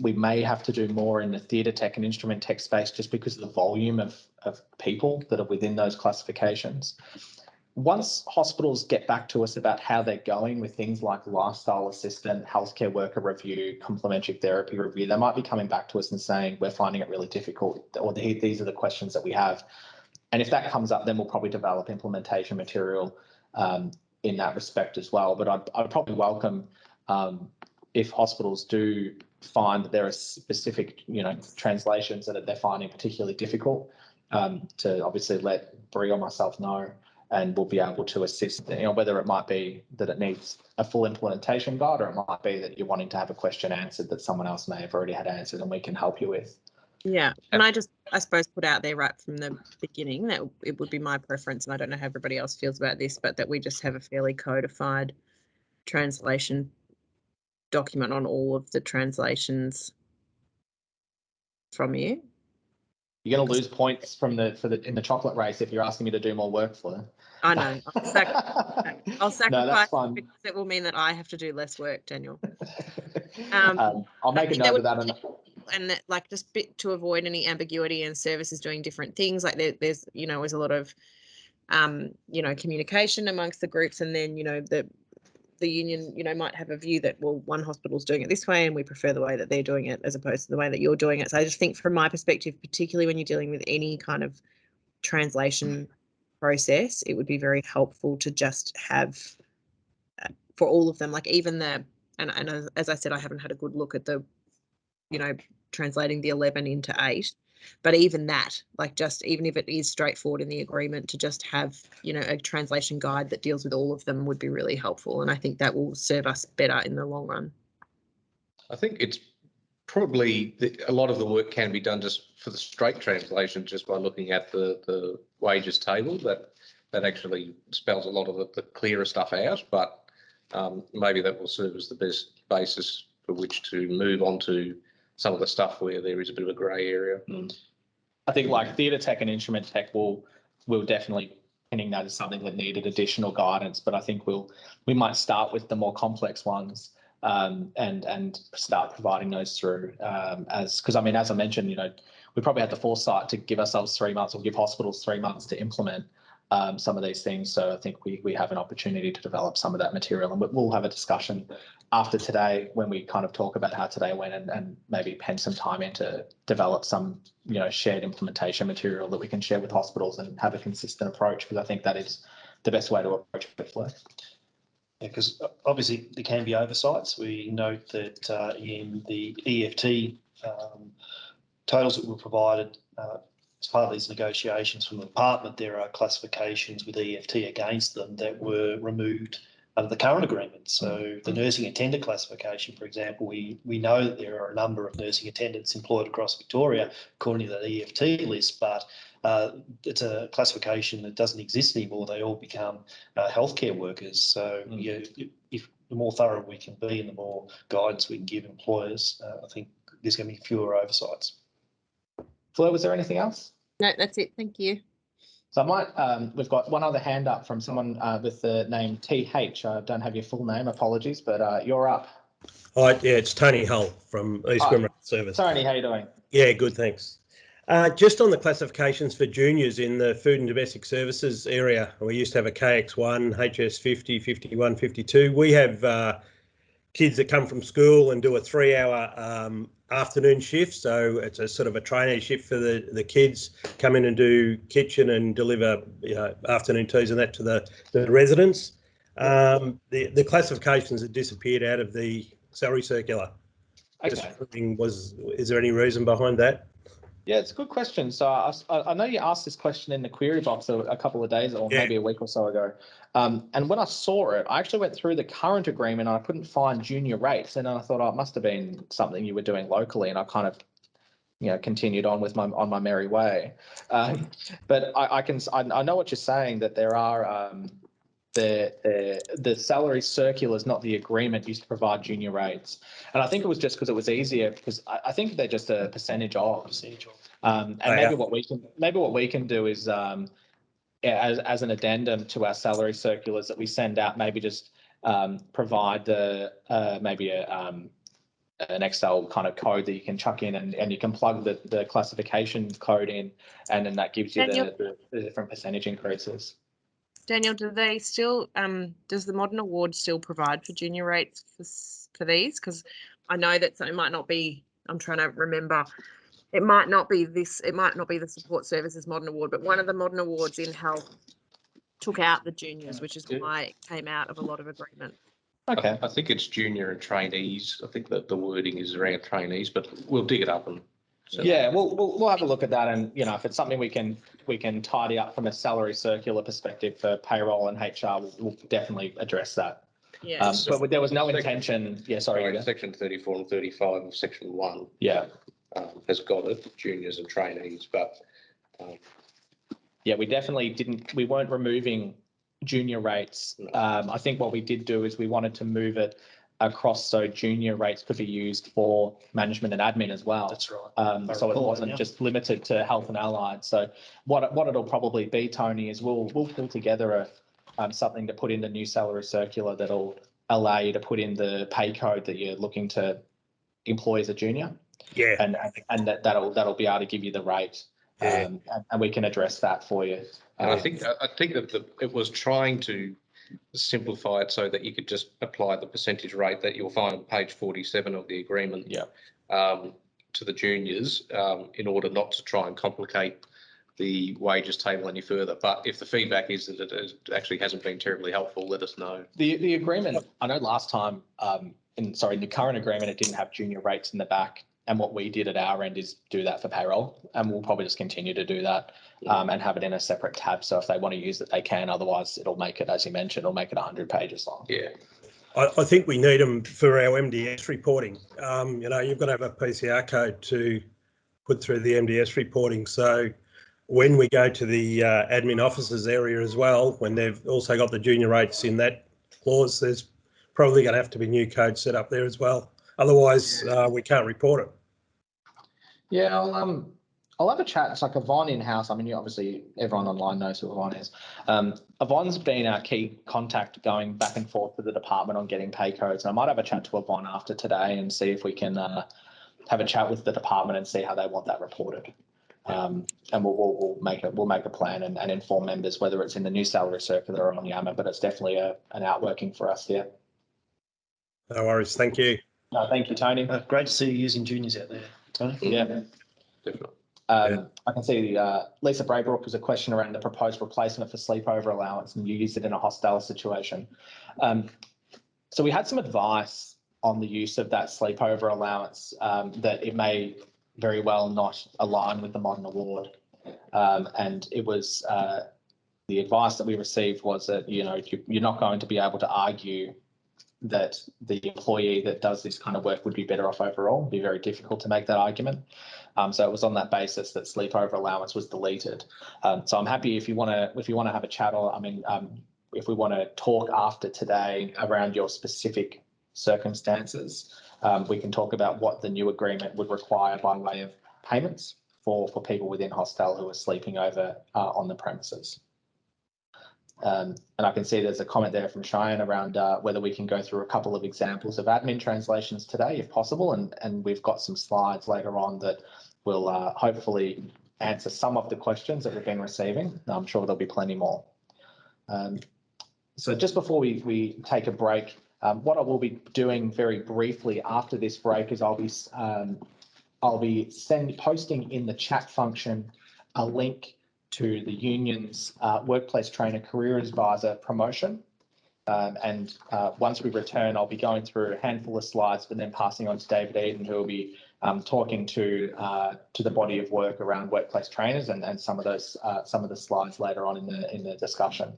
We may have to do more in the theatre tech and instrument tech space just because of the volume of people that are within those classifications. Once hospitals get back to us about how they're going with things like lifestyle assistant, healthcare worker review, complementary therapy review, they might be coming back to us and saying, we're finding it really difficult, or these are the questions that we have. And if that comes up, then we'll probably develop implementation material in that respect as well. But I'd probably welcome if hospitals do find that there are specific, translations that they're finding particularly difficult, to obviously let Bree or myself know, and we'll be able to assist, whether it might be that it needs a full implementation guide, or it might be that you're wanting to have a question answered that someone else may have already had answered and we can help you with. Yeah, and I suppose put out there right from the beginning that it would be my preference, and I don't know how everybody else feels about this, but that we just have a fairly codified translation document on all of the translations from you. You're going to lose points in the chocolate race if you're asking me to do more work for them. I know. I'll sacrifice no, that's fine. because it will mean that I have to do less work, Daniel. I'll make a note of that. And that, like, just to avoid any ambiguity and services doing different things, like there's a lot of communication amongst the groups, and then, the union, might have a view that, well, one hospital's doing it this way and we prefer the way that they're doing it as opposed to the way that you're doing it. So I just think from my perspective, particularly when you're dealing with any kind of translation process, it would be very helpful to just have for all of them, like even and as I said, I haven't had a good look at the, translating the 11 into 8. But even that, like just even if it is straightforward in the agreement, to just have, a translation guide that deals with all of them would be really helpful. And I think that will serve us better in the long run. I think it's probably a lot of the work can be done just for the straight translation, just by looking at the wages table that actually spells a lot of the clearer stuff out. But maybe that will serve as the best basis for which to move on to some of the stuff where there is a bit of a grey area. I think like theatre tech and instrument tech will definitely pinning that as something that needed additional guidance, but I think we might start with the more complex ones and start providing those through because I mentioned, we probably had the foresight to give ourselves 3 months or give hospitals 3 months to implement some of these things. So I think we have an opportunity to develop some of that material, and we'll have a discussion after today when we kind of talk about how today went and maybe pen some time in to develop some, shared implementation material that we can share with hospitals and have a consistent approach, because I think that is the best way to approach it. Yeah, because obviously there can be oversights. We note that in the EFT totals that were provided as part of these negotiations from the department, there are classifications with EFT against them that were removed under the current agreement. So the nursing attendant classification, for example, we know that there are a number of nursing attendants employed across Victoria according to the EFT list, but it's a classification that doesn't exist anymore. They all become healthcare workers. So if the more thorough we can be and the more guidance we can give employers, I think there's going to be fewer oversights. Fleur, was there anything else? No, that's it. Thank you. So I might, we've got one other hand up from someone with the name TH. I don't have your full name, apologies, but you're up. Hi, yeah, it's Tony Hull from East Wimmera Service. Tony, how you doing? Yeah, good, thanks. Just on the classifications for juniors in the food and domestic services area, we used to have a KX1, HS50, 51, 52. We have kids that come from school and do a 3-hour afternoon shift. So it's a sort of a trainee shift for the kids, come in and do kitchen and deliver afternoon teas and that to the residents. The classifications that disappeared out of the salary circular. Okay. Is there any reason behind that? Yeah, it's a good question. So I know you asked this question in the query box a couple of days or maybe a week or so ago. And when I saw it, I actually went through the current agreement and I couldn't find junior rates. And then I thought, it must have been something you were doing locally. And I kind of, continued on with my merry way. But I know what you're saying, that there are the salary circulars, not the agreement, used to provide junior rates, and I think it was just because it was easier, because I think they're just a percentage of. And maybe what we can do is as an addendum to our salary circulars that we send out, maybe just provide maybe an Excel kind of code that you can chuck in and you can plug the classification code in, and then that gives you the different percentage increases. Daniel, do they still, does the Modern Award still provide for junior rates for these? Because I know that it might not be, I'm trying to remember, it might not be the Support Services Modern Award, but one of the Modern Awards in health took out the juniors, which is why it came out of a lot of agreement. Okay. I think it's junior and trainees. I think that the wording is around trainees, but we'll dig it up and. Yeah, we'll have a look at that, and if it's something we can tidy up from a salary circular perspective for payroll and HR, we'll definitely address that. Yeah. But there was no intention. Yeah, sorry. Section 34 and 35 of Section 1. Yeah. Has got it, juniors and trainees, but. Yeah, we definitely didn't. We weren't removing junior rates. No. I think what we did do is we wanted to move it across so junior rates could be used for management and admin as well. That's right. So it wasn't just limited to health and allied. So what it'll probably be, Tony, is we'll pull together something to put in the new salary circular that'll allow you to put in the pay code that you're looking to employ as a junior. Yeah. And that'll be able to give you the rate. Yeah. and we can address that for you. And I think that it was trying to simplify it so that you could just apply the percentage rate that you'll find on page 47 of the agreement. Yeah. To the juniors, in order not to try and complicate the wages table any further. But if the feedback is that it actually hasn't been terribly helpful, let us know. The agreement, I know last time, in the current agreement, it didn't have junior rates in the back. And what we did at our end is do that for payroll. And we'll probably just continue to do that and have it in a separate tab. So if they want to use it, they can. Otherwise, it'll make it, as you mentioned, it'll make it 100 pages long. Yeah. I think we need them for our MDS reporting. You know, you've got to have a PCR code to put through the MDS reporting. So when we go to the admin officers area as well, when they've also got the junior rates in that clause, there's probably going to have to be new code set up there as well. Otherwise, we can't report it. Yeah, I'll have a chat. It's like Yvonne in-house. I mean, obviously everyone online knows who Yvonne is. Yvonne's been our key contact going back and forth with the department on getting pay codes. And I might have a chat to Yvonne after today and see if we can have a chat with the department and see how they want that reported. And we'll make a plan and inform members whether it's in the new salary circular or on Yammer, but it's definitely an outworking for us here. No worries. Thank you. No, thank you, Tony. Great to see you using juniors out there, Tony. Yeah. Definitely. I can see Lisa Braybrook was a question around the proposed replacement for sleepover allowance, and you used it in a hostile situation. So we had some advice on the use of that sleepover allowance, that it may very well not align with the modern award. And it was the advice that we received was that, you know, you're not going to be able to argue that the employee that does this kind of work would be better off overall. It'd be very difficult to make that argument. So it was on that basis that sleepover allowance was deleted. So I'm happy if you want to have a chat, or if we want to talk after today around your specific circumstances, we can talk about what the new agreement would require by way of payments for people within hostel who are sleeping over on the premises. And I can see there's a comment there from Cheyenne around whether we can go through a couple of examples of admin translations today, if possible, and we've got some slides later on that will hopefully answer some of the questions that we've been receiving. I'm sure there'll be plenty more. So just before we take a break, what I will be doing very briefly after this break is I'll be posting in the chat function a link to the union's workplace trainer career advisor promotion. And once we return, I'll be going through a handful of slides, but then passing on to David Eden, who will be talking to the body of work around workplace trainers and some of the slides later on in the discussion.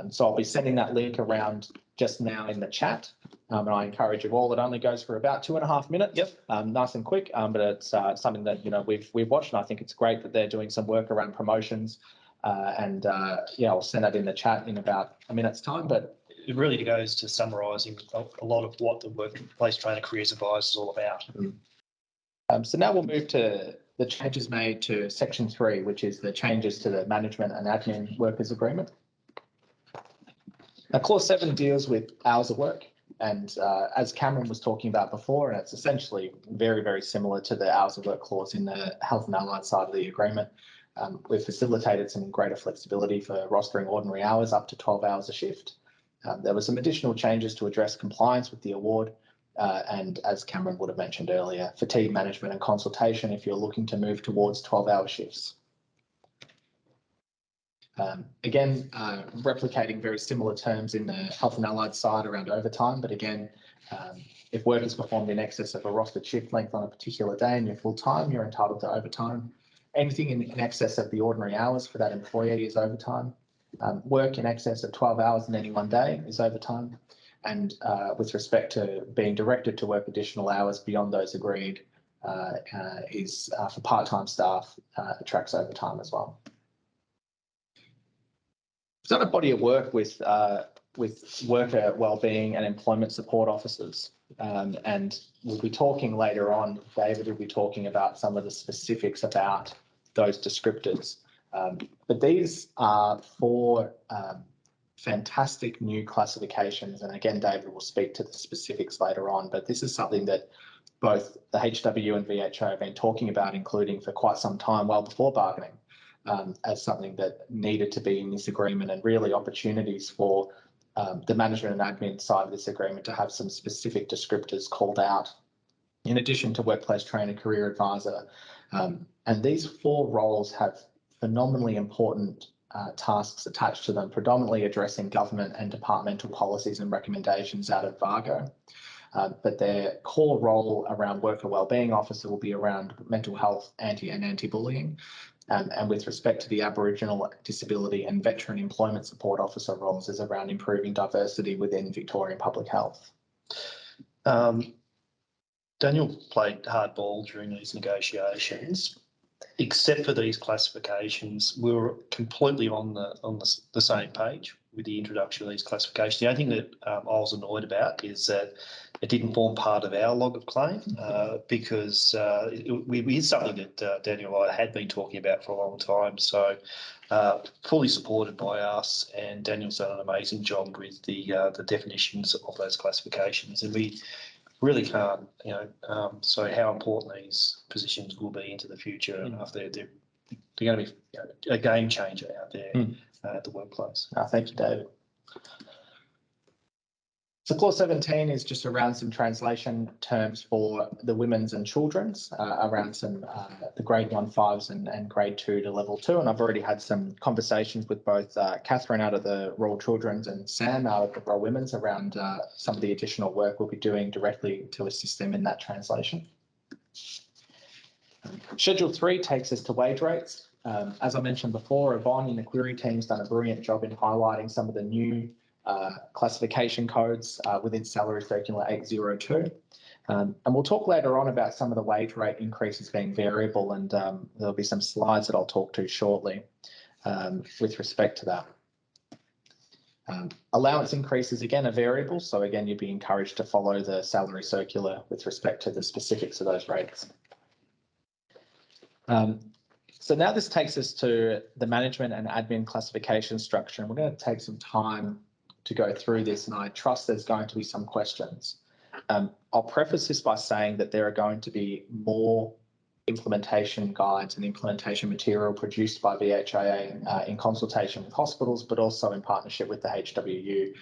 So I'll be sending that link around just now in the chat. And I encourage you all. It only goes for about 2.5 minutes. Yep. Nice and quick. But it's something that, you know, we've watched, and I think it's great that they're doing some work around promotions. Yeah, I'll send that in the chat in about a minute's time. But it really goes to summarising a lot of what the workplace trainer careers advisor is all about. So now we'll move to the changes made to section 3, which is the changes to the management and admin workers agreement. Now, clause 7 deals with hours of work. And as Cameron was talking about before, and it's essentially very, very similar to the hours of work clause in the health and allied side of the agreement. We've facilitated some greater flexibility for rostering ordinary hours up to 12 hours a shift. There were some additional changes to address compliance with the award. And as Cameron would have mentioned earlier, fatigue management and consultation if you're looking to move towards 12-hour shifts. Again, replicating very similar terms in the health and allied side around overtime, but again, if work is performed in excess of a rostered shift length on a particular day and you're full-time, you're entitled to overtime. Anything in excess of the ordinary hours for that employee is overtime. Work in excess of 12 hours in any one day is overtime. And with respect to being directed to work additional hours beyond those agreed is for part-time staff, attracts overtime as well. We've done a body of work with worker wellbeing and employment support officers. And we'll be talking later on, David will be talking about some of the specifics about those descriptors. But these are 4 fantastic new classifications. And again, David will speak to the specifics later on, but this is something that both the HW and VHIA have been talking about including for quite some time, well before bargaining, as something that needed to be in this agreement, and really opportunities for the management and admin side of this agreement to have some specific descriptors called out, in addition to workplace trainer, career advisor. And these 4 roles have phenomenally important tasks attached to them, predominantly addressing government and departmental policies and recommendations out of VARGO. But their core role around worker wellbeing officer will be around mental health, anti-bullying. And with respect to the Aboriginal, disability and veteran employment support officer roles is around improving diversity within Victorian public health. Daniel played hardball during these negotiations. Except for these classifications, we were completely on the same page with the introduction of these classifications. The only thing that I was annoyed about is that it didn't form part of our log of claim because it's something that Daniel and I had been talking about for a long time. So fully supported by us, and Daniel's done an amazing job with the definitions of those classifications, and we really can't, so how important these positions will be into the future, and they're going to be a game changer out there at the workplace. Thank you, David. So clause 17 is just around some translation terms for the women's and children's, around some the grade 1-5s and grade 2 to level 2. And I've already had some conversations with both Catherine out of the Royal Children's and Sam out of the Royal Women's around some of the additional work we'll be doing directly to assist them in that translation. Schedule 3 takes us to wage rates. As I mentioned before, Yvonne in the query team's done a brilliant job in highlighting some of the new classification codes within Salary Circular 802. And we'll talk later on about some of the wage rate increases being variable, and there'll be some slides that I'll talk to shortly with respect to that. Allowance increases, again, are variable. So again, you'd be encouraged to follow the Salary Circular with respect to the specifics of those rates. So now this takes us to the management and admin classification structure, and we're going to take some time to go through this, and I trust there's going to be some questions. I'll preface this by saying that there are going to be more implementation guides and implementation material produced by VHIA in consultation with hospitals, but also in partnership with the HWU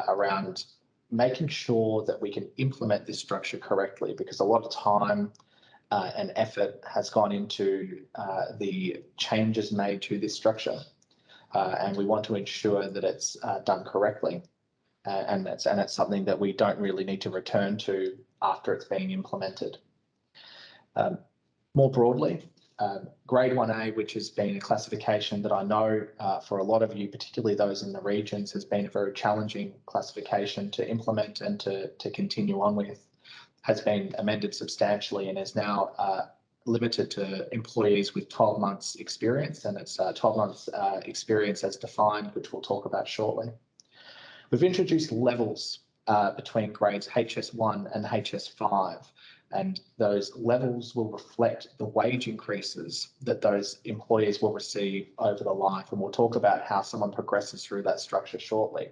around making sure that we can implement this structure correctly, because a lot of time and effort has gone into the changes made to this structure. And we want to ensure that it's done correctly, and it's something that we don't really need to return to after it's being implemented. More broadly, grade 1A, which has been a classification that I know for a lot of you, particularly those in the regions, has been a very challenging classification to implement and to continue on with, has been amended substantially and is now limited to employees with 12 months experience, and it's 12 months experience as defined, which we'll talk about shortly. We've introduced levels between grades HS1 and HS5, and those levels will reflect the wage increases that those employees will receive over the life, and we'll talk about how someone progresses through that structure shortly.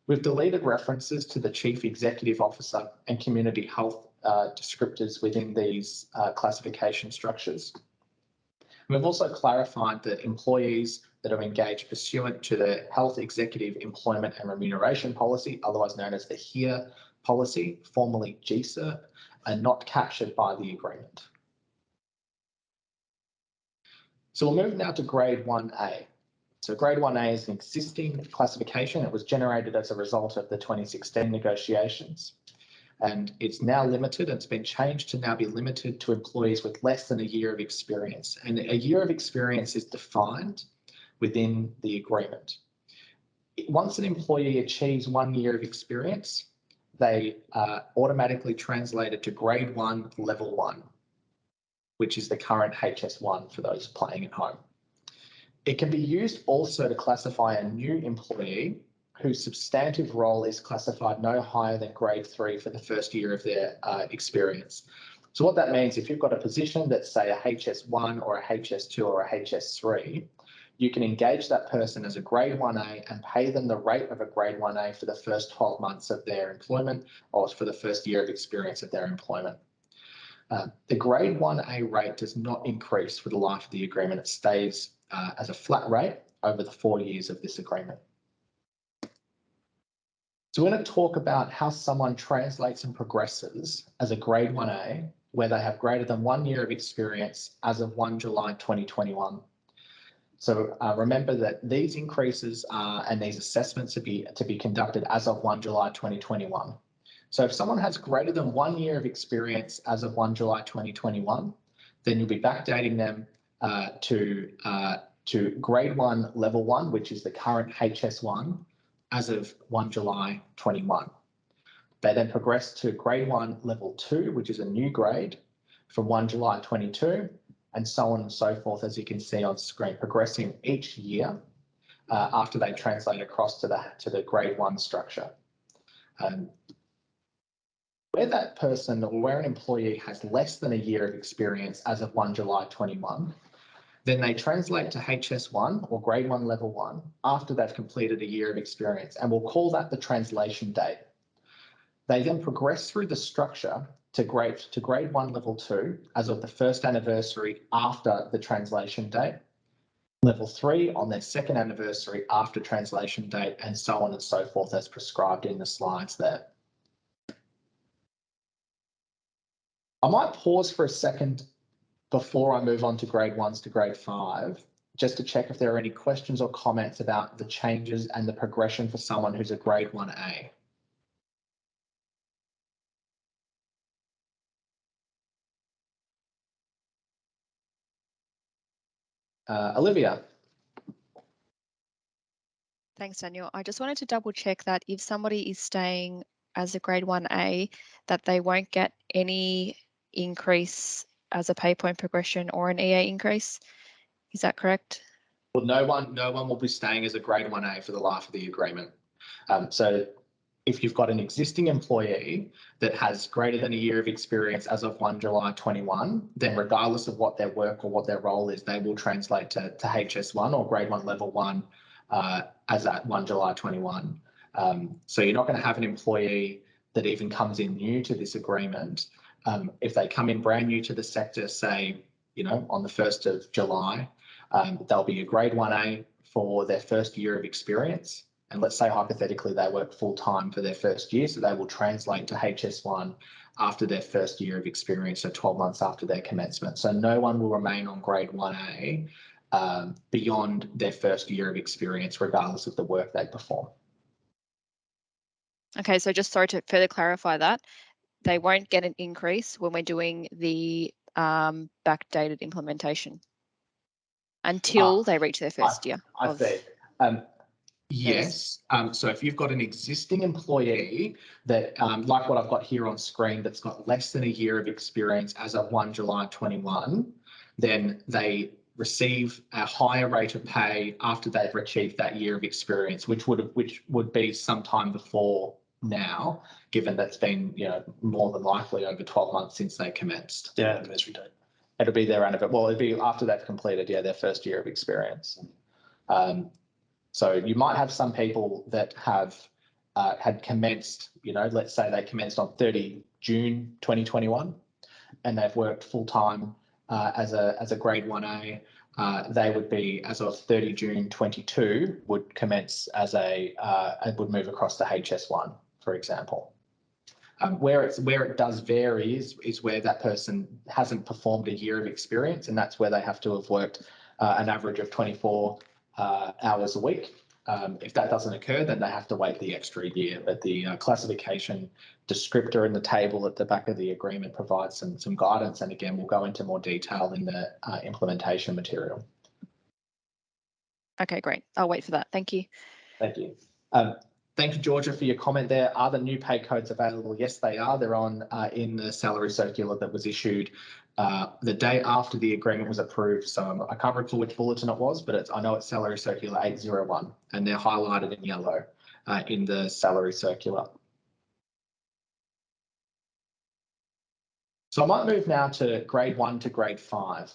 We've deleted references to the Chief Executive Officer and community health descriptors within these classification structures. We've also clarified that employees that are engaged pursuant to the Health Executive Employment and Remuneration Policy, otherwise known as the VHIA policy, formerly GCERP, are not captured by the agreement. So we'll move now to grade 1A. So grade 1A is an existing classification. It was generated as a result of the 2016 negotiations, and it's now limited. It's been changed to now be limited to employees with less than a year of experience, and a year of experience is defined within the agreement. Once an employee achieves 1 year of experience, they are automatically translated to grade 1, level 1, which is the current HS1 for those playing at home. It can be used also to classify a new employee whose substantive role is classified no higher than grade 3 for the first year of their experience. So what that means, if you've got a position that's say a HS1 or a HS2 or a HS3, you can engage that person as a grade 1A and pay them the rate of a grade 1A for the first 12 months of their employment or for the first year of experience of their employment. The grade 1A rate does not increase for the life of the agreement. It stays as a flat rate over the 4 years of this agreement. So we're going to talk about how someone translates and progresses as a grade 1A where they have greater than 1 year of experience as of 1 July 2021. So remember that these increases and these assessments are to be conducted as of 1 July 2021. So if someone has greater than 1 year of experience as of 1 July 2021, then you'll be backdating them to grade 1 level 1, which is the current HS1, as of 1 July 21. They then progress to grade 1 level 2, which is a new grade from 1 July 22, and so on and so forth, as you can see on screen, progressing each year after they translate across to the grade 1 structure. Where that person or where an employee has less than a year of experience as of 1 July 21, then they translate to HS1 or grade 1 level 1 after they've completed a year of experience, and we'll call that the translation date. They then progress through the structure to grade 1 level 2 as of the first anniversary after the translation date, level 3 on their second anniversary after translation date, and so on and so forth as prescribed in the slides there. I might pause for a second before I move on to grade 1s to grade 5, just to check if there are any questions or comments about the changes and the progression for someone who's a grade 1A. Olivia. Thanks, Daniel. I just wanted to double check that if somebody is staying as a grade 1A, that they won't get any increase as a pay point progression or an EA increase. Is that correct? Well, no one will be staying as a grade 1A for the life of the agreement. So if you've got an existing employee that has greater than a year of experience as of 1 July 21, then regardless of what their work or what their role is, they will translate to HS1 or grade 1 level 1 as at 1 July 21. So you're not going to have an employee that even comes in new to this agreement. If they come in brand new to the sector, say, on the 1st of July, they'll be a grade 1A for their first year of experience. And let's say hypothetically they work full time for their first year, so they will translate to HS1 after their first year of experience, so 12 months after their commencement. So no one will remain on grade 1A beyond their first year of experience, regardless of the work they perform. Okay, so just sorry to further clarify that, they won't get an increase when we're doing the backdated implementation until they reach their first year. I see. Yes. So if you've got an existing employee that, like what I've got here on screen, that's got less than a year of experience as of 1 July 21, then they receive a higher rate of pay after they've achieved that year of experience, which would be sometime before now, given that's been more than likely over 12 months since they commenced. Their anniversary date. It'll be their anniversary. Well, it'd be after they've completed their first year of experience. So you might have some people that have had commenced, let's say they commenced on 30 June 2021, and they've worked full time as a grade 1A. They would be, as of 30 June 22, would commence as would move across to HS1, for example. Where it does vary is where that person hasn't performed a year of experience, and that's where they have to have worked an average of 24 hours a week. If that doesn't occur, then they have to wait the extra year. But the classification descriptor in the table at the back of the agreement provides some guidance. And again, we'll go into more detail in the implementation material. Okay, great. I'll wait for that. Thank you. Thank you. Thank you, Georgia, for your comment there. Are the new pay codes available? Yes, they are. They're on in the salary circular that was issued the day after the agreement was approved. So I can't recall which bulletin it was, but I know it's salary circular 801, and they're highlighted in yellow in the salary circular. So I might move now to grade 1 to grade 5.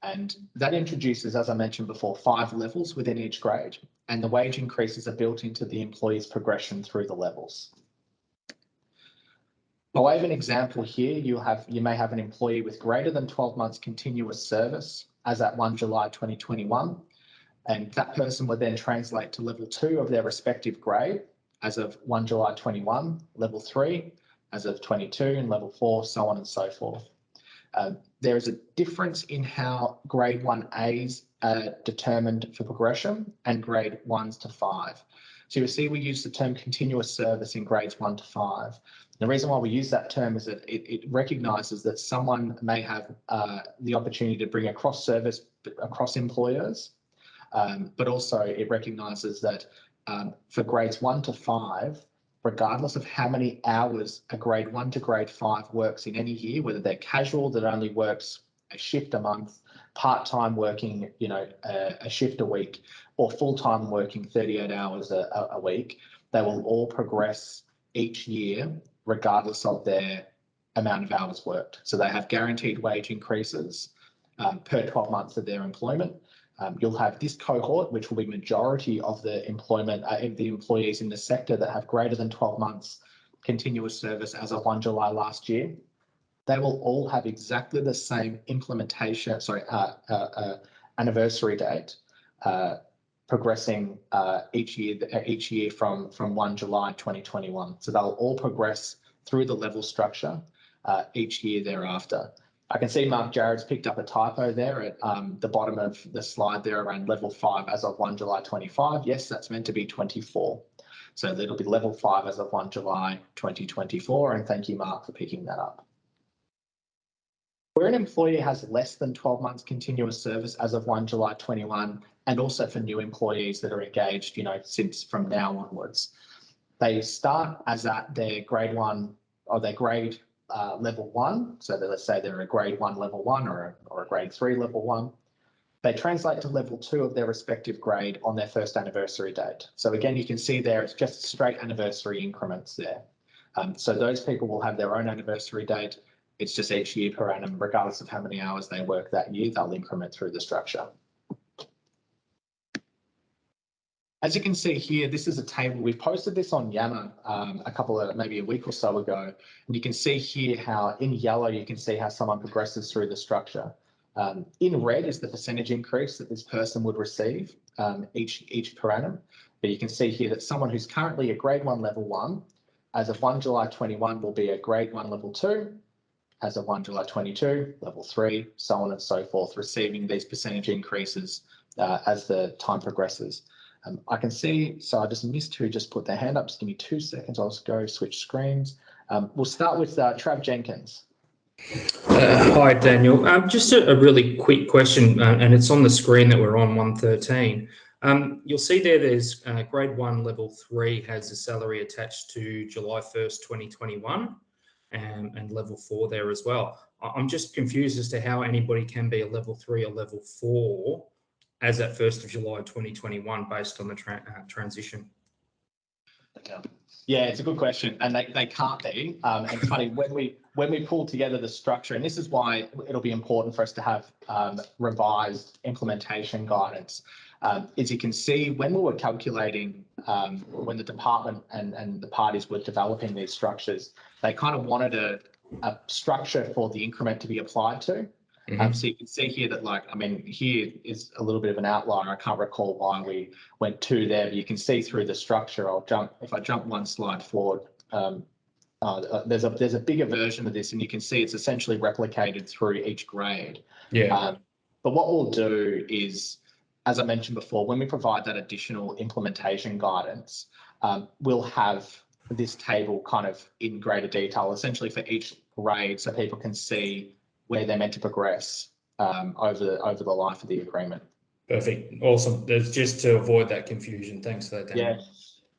And that introduces, as I mentioned before, 5 levels within each grade, and the wage increases are built into the employee's progression through the levels. By way of an example here, you may have an employee with greater than 12 months continuous service as at 1 July 2021, and that person would then translate to level 2 of their respective grade as of 1 July 21, level 3 as of 22, and level 4, so on and so forth. There is a difference in how grade 1As are determined for progression and grade 1s to 5. So you'll see we use the term continuous service in grades 1 to 5. The reason why we use that term is that it recognises that someone may have the opportunity to bring across service across employers, but also it recognises that for grades 1 to 5, regardless of how many hours a grade 1 to grade 5 works in any year, whether they're casual that only works a shift a month, part-time working, a shift a week, or full-time working 38 hours a week, they will all progress each year regardless of their amount of hours worked. So they have guaranteed wage increases per 12 months of their employment. You'll have this cohort, which will be majority of the employment the employees in the sector that have greater than 12 months continuous service as of 1 July last year. They will all have exactly the same anniversary date, progressing each year from 1 July 2021. So they'll all progress through the level structure each year thereafter. I can see Mark Jarrett's picked up a typo there at the bottom of the slide there around level 5 as of 1 July 25. Yes, that's meant to be 24. So it'll be level 5 as of 1 July 2024. And thank you, Mark, for picking that up. Where an employee has less than 12 months continuous service as of 1 July 21, and also for new employees that are engaged, since from now onwards, they start as at their grade 1 or their grade level 1. So let's say they're a grade 1 level 1 or a grade 3 level 1. They translate to level 2 of their respective grade on their first anniversary date. So again, you can see there it's just straight anniversary increments there. So those people will have their own anniversary date. It's just each year per annum, regardless of how many hours they work that year, they'll increment through the structure. As you can see here, this is a table. We've posted this on Yammer maybe a week or so ago. And you can see here how in yellow, you can see how someone progresses through the structure. In red is the percentage increase that this person would receive each per annum. But you can see here that someone who's currently a grade 1 level 1, as of 1 July 21 will be a grade 1 level 2, as of 1 July 22, level 3, so on and so forth, receiving these percentage increases as the time progresses. I can see, so I just missed who just put their hand up. Just give me 2 seconds. I'll just go switch screens. We'll start with Trav Jenkins. Hi, Daniel. Just a really quick question, and it's on the screen that we're on 113. You'll see there's grade 1 level 3 has a salary attached to July 1st, 2021. And level 4 there as well. I'm just confused as to how anybody can be a level 3 or level 4 as at 1st of July 2021 based on the transition. Yeah, it's a good question, and they can't be. And it's funny when we pull together the structure, and this is why it'll be important for us to have revised implementation guidance. As you can see, when we were calculating, when the department and the parties were developing these structures, they kind of wanted a structure for the increment to be applied to. So you can see here that here is a little bit of an outlier. I can't recall why we went 2 there, but you can see through the structure. If I jump 1 slide forward, there's a bigger version of this, and you can see it's essentially replicated through each grade. Yeah. But what we'll do is, as I mentioned before, when we provide that additional implementation guidance, we'll have this table kind of in greater detail, essentially for each grade, so people can see where they're meant to progress over the life of the agreement. Perfect. Awesome. That's just to avoid that confusion. Thanks for that, Daniel.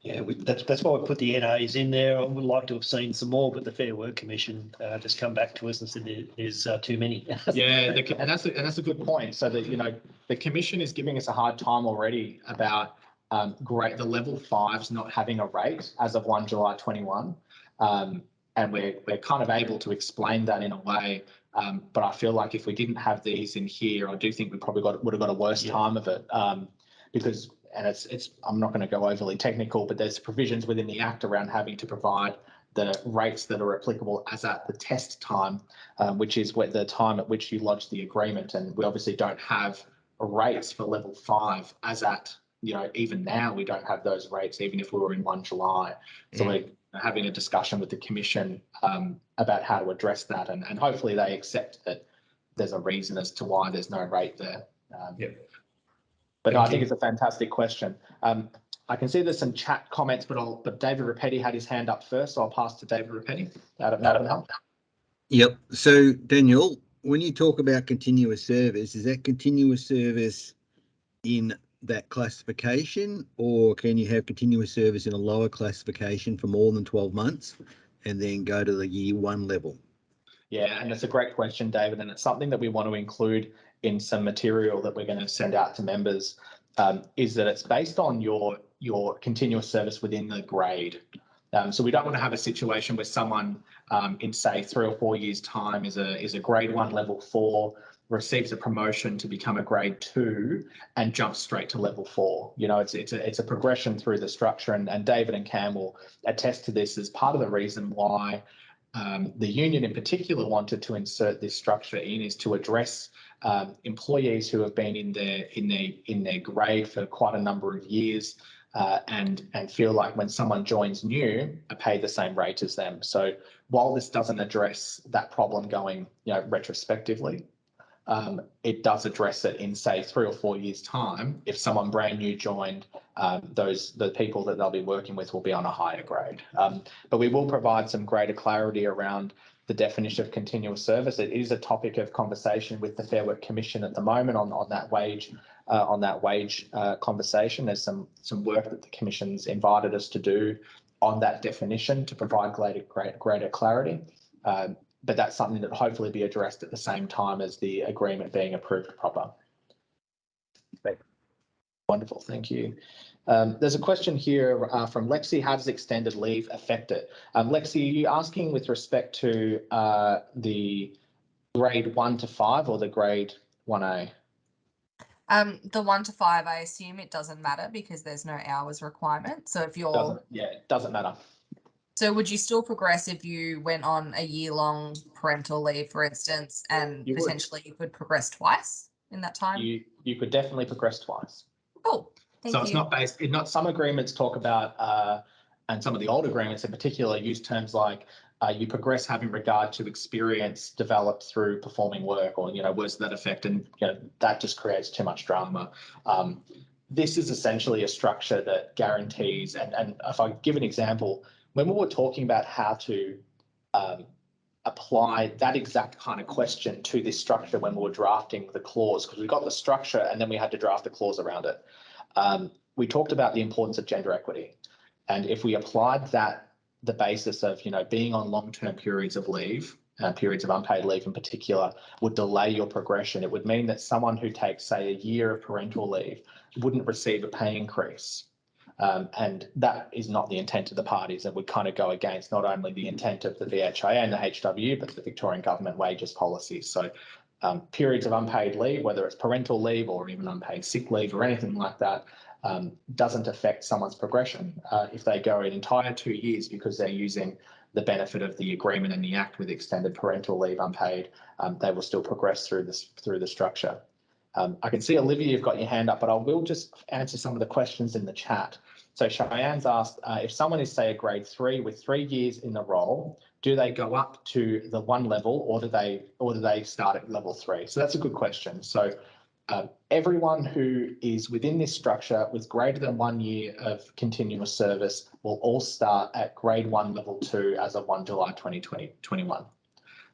Yeah, that's why we put the NAs in there. I would like to have seen some more, but the Fair Work Commission just come back to us and said there's too many. Yeah, and that's a good point. So that the Commission is giving us a hard time already about the level 5s not having a rate as of 1 July 21, and we're kind of able to explain that in a way But I feel like if we didn't have these in here, I do think we probably would have got a worse time of it, because, and I'm not going to go overly technical, but there's provisions within the Act around having to provide the rates that are applicable as at the test time, which is the time at which you lodge the agreement. And we obviously don't have rates for level 5 as at, even now we don't have those rates, even if we were in 1 July. So we're having a discussion with the Commission about how to address that, and hopefully they accept that there's a reason as to why there's no rate there. But no, I think it's a fantastic question. I can see there's some chat comments, but David Rapetti had his hand up first, so I'll pass to David Rapetti out of Melbourne Health. Yep. So Daniel, when you talk about continuous service, is that continuous service in that classification, or can you have continuous service in a lower classification for more than 12 months and then go to the year 1 level? Yeah, and it's a great question, David, and it's something that we want to include in some material that we're going to send out to members, is that it's based on your continuous service within the grade. So we don't want to have a situation where someone in, say, 3 or 4 years' time is a grade 1 level 4, receives a promotion to become a grade 2 and jumps straight to level 4. It's a progression through the structure, and David and Cam will attest to this as part of the reason why the union in particular wanted to insert this structure is to address employees who have been in their grade for quite a number of years, and feel like when someone joins new, are paid the same rate as them. So while this doesn't address that problem going retrospectively, it does address it in, say, 3 or 4 years' time. If someone brand new joined, the people that they'll be working with will be on a higher grade. But we will provide some greater clarity around the definition of continuous service. It is a topic of conversation with the Fair Work Commission at the moment on that wage conversation. There's some work that the Commission's invited us to do on that definition to provide greater clarity. But that's something that will hopefully be addressed at the same time as the agreement being approved proper. Wonderful, thank you. There's a question here from Lexi. How does extended leave affect it? Lexi, are you asking with respect to the grade 1 to 5 or the grade 1A? The 1 to 5, I assume it doesn't matter because there's no hours requirement. So if you're... it doesn't matter. So would you still progress if you went on a year-long parental leave, for instance, and potentially you could progress twice in that time? You could definitely progress twice. Cool. Thank you. So it's not based, some agreements talk about, and some of the old agreements in particular use terms like you progress having regard to experience developed through performing work, or, words to that effect. And, that just creates too much drama. This is essentially a structure that guarantees, and if I give an example, when we were talking about how to apply that exact kind of question to this structure when we were drafting the clause, because we got the structure and then we had to draft the clause around it, we talked about the importance of gender equity. And if we applied the basis of, being on long-term periods of leave, periods of unpaid leave in particular, would delay your progression. It would mean that someone who takes, say, a year of parental leave wouldn't receive a pay increase. And that is not the intent of the parties, and would kind of go against not only the intent of the VHIA and the HW, but the Victorian government wages policy. So periods of unpaid leave, whether it's parental leave or even unpaid sick leave or anything like that, doesn't affect someone's progression. If they go an entire 2 years because they're using the benefit of the agreement and the Act with extended parental leave unpaid, they will still progress through the structure. I can see, Olivia, you've got your hand up, but I will just answer some of the questions in the chat. So Cheyenne's asked, if someone is, say, a grade 3 with 3 years in the role, do they go up to the 1 level, or do they start at level 3? So that's a good question. So everyone who is within this structure with greater than 1 year of continuous service will all start at grade 1 level 2 as of 1 July 2021.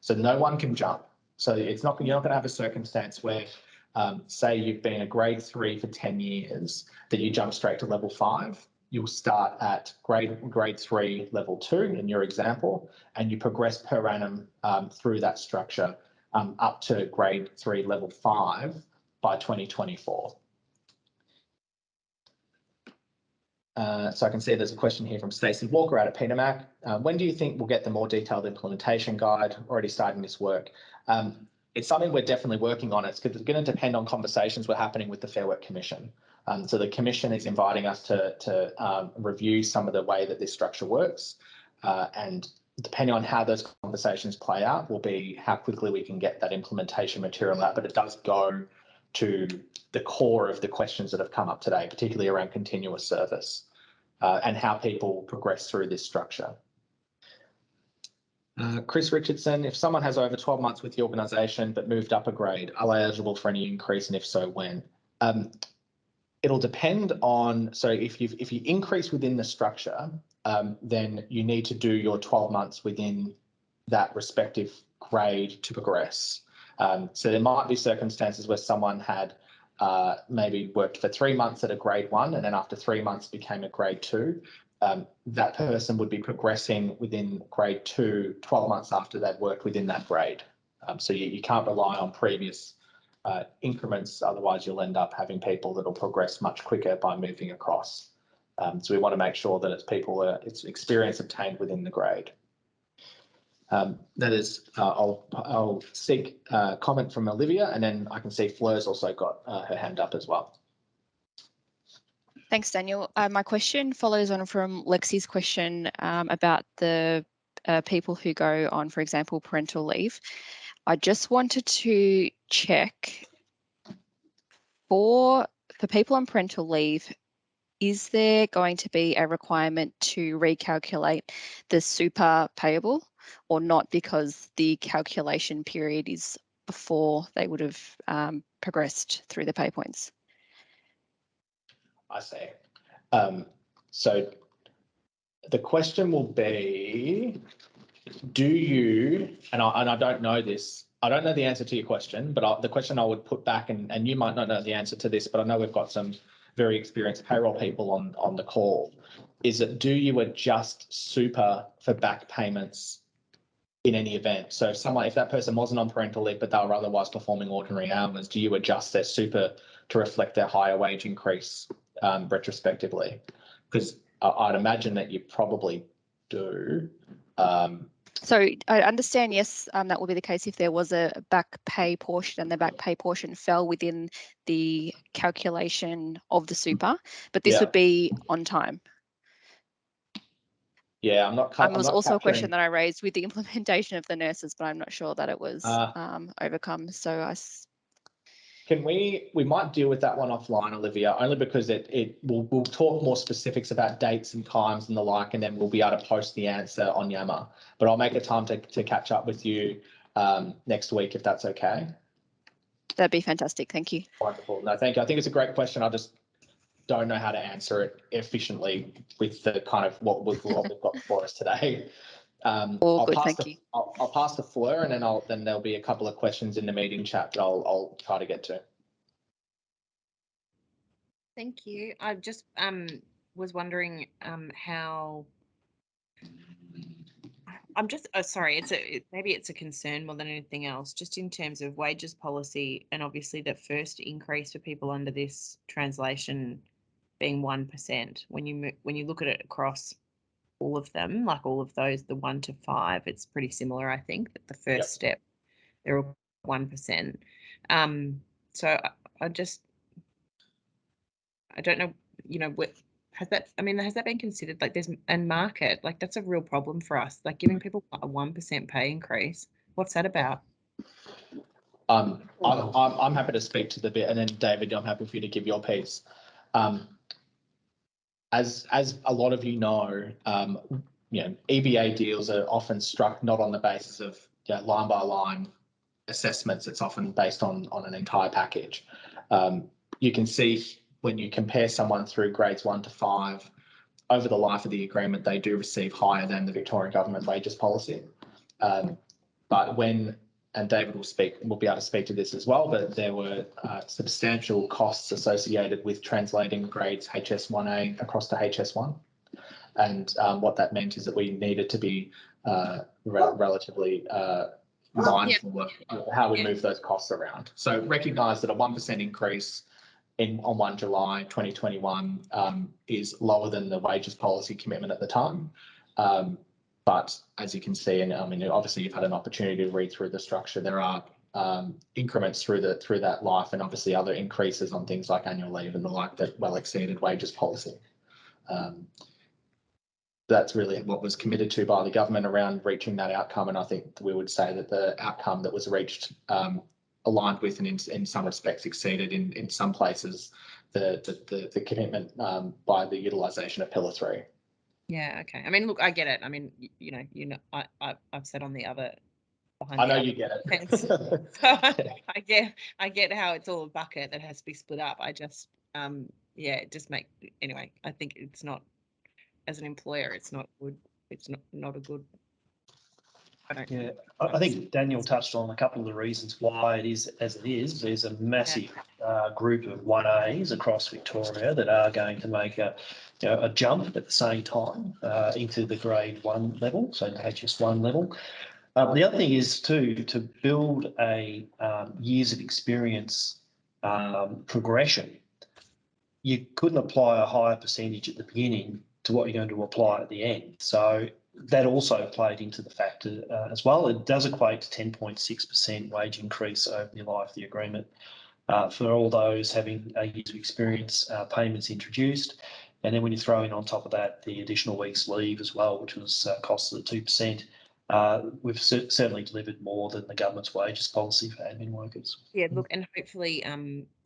So no one can jump. So you're not going to have a circumstance where say you've been a grade 3 for 10 years, that you jump straight to level 5. You'll start at grade 3 level 2 in your example, and you progress per annum through that structure up to grade 3 level 5 by 2024. So I can see there's a question here from Stacey Walker out at Petermac. When do you think we'll get the more detailed implementation guide? Already starting this work. It's something we're definitely working on. It's going to depend on conversations we're happening with the Fair Work Commission. So the Commission is inviting us to review some of the way that this structure works. And depending on how those conversations play out will be how quickly we can get that implementation material out. But it does go to the core of the questions that have come up today, particularly around continuous service and how people progress through this structure. Chris Richardson, if someone has over 12 months with the organisation but moved up a grade, are they eligible for any increase, and if so, when? It'll depend on, so if you increase within the structure, then you need to do your 12 months within that respective grade to progress. So there might be circumstances where someone had maybe worked for 3 months at a grade 1 and then after 3 months became a grade 2. That person would be progressing within grade 2 12 months after they've worked within that grade. So you can't rely on previous increments, otherwise you'll end up having people that will progress much quicker by moving across. So we want to make sure that it's experience obtained within the grade. That is, I'll seek comment from Olivia, and then I can see Fleur's also got her hand up as well. Thanks, Daniel. My question follows on from Lexi's question about the people who go on, for example, parental leave. I just wanted to check for people on parental leave, is there going to be a requirement to recalculate the super payable or not, because the calculation period is before they would have progressed through the pay points? I see. So the question will be, do you, and I don't know this, I don't know the answer to your question, but the question I would put back, and you might not know the answer to this, but I know we've got some very experienced payroll people on the call, is that do you adjust super for back payments in any event? So if that person wasn't on parental leave, but they were otherwise performing ordinary hours, do you adjust their super to reflect their higher wage increase retrospectively? Because I'd imagine that you probably do. So I understand, yes, that will be the case if there was a back pay portion and the back pay portion fell within the calculation of the super, but this would be on time. Yeah, I'm not. It was also a question that I raised with the implementation of the nurses, but I'm not sure that it was overcome. So we might deal with that one offline, Olivia, only because we'll talk more specifics about dates and times and the like, and then we'll be able to post the answer on Yammer. But I'll make a time to catch up with you next week, if that's okay. That'd be fantastic. Thank you. Wonderful. No, thank you. I think it's a great question. I just don't know how to answer it efficiently with the kind of what we've got for us today. All good, thank you. I'll pass to Fleur, and then there'll be a couple of questions in the meeting chat that I'll try to get to. Thank you. I just was wondering how. I'm just sorry. Maybe it's a concern more than anything else. Just in terms of wages policy, and obviously the first increase for people under this translation being 1%. When you look at it across all of them, like all of those, the 1 to 5, it's pretty similar. I think that the first step, they're all 1%. So I don't know, has that been considered? Like there's a market, like that's a real problem for us, like giving people a 1% pay increase. What's that about? I'm happy to speak to the bit, and then David, I'm happy for you to give your piece. As a lot of you know, EBA deals are often struck not on the basis of line by line assessments. It's often based on an entire package. You can see when you compare someone through grades 1 to 5, over the life of the agreement, they do receive higher than the Victorian government wages policy. But and David will be able to speak to this as well, but there were substantial costs associated with translating grades HS1A across to HS1. And what that meant is that we needed to be relatively mindful of how we move those costs around. So recognise that a 1% increase on 1 July 2021 is lower than the wages policy commitment at the time. But as you can see, and I mean, obviously you've had an opportunity to read through the structure, there are increments through that life, and obviously other increases on things like annual leave and the like that well exceeded wages policy. That's really what was committed to by the government around reaching that outcome, and I think we would say that the outcome that was reached aligned with and in some respects exceeded in some places the commitment by the utilisation of Pillar 3. Yeah, okay. I mean, look, I get it. I mean, I've said on the other behind. I know you get it. So I get how it's all a bucket that has to be split up. I just it just anyway. I think it's not, as an employer, it's not good. It's not a good. I think Daniel touched on a couple of the reasons why it is as it is. There's a massive group of 1As across Victoria that are going to make a jump at the same time into the grade 1 level, so the HS1 level. The other thing is to build a years of experience progression. You couldn't apply a higher percentage at the beginning to what you're going to apply at the end. So that also played into the factor as well. It does equate to 10.6% wage increase over the life of the agreement for all those having a year's of experience payments introduced. And then when you throw in on top of that the additional week's leave as well, which was costed at 2%, we've certainly delivered more than the government's wages policy for admin workers. Yeah, look, and hopefully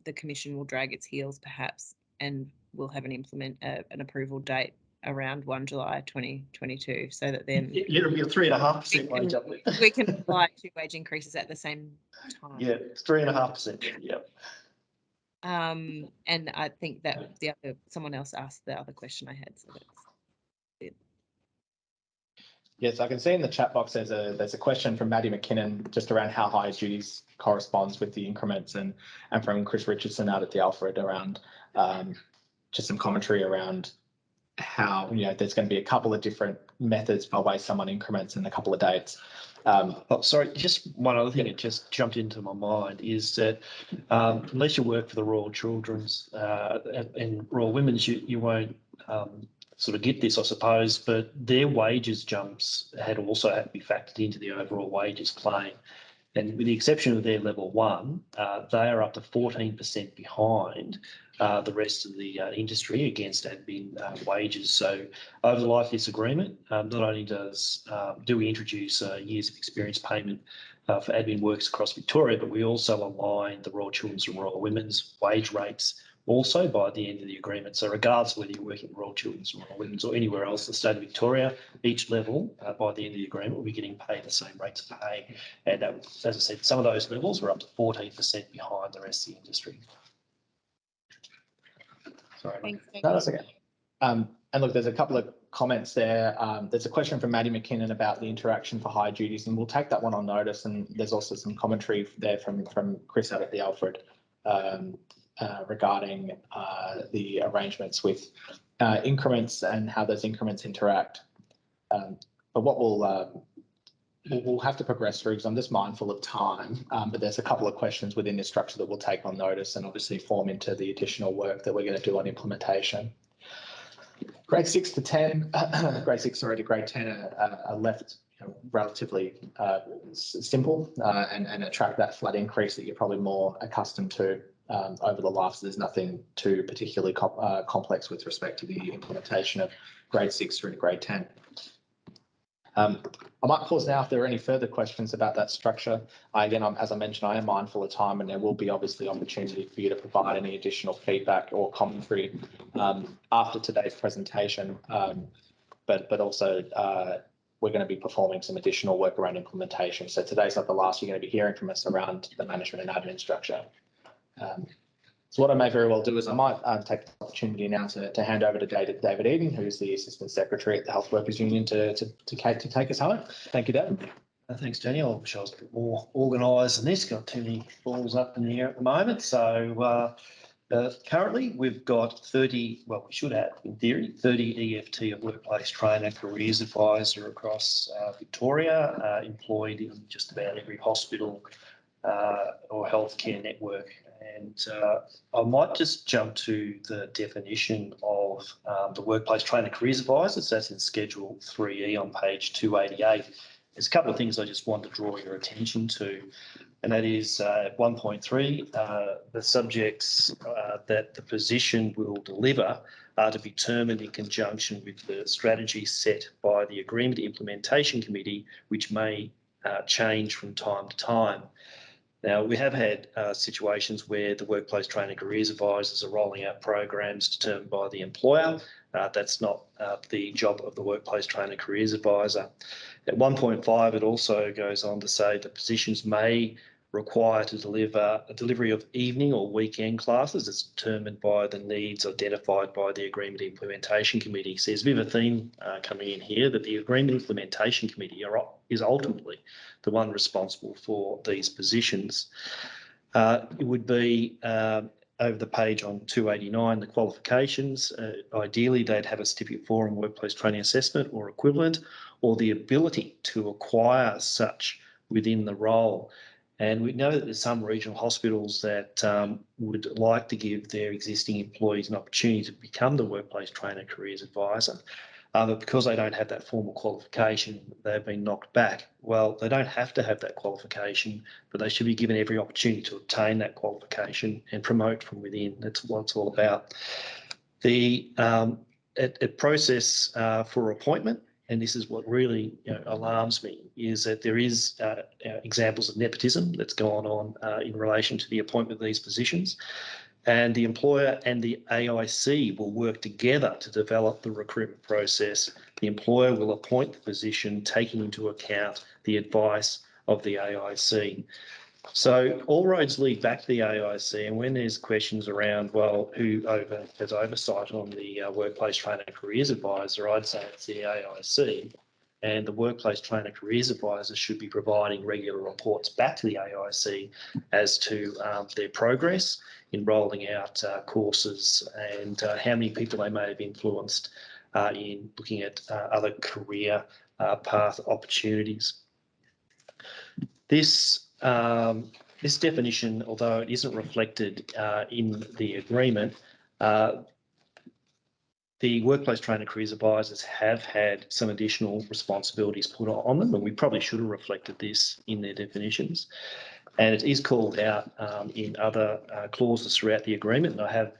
the Commission will drag its heels perhaps, and we'll have an approval date around 1 July 2022, so that then it'll be a 3.5% wage uplift. We can apply 2 wage increases at the same time. Yeah, 3.5%. Yeah. And I think that someone else asked the other question I had, so that's it. Yes, I can see in the chat box there's a question from Maddie McKinnon just around how high duties corresponds with the increments, and from Chris Richardson out at the Alfred around just some commentary around how there's going to be a couple of different methods by way someone increments and a couple of dates. Sorry, just one other thing that just jumped into my mind is that unless you work for the Royal Children's and Royal Women's, you won't sort of get this, I suppose, but their wages jumps had to be factored into the overall wages claim. And with the exception of their level 1, they are up to 14% behind the rest of the industry against admin wages. So over the life of this agreement, not only do we introduce years of experience payment for admin workers across Victoria, but we also align the Royal Children's and Royal Women's wage rates also by the end of the agreement. So regardless of whether you're working at Royal Children's or Royal Women's or anywhere else in the state of Victoria, each level by the end of the agreement will be getting paid the same rates of pay. And as I said, some of those levels are up to 14% behind the rest of the industry. Sorry. Thanks. No, that's okay. And look, there's a couple of comments there. There's a question from Maddie McKinnon about the interaction for high duties, and we'll take that one on notice. And there's also some commentary there from Chris out at the Alfred regarding the arrangements with increments and how those increments interact. But what we'll have to progress through, because I'm just mindful of time, but there's a couple of questions within this structure that we'll take on notice and obviously form into the additional work that we're going to do on implementation. Grade 6 to 10, to grade 10 are left relatively simple and attract that flat increase that you're probably more accustomed to over the life. So there's nothing too particularly complex with respect to the implementation of grade 6 through to grade 10. I might pause now if there are any further questions about that structure. Again, as I mentioned, I am mindful of time, and there will be obviously opportunity for you to provide any additional feedback or commentary after today's presentation. But also we're going to be performing some additional work around implementation. So today's not the last you're going to be hearing from us around the management and admin structure. So what I may very well do is I might take the opportunity now to hand over to David Eden, who's the Assistant Secretary at the Health Workers Union, to take us home. Thank you, David. Thanks, Daniel. I wish I was a bit more organised than this. Got too many balls up in the air at the moment. So currently we've got 30, well, we should have, in theory, 30 EFT of workplace trainer careers advisor across Victoria, employed in just about every hospital or healthcare network. And I might just jump to the definition of the workplace trainer careers advisors. That's in Schedule 3E on page 288. There's a couple of things I just want to draw your attention to, and that is 1.3, the subjects that the position will deliver are to be determined in conjunction with the strategy set by the Agreement Implementation Committee, which may change from time to time. Now, we have had situations where the workplace training careers advisors are rolling out programs determined by the employer. That's not the job of the workplace training careers advisor. At 1.5, it also goes on to say that positions may require to deliver a delivery of evening or weekend classes as determined by the needs identified by the Agreement Implementation Committee. So there's a bit of a theme coming in here that the Agreement Implementation Committee is ultimately the one responsible for these positions. It would be over the page on 289, the qualifications. Ideally, they'd have a Certificate 4 in Workplace Training Assessment or equivalent, or the ability to acquire such within the role. And we know that there's some regional hospitals that would like to give their existing employees an opportunity to become the workplace trainer careers advisor. But because they don't have that formal qualification, they've been knocked back. Well, they don't have to have that qualification, but they should be given every opportunity to obtain that qualification and promote from within. That's what it's all about. The process for appointment, and this is what really alarms me, is that there is examples of nepotism that's gone on in relation to the appointment of these positions. And the employer and the AIC will work together to develop the recruitment process. The employer will appoint the position, taking into account the advice of the AIC. So all roads lead back to the AIC, and when there's questions around, well, who has oversight on the workplace trainer careers advisor, I'd say it's the AIC, and the workplace trainer careers advisor should be providing regular reports back to the AIC as to their progress in rolling out courses and how many people they may have influenced in looking at other career path opportunities. This definition, although it isn't reflected in the agreement, the workplace trainer careers advisors have had some additional responsibilities put on them, and we probably should have reflected this in their definitions. And it is called out in other clauses throughout the agreement, and I have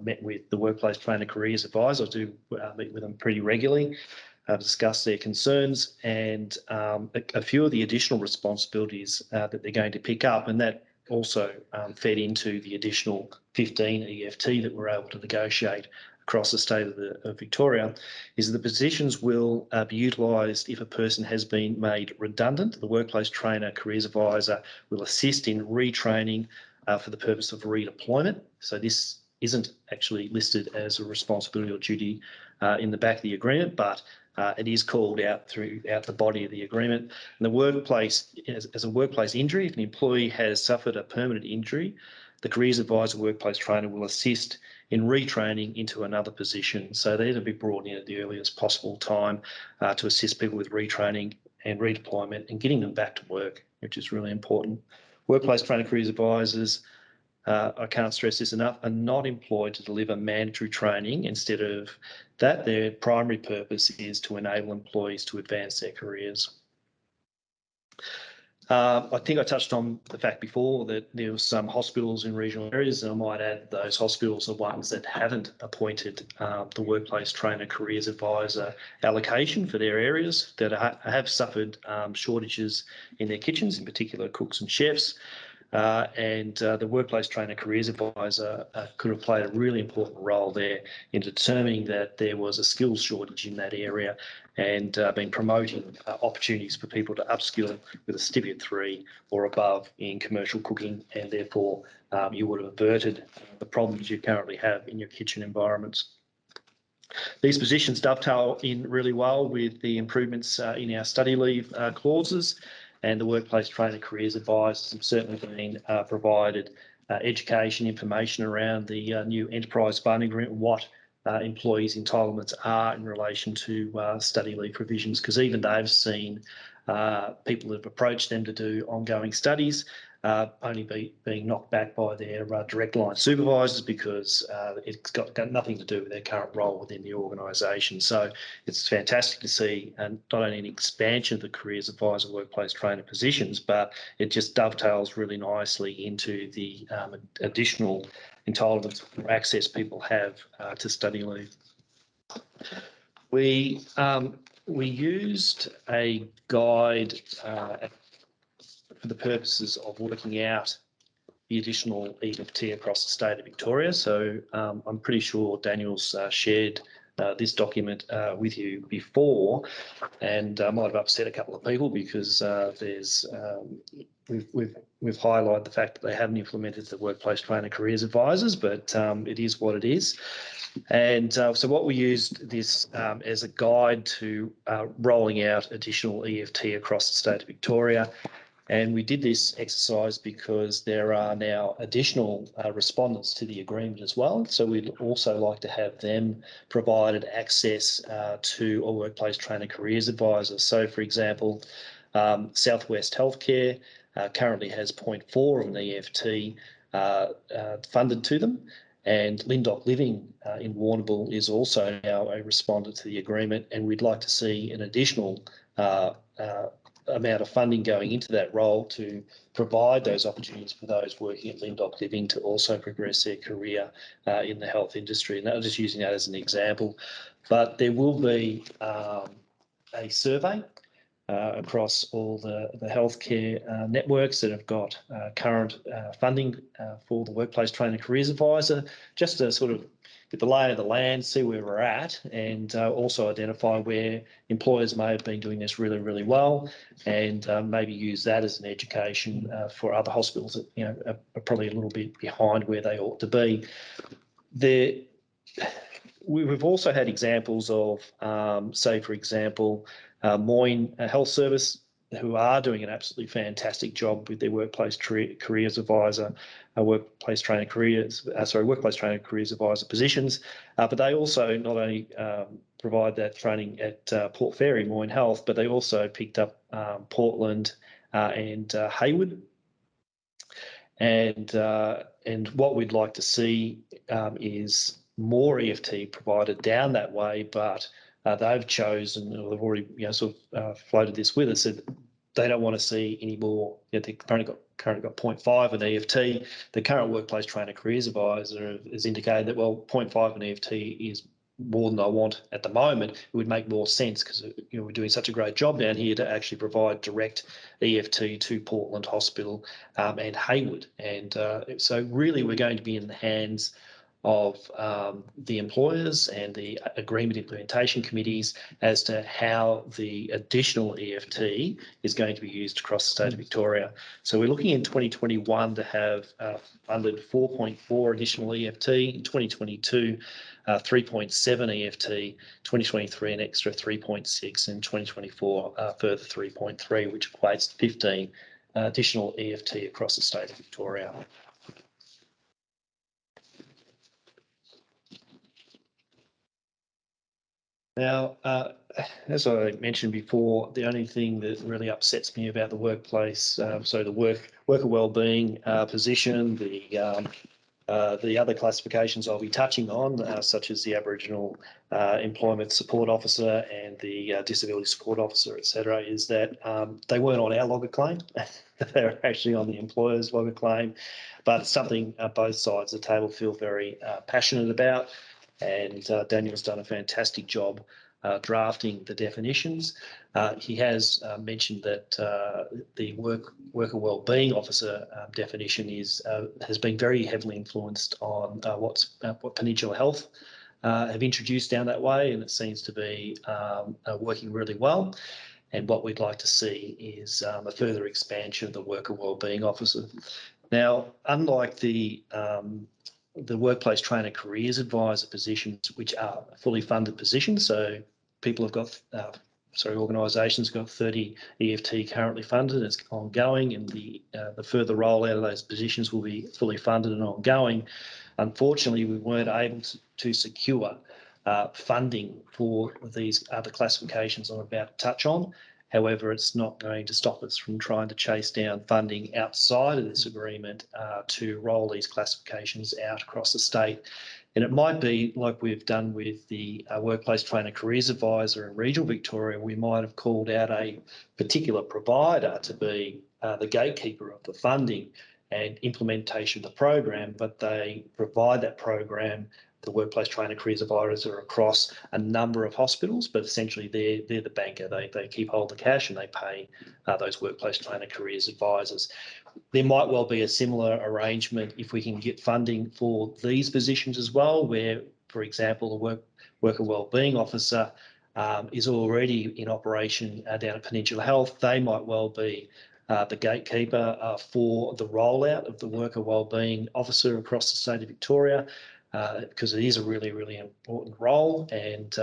met with the workplace trainer careers advisor. I do meet with them pretty regularly, discuss their concerns, and a few of the additional responsibilities that they're going to pick up, and that also fed into the additional 15 EFT that we're able to negotiate across the state of Victoria, is the positions will be utilised if a person has been made redundant. The workplace trainer careers advisor will assist in retraining for the purpose of redeployment. So this isn't actually listed as a responsibility or duty in the back of the agreement, but it is called out throughout the body of the agreement. And the workplace, as a workplace injury, if an employee has suffered a permanent injury, the careers advisor workplace trainer will assist in retraining into another position. So they're to be brought in at the earliest possible time to assist people with retraining and redeployment and getting them back to work, which is really important. Workplace trainer careers advisors, I can't stress this enough, are not employed to deliver mandatory training. Instead of that, their primary purpose is to enable employees to advance their careers. I think I touched on the fact before that there were some hospitals in regional areas, and I might add those hospitals are ones that haven't appointed the workplace trainer careers advisor allocation for their areas, that have suffered shortages in their kitchens, in particular cooks and chefs. And the workplace trainer careers advisor could have played a really important role there in determining that there was a skills shortage in that area, and been promoting opportunities for people to upskill with a Certificate 3 or above in commercial cooking, and therefore you would have averted the problems you currently have in your kitchen environments. These positions dovetail in really well with the improvements in our study leave clauses, and the workplace trainer careers advisors have certainly been provided education information around the new enterprise funding agreement, what employees' entitlements are in relation to study leave provisions, because even they've seen people have approached them to do ongoing studies, only being knocked back by their direct line supervisors because it's got nothing to do with their current role within the organisation. So it's fantastic to see not only an expansion of the careers advisor workplace trainer positions, but it just dovetails really nicely into the additional entitlements or access people have to study leave. We used a guide for the purposes of working out the additional EFT across the state of Victoria. So I'm pretty sure Daniel's shared this document with you before, and might have upset a couple of people because we've highlighted the fact that they haven't implemented the workplace trainer careers advisors, but it is what it is. And so what we used this as a guide to rolling out additional EFT across the state of Victoria. And we did this exercise because there are now additional respondents to the agreement as well. So we'd also like to have them provided access to a workplace trainer careers advisor. So, for example, Southwest Healthcare currently has 0.4 of an EFT funded to them. And Lindock Living in Warrnambool is also now a respondent to the agreement, and we'd like to see an additional amount of funding going into that role to provide those opportunities for those working at Lindock Living to also progress their career in the health industry. And I'm just using that as an example. But there will be a survey across all the healthcare networks that have got current funding for the workplace trainer careers advisor, just to sort of get the lay of the land, see where we're at, and also identify where employers may have been doing this really, really well, and maybe use that as an education for other hospitals that are probably a little bit behind where they ought to be. We've also had examples of, say, for example, Moyne Health Service, who are doing an absolutely fantastic job with their workplace careers advisor, workplace trainer careers advisor positions. But they also not only provide that training at Port Fairy, Moyne Health, but they also picked up Portland and Hayward. And what we'd like to see is more EFT provided down that way, but they've chosen, or they've already floated this with us, that they don't want to see any more. They've currently got 0.5 in EFT. The current workplace trainer careers advisor has indicated that, well, 0.5 in EFT is more than I want at the moment. It would make more sense because we're doing such a great job down here to actually provide direct EFT to Portland Hospital and Hayward. And so really we're going to be in the hands of the employers and the agreement implementation committees as to how the additional EFT is going to be used across the state of Victoria. So we're looking in 2021 to have funded 4.4 additional EFT, in 2022 3.7 EFT, 2023 an extra 3.6, and 2024 further 3.3, which equates to 15 additional EFT across the state of Victoria. Now, as I mentioned before, the only thing that really upsets me about the workplace, so the worker wellbeing position, the other classifications I'll be touching on, such as the Aboriginal Employment Support Officer and the Disability Support Officer, etc., is that they weren't on our logger claim. They were actually on the employer's logger claim, but it's something both sides of the table feel very passionate about. And Daniel's done a fantastic job drafting the definitions. He has mentioned that the worker wellbeing officer definition has been very heavily influenced on what Peninsula Health have introduced down that way, and it seems to be working really well. And what we'd like to see is a further expansion of the worker wellbeing officer. Now, unlike the workplace trainer careers advisor positions, which are fully funded positions, so people have got, organisations got 30 EFT currently funded, it's ongoing, and the further rollout of those positions will be fully funded and ongoing. Unfortunately, we weren't able to secure funding for these other classifications I'm about to touch on, However, it's not going to stop us from trying to chase down funding outside of this agreement to roll these classifications out across the state. And it might be like we've done with the Workplace Trainer Careers Advisor in regional Victoria. We might have called out a particular provider to be the gatekeeper of the funding and implementation of the program, but they provide that program. The Workplace Trainer Careers Advisors are across a number of hospitals, but essentially they're the banker. They keep hold of the cash and they pay those Workplace Trainer Careers Advisors. There might well be a similar arrangement if we can get funding for these positions as well, where, for example, the Worker Wellbeing Officer is already in operation down at Peninsula Health. They might well be the gatekeeper for the rollout of the Worker Wellbeing Officer across the state of Victoria, because it is a really, really important role, and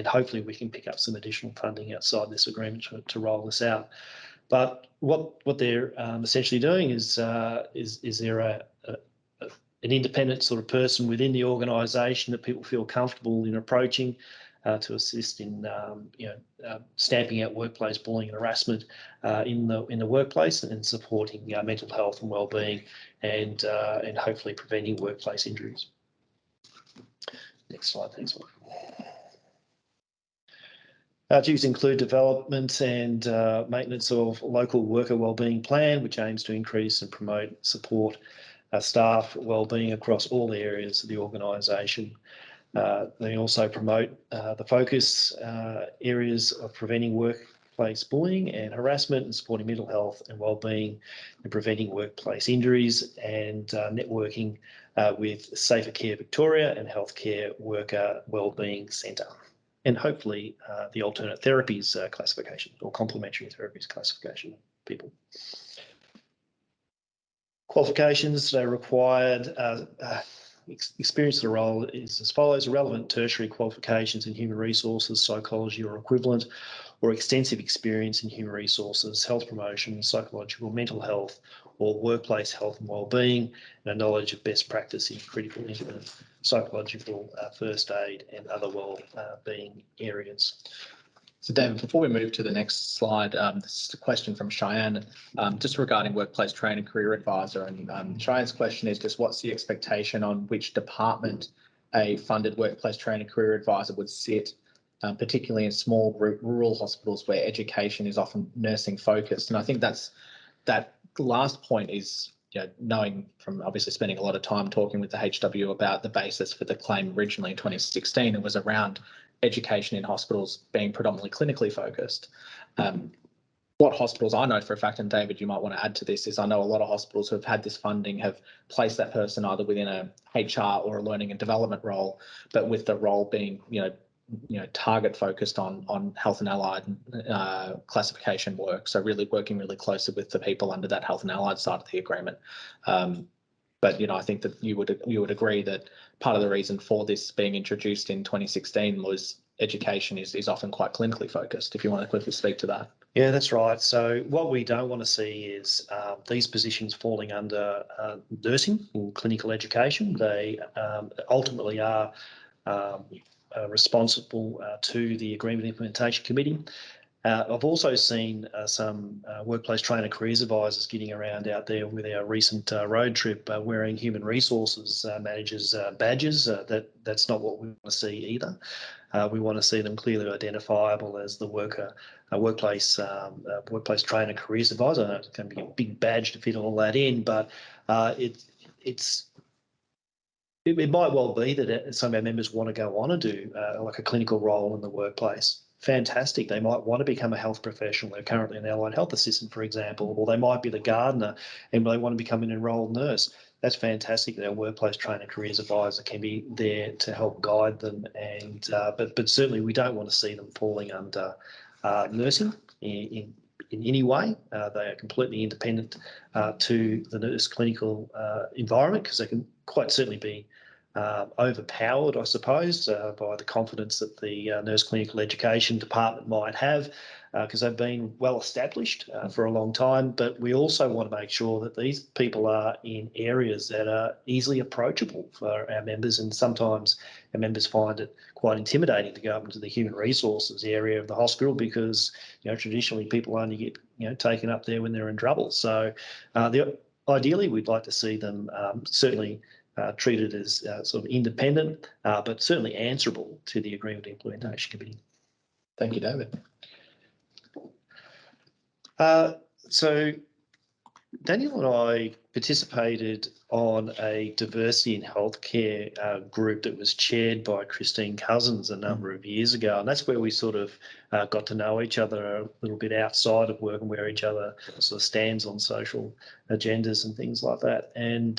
hopefully we can pick up some additional funding outside this agreement to roll this out. But what they're essentially doing is there an independent sort of person within the organisation that people feel comfortable in approaching to assist in stamping out workplace bullying and harassment in the workplace and supporting mental health and wellbeing and hopefully preventing workplace injuries. Next slide, thanks. Duties include development and maintenance of local worker wellbeing plan, which aims to increase and promote support staff wellbeing across all areas of the organisation. They also promote the focus areas of preventing workplace bullying and harassment and supporting mental health and wellbeing and preventing workplace injuries and networking with Safer Care Victoria and Healthcare Worker Wellbeing Centre. And hopefully the alternate therapies classification or complementary therapies classification people. Qualifications that are required. Experience of the role is as follows: relevant tertiary qualifications in human resources, psychology or equivalent, or extensive experience in human resources, health promotion, psychological, mental health, or workplace health and wellbeing, and a knowledge of best practice in critical incident, psychological, first aid, and other wellbeing areas. So, David, before we move to the next slide, this is a question from Cheyenne, just regarding Workplace Trainer Career Advisor. And Cheyenne's question is just what's the expectation on which department a funded Workplace Trainer Career Advisor would sit, particularly in small rural hospitals where education is often nursing focused. And I think that last point is, knowing from obviously spending a lot of time talking with the HW about the basis for the claim originally in 2016, it was around education in hospitals being predominantly clinically focused. What hospitals I know for a fact, and David, you might want to add to this, is I know a lot of hospitals who have had this funding have placed that person either within a HR or a learning and development role, but with the role being, target focused on health and allied classification work. So really working really closely with the people under that health and allied side of the agreement. But I think that you would agree that part of the reason for this being introduced in 2016 was education is often quite clinically focused. If you want to quickly speak to that. Yeah, that's right. So what we don't want to see is these positions falling under nursing or clinical education. They ultimately are responsible to the Agreement Implementation Committee. I've also seen some Workplace Trainer Careers Advisors getting around out there with our recent road trip wearing human resources managers badges. That's not what we want to see either. We want to see them clearly identifiable as the workplace trainer careers advisor. I know it's going to be a big badge to fit all that in, but it might well be that some of our members want to go on and do like a clinical role in the workplace. Fantastic. They might want to become a health professional. They're currently an allied health assistant, for example, or they might be the gardener and they want to become an enrolled nurse. That's fantastic that our Workplace Trainer Careers Advisor can be there to help guide them. And but certainly we don't want to see them falling under nursing in any way. They are completely independent to the nurse clinical environment, because they can quite certainly be overpowered, I suppose, by the confidence that the nurse clinical education department might have, because they've been well established for a long time. But we also want to make sure that these people are in areas that are easily approachable for our members, and sometimes our members find it quite intimidating to go up into the human resources area of the hospital, because traditionally people only get taken up there when they're in trouble. So ideally we'd like to see them certainly treated as sort of independent, but certainly answerable to the Agreement Implementation Committee. Thank you, David. So Daniel and I participated on a diversity in healthcare group that was chaired by Christine Cousins a number of years ago, and that's where we sort of got to know each other a little bit outside of work and where each other sort of stands on social agendas and things like that. And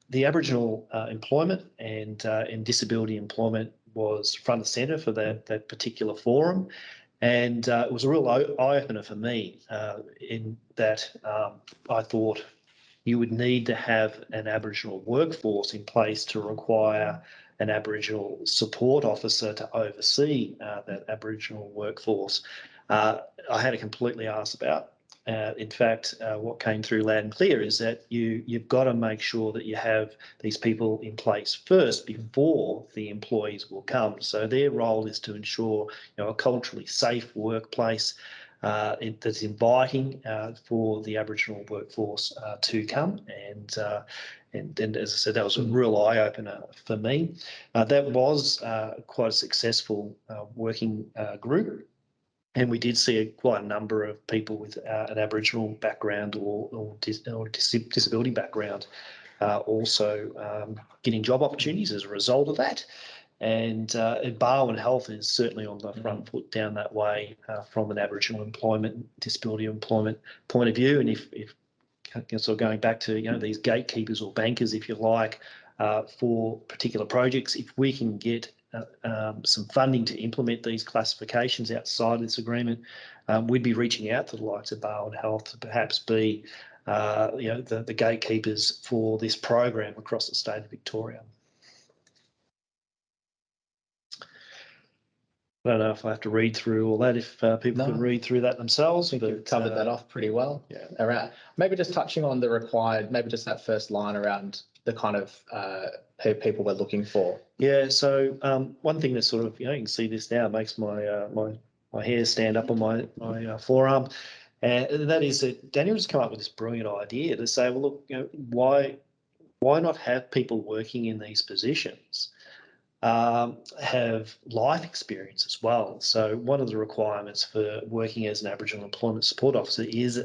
the Aboriginal employment and disability employment was front and centre for that particular forum. And it was a real eye-opener for me in that I thought you would need to have an Aboriginal workforce in place to require an Aboriginal support officer to oversee that Aboriginal workforce. I had to completely ask about. In fact, what came through loud and clear is that you've got to make sure that you have these people in place first before the employees will come. So their role is to ensure a culturally safe workplace that's inviting for the Aboriginal workforce to come. And as I said, that was a real eye-opener for me. That was quite a successful working group. And we did see quite a number of people with an Aboriginal background or disability background also getting job opportunities as a result of that. And Barwon Health is certainly on the front foot down that way from an Aboriginal employment, disability employment point of view. And if sort of going back to these gatekeepers or bankers, if you like, for particular projects, if we can get some funding to implement these classifications outside this agreement, we'd be reaching out to the likes of Barwon Health to perhaps be the gatekeepers for this program across the state of Victoria. I don't know if I have to read through all that, if people can read through that themselves. I think you've covered that off pretty well. Yeah. Around maybe just touching on the required, maybe just that first line around the kind of people we're looking for. Yeah. So one thing that sort of you can see this now makes my my hair stand up on my forearm, and that is that Daniel's come up with this brilliant idea to say, well, look, why not have people working in these positions have life experience as well. So one of the requirements for working as an Aboriginal Employment Support Officer is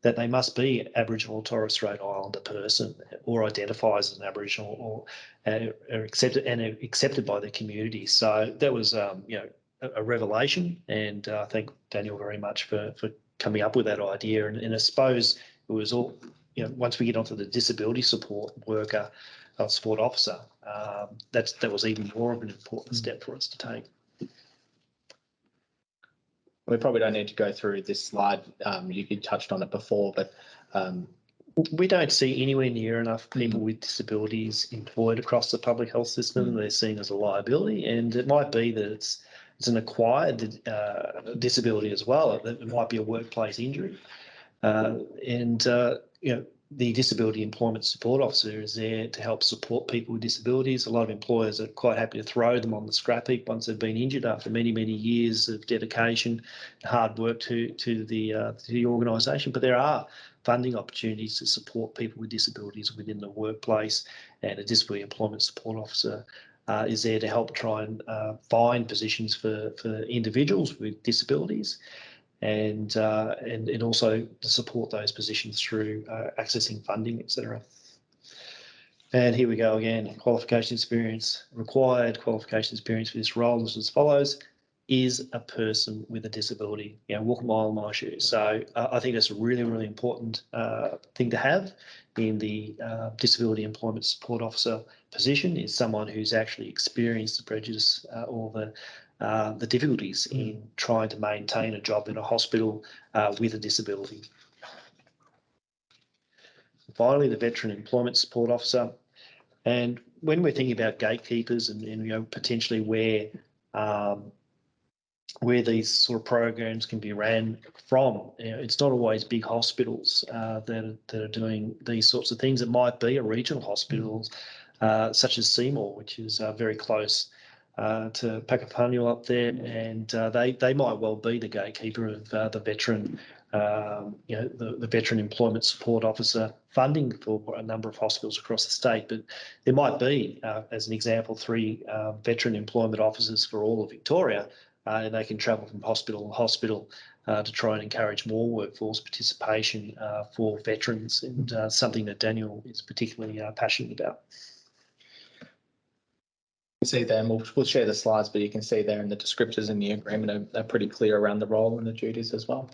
that they must be Aboriginal or Torres Strait Islander person or identifies as an Aboriginal or are accepted by the community. So that was a revelation, and I thank Daniel very much for coming up with that idea. And I suppose it was all once we get onto the disability support worker support officer, that was even more of an important step for us to take. We probably don't need to go through this slide. You touched on it before, but we don't see anywhere near enough people with disabilities employed across the public health system. They're seen as a liability, and it might be that it's an acquired disability as well. It might be a workplace injury, the Disability Employment Support Officer is there to help support people with disabilities. A lot of employers are quite happy to throw them on the scrap heap once they've been injured after many, many years of dedication, hard work to the organisation. But there are funding opportunities to support people with disabilities within the workplace, and a Disability Employment Support Officer is there to help try and find positions for individuals with disabilities. And also to support those positions through accessing funding, etc. And here we go again. Qualification experience required. Qualification experience for this role is as follows: is a person with a disability. Walk a mile in my shoes. So I think that's a really, really important thing to have in the Disability Employment Support Officer position, is someone who's actually experienced the prejudice or the difficulties in trying to maintain a job in a hospital with a disability. Finally, the Veteran Employment Support Officer. And when we're thinking about gatekeepers and potentially where these sort of programs can be ran from, it's not always big hospitals that are doing these sorts of things. It might be a regional hospitals such as Seymour, which is very close to Pakapanua up there, and they might well be the gatekeeper of the veteran, the veteran employment support officer funding for a number of hospitals across the state. But there might be, as an example, 3 veteran employment officers for all of Victoria, and they can travel from hospital to hospital to try and encourage more workforce participation for veterans, and something that Daniel is particularly passionate about. You see there, and we'll share the slides, but you can see there in the descriptors in the agreement are pretty clear around the role and the duties as well.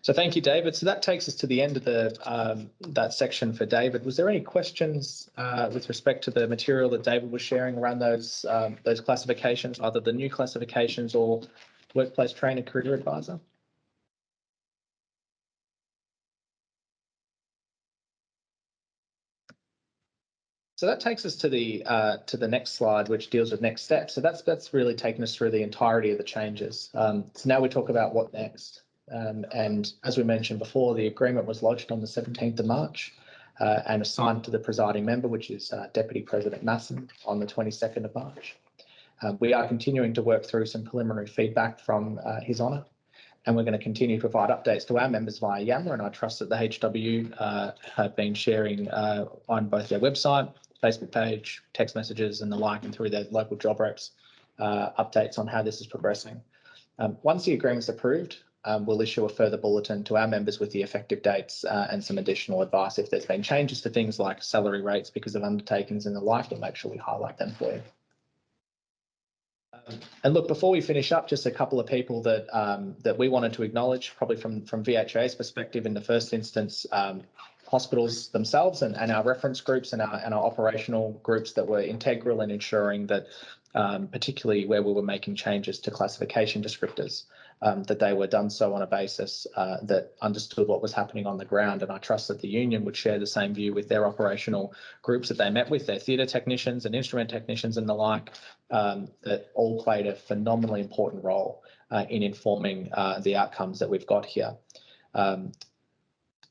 So thank you, David. So that takes us to the end of the that section for David. Was there any questions with respect to the material that David was sharing around those classifications, either the new classifications or workplace trainer career advisor? So that takes us to the next slide, which deals with next steps. So that's really taken us through the entirety of the changes. So now we talk about what next. And as we mentioned before, the agreement was lodged on the 17th of March and assigned to the presiding member, which is Deputy President Masson, on the 22nd of March. We are continuing to work through some preliminary feedback from His Honour, and we're going to continue to provide updates to our members via Yammer, and I trust that the HW have been sharing on both their website, Facebook page, text messages and the like, and through their local job reps, updates on how this is progressing. Once the agreement's approved, we'll issue a further bulletin to our members with the effective dates and some additional advice. If there's been changes to things like salary rates because of undertakings and the like, we'll make sure we highlight them for you. And look, before we finish up, just a couple of people that that we wanted to acknowledge, probably from VHIA's perspective in the first instance, hospitals themselves and our reference groups and our operational groups that were integral in ensuring that, particularly where we were making changes to classification descriptors, that they were done so on a basis that understood what was happening on the ground. And I trust that the union would share the same view with their operational groups that they met with, their theatre technicians and instrument technicians and the like, that all played a phenomenally important role in informing the outcomes that we've got here.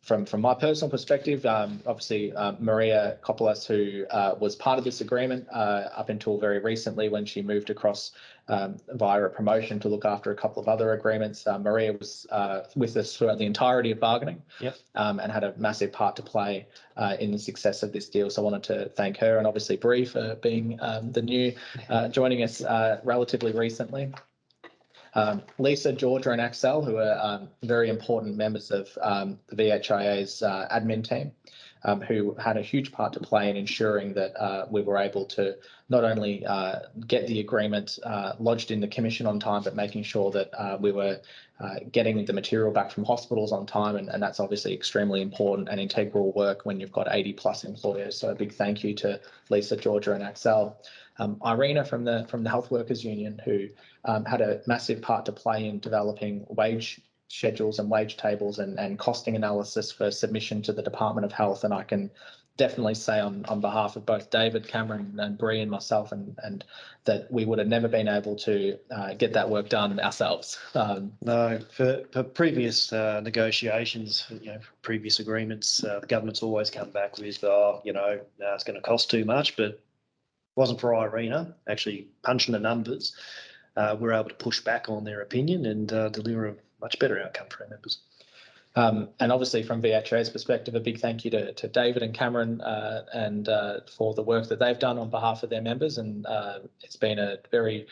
From my personal perspective, obviously Maria Coppolas, who was part of this agreement up until very recently when she moved across via a promotion to look after a couple of other agreements. Maria was with us throughout the entirety of bargaining. Yep. And had a massive part to play in the success of this deal. So I wanted to thank her, and obviously Bree for being the new joining us relatively recently. Lisa, Georgia and Axel, who are very important members of the VHIA's admin team, who had a huge part to play in ensuring that we were able to not only get the agreement lodged in the commission on time, but making sure that we were getting the material back from hospitals on time. And that's obviously extremely important and integral work when you've got 80 plus employers. So a big thank you to Lisa, Georgia and Axel. Irina from the Health Workers Union, who had a massive part to play in developing wage schedules and wage tables and costing analysis for submission to the Department of Health. And I can definitely say on behalf of both David, Cameron and Bree and myself, and that we would have never been able to get that work done ourselves. No, for previous negotiations, previous agreements, the government's always come back with, no, it's going to cost too much, but it wasn't for Irina actually punching the numbers. We're able to push back on their opinion and deliver a much better outcome for our members. And obviously from VHIA's perspective, a big thank you to David and Cameron and for the work that they've done on behalf of their members. And it's been a very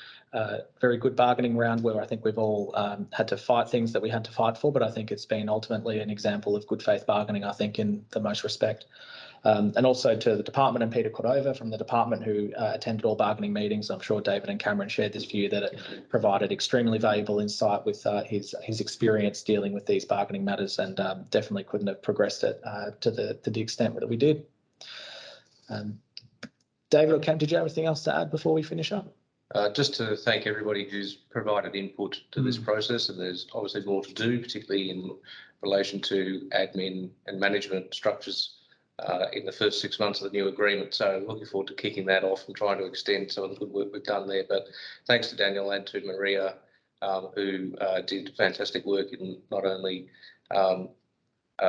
good bargaining round where I think we've all had to fight things that we had to fight for, but I think it's been ultimately an example of good faith bargaining, I think, in the most respect. And also to the department and Peter Cordova from the department, who attended all bargaining meetings. I'm sure David and Cameron shared this view that it provided extremely valuable insight with his experience dealing with these bargaining matters, and definitely couldn't have progressed it to the extent that we did. David or Cam, did you have anything else to add before we finish up? Just to thank everybody who's provided input to this process, and there's obviously more to do, particularly in relation to admin and management structures in the first 6 months of the new agreement. So looking forward to kicking that off and trying to extend some of the good work we've done there. But thanks to Daniel and to Maria, who did fantastic work in not only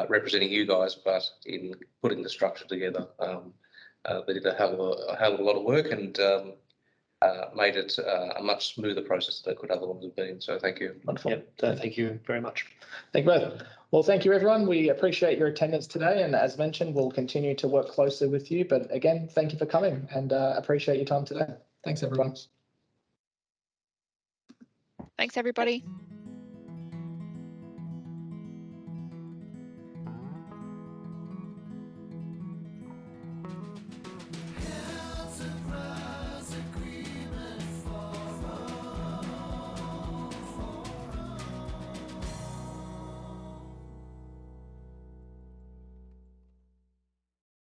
representing you guys, but in putting the structure together. They did a hell of a lot of work and made it a much smoother process than it could otherwise have been. So thank you. Wonderful. Yep, thank you very much. Thank you both. Well, thank you, everyone. We appreciate your attendance today. And as mentioned, we'll continue to work closely with you. But again, thank you for coming and appreciate your time today. Thanks, everyone. Thanks, everybody.